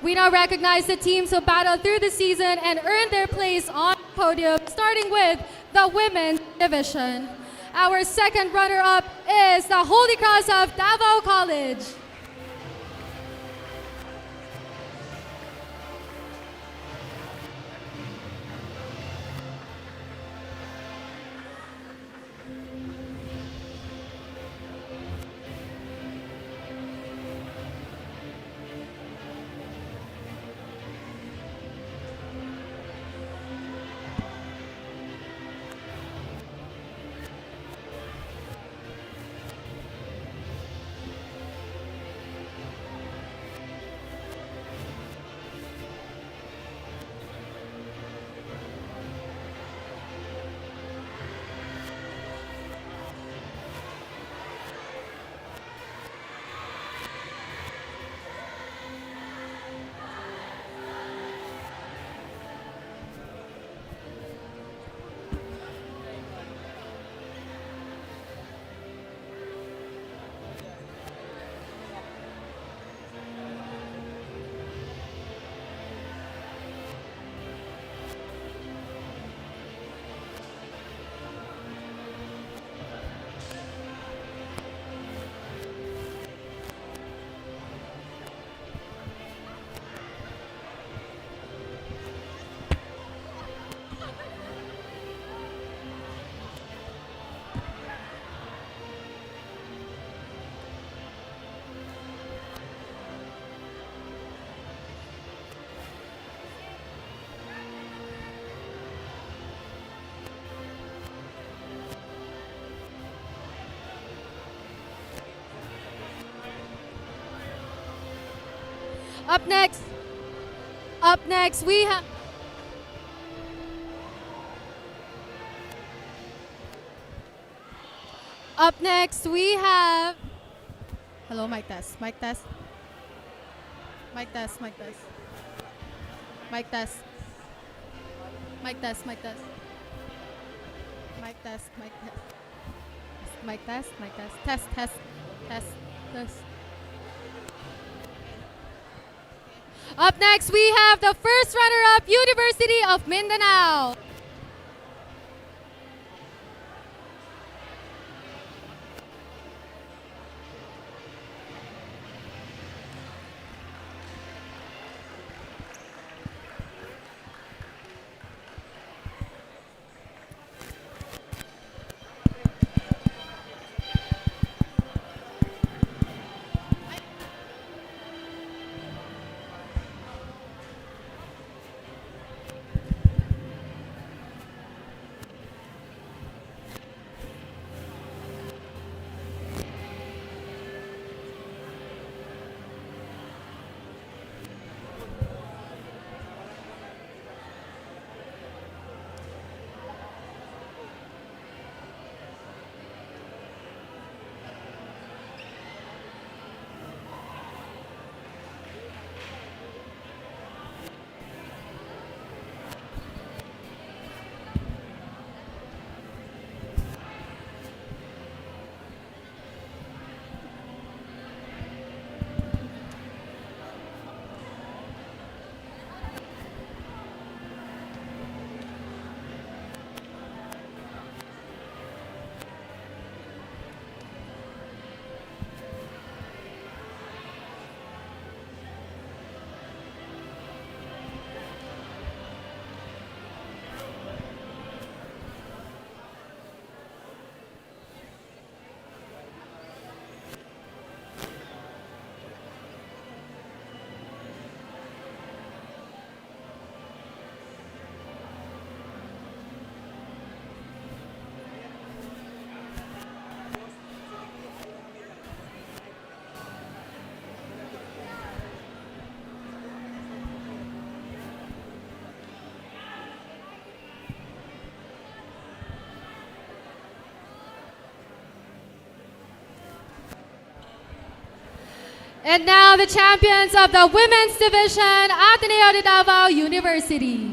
Speaker 3: We now recognize the teams who battled through the season and earned their place on the podium, starting with the women's division. Our second runner-up is the Holy Cross of Davao College. Up next we have hello, mic test, mic test, mic test, mic test, mic test, mic test, mic test, mic test, mic test, mic test, mic test, test, test, test, test. Up next, we have the first runner-up, University of Mindanao. And now the champions of the women's division, Ateneo de Davao University.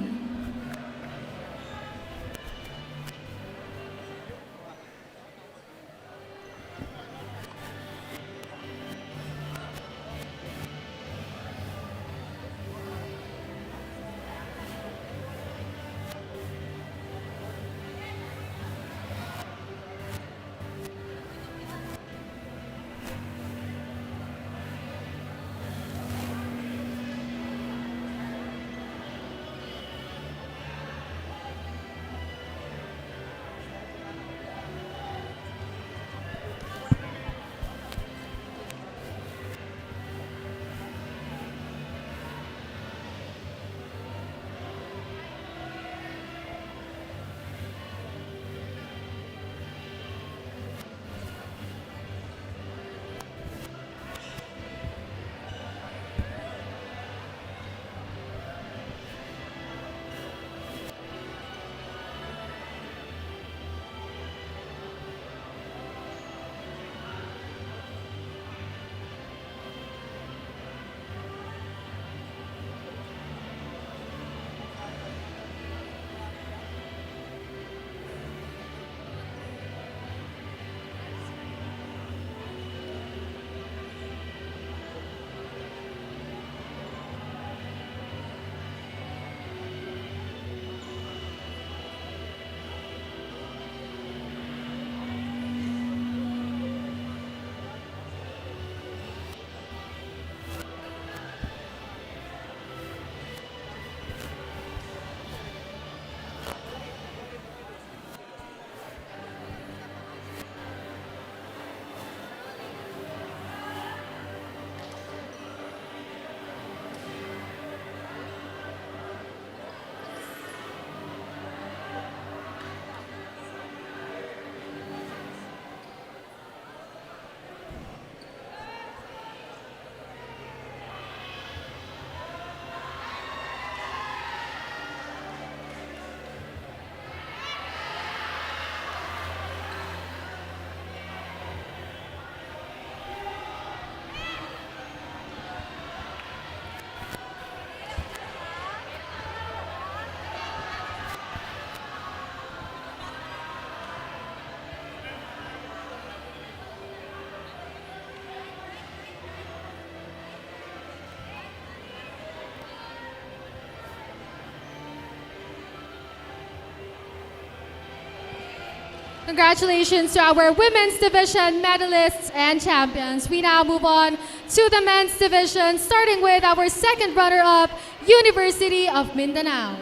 Speaker 3: Congratulations to our women's division medalists and champions. We now move on to the men's division, starting with our second runner-up, University of Mindanao.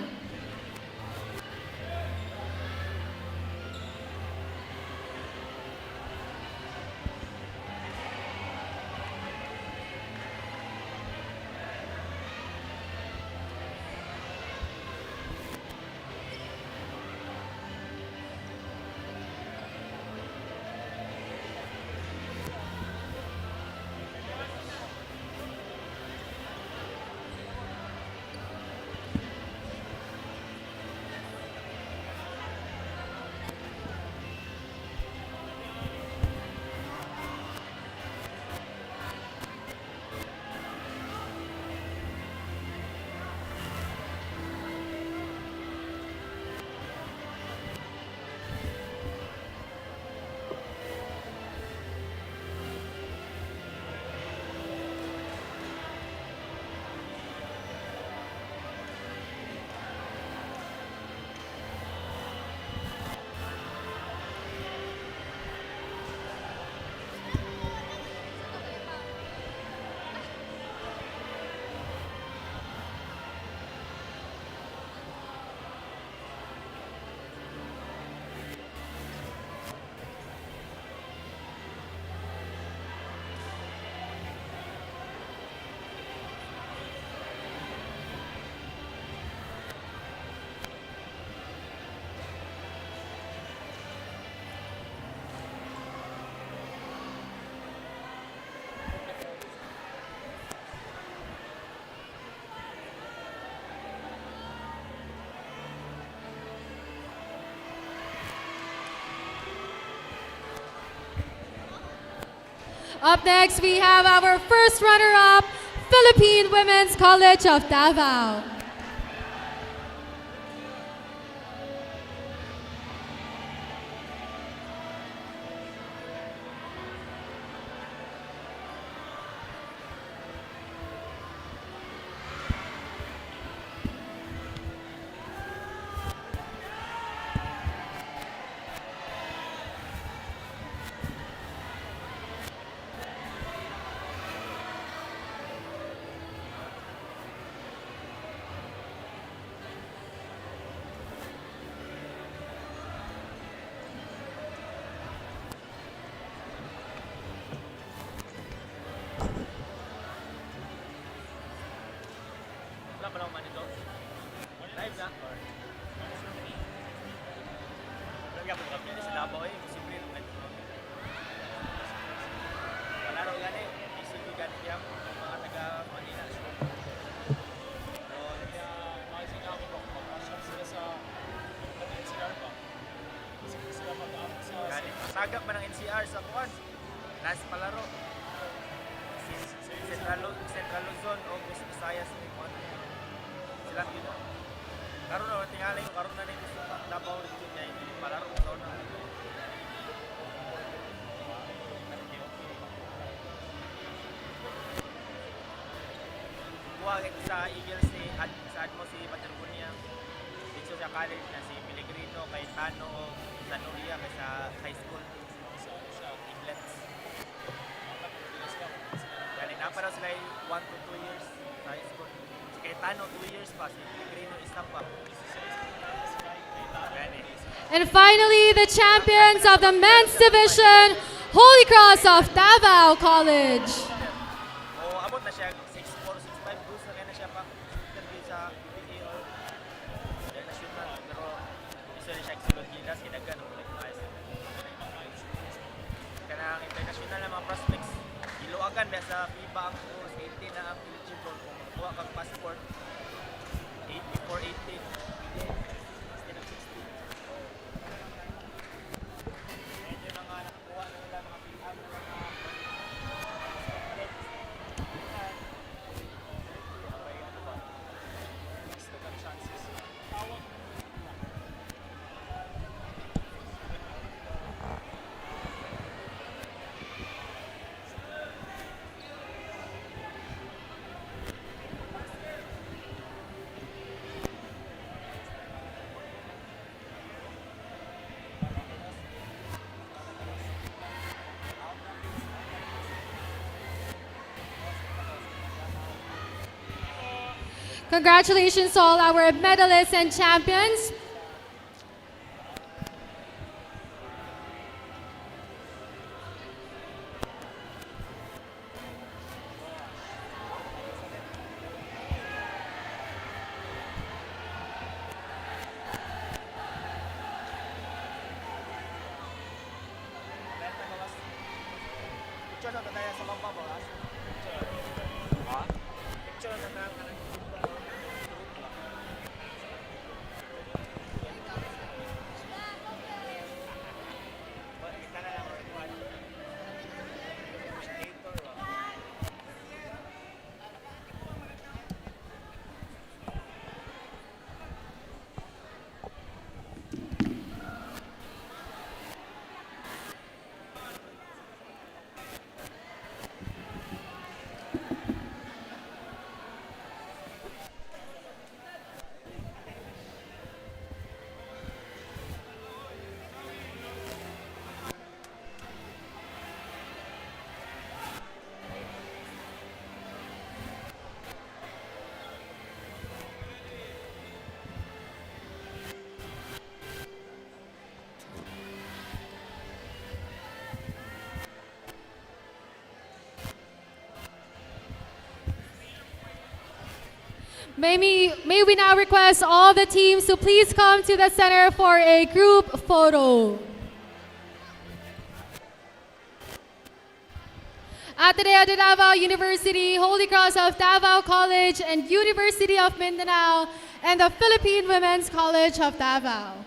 Speaker 3: Up next, we have our first runner-up, Philippine Women's College of Davao.
Speaker 11: Sagap man ng NCR sa kuwan. Last palaro. Central Luzon o Visayas ni kuwan. Sila yun. Karon na tingali yung karon na rin gusto pa Davao region niya hindi palaro sa una. Kuha sa Eagles si Admo si Paterbunia. Dito sa college na si Pellegrino, Cayetano o Sanoria kay sa high school. Eaglets. Dali na pa daw sila 1 to 2 years sa high school. Si Cayetano 2 years pa, si Pellegrino isa pa.
Speaker 3: And finally, the champions of the men's division, Holy Cross of Davao College.
Speaker 11: Abot na siya 6'4", 6'5", cruise na kaya na siya pa interview sa PBA or national. Pero isa rin siya exilod gilas, kinagan o like kanang international na mga prospects. Iluagan ba sa FIBA ang course 18 na ang eligible kung kuha kang passport 8 before 18 instead of 16. Medyo na nga nakakuha na nila mga PIA na mga
Speaker 3: Congratulations to all our medalists and champions.
Speaker 11: picture na tayo sa baba ba? Picture na tayo.
Speaker 3: May we now request all the teams to please come to the center for a group photo. Ateneo de Davao University, Holy Cross of Davao College, and University of Mindanao, and the Philippine Women's College of Davao.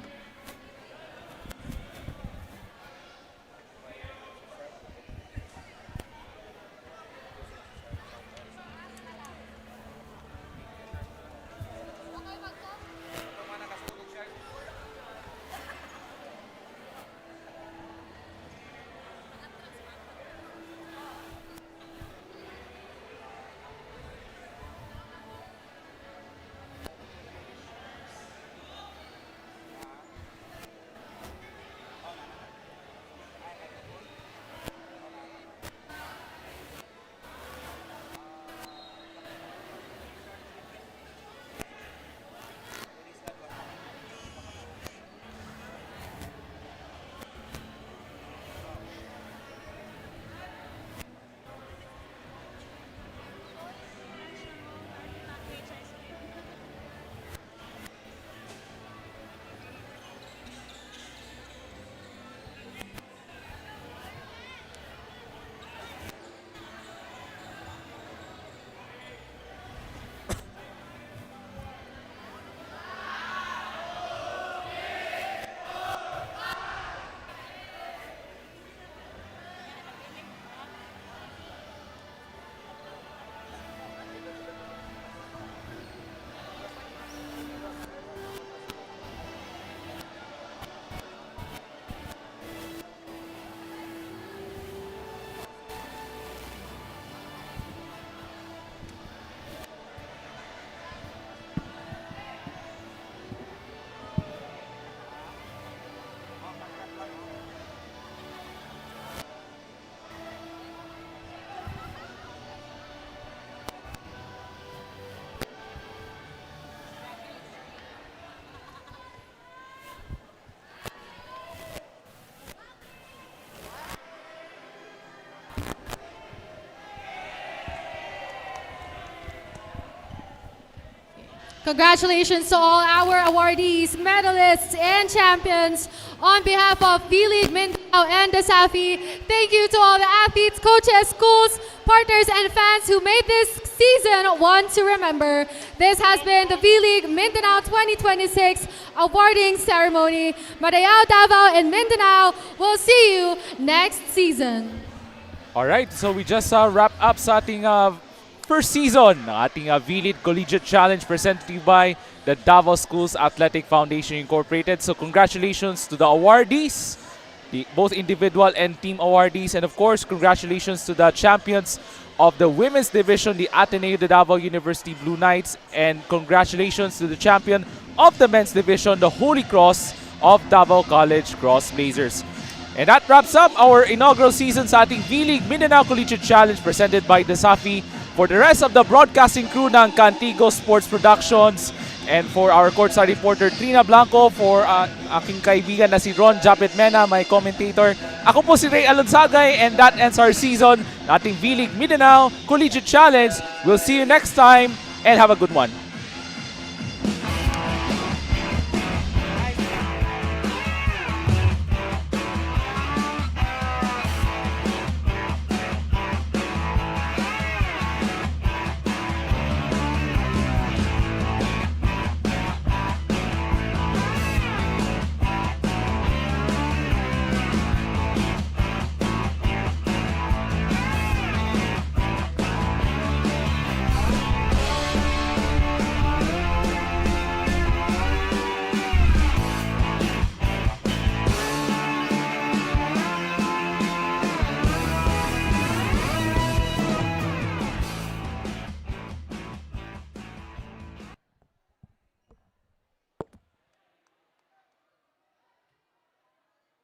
Speaker 3: Congratulations to all our awardees, medalists, and champions. On behalf of V-League Mindanao and DASAFI, thank you to all the athletes, coaches, schools, partners, and fans who made this season one to remember. This has been the V-League Mindanao 2026 awarding ceremony. Madayao, Davao, and Mindanao. We'll see you next season.
Speaker 7: Alright, so we just wrap up sa ating first season ng ating V-League Collegiate Challenge presented to you by the Davao Schools Athletic Foundation Incorporated. So congratulations to the awardees, both individual and team awardees, and of course congratulations to the champions of the women's division, the Ateneo de Davao University Blue Knights, and congratulations to the champion of the men's division, the Holy Cross of Davao College Cross Blazers. And that wraps up our inaugural season sa ating V-League Mindanao Collegiate Challenge presented by DASAFI. For the rest of the broadcasting crew ng Cantigo Sports Productions, and for our courtside reporter Trina Blanco, for aking kaibigan na si Ron Japet Mena, my commentator. Ako po si Ray Alonsagay, and that ends our season, ating V-League Mindanao Collegiate Challenge. We'll see you next time, and have a good one.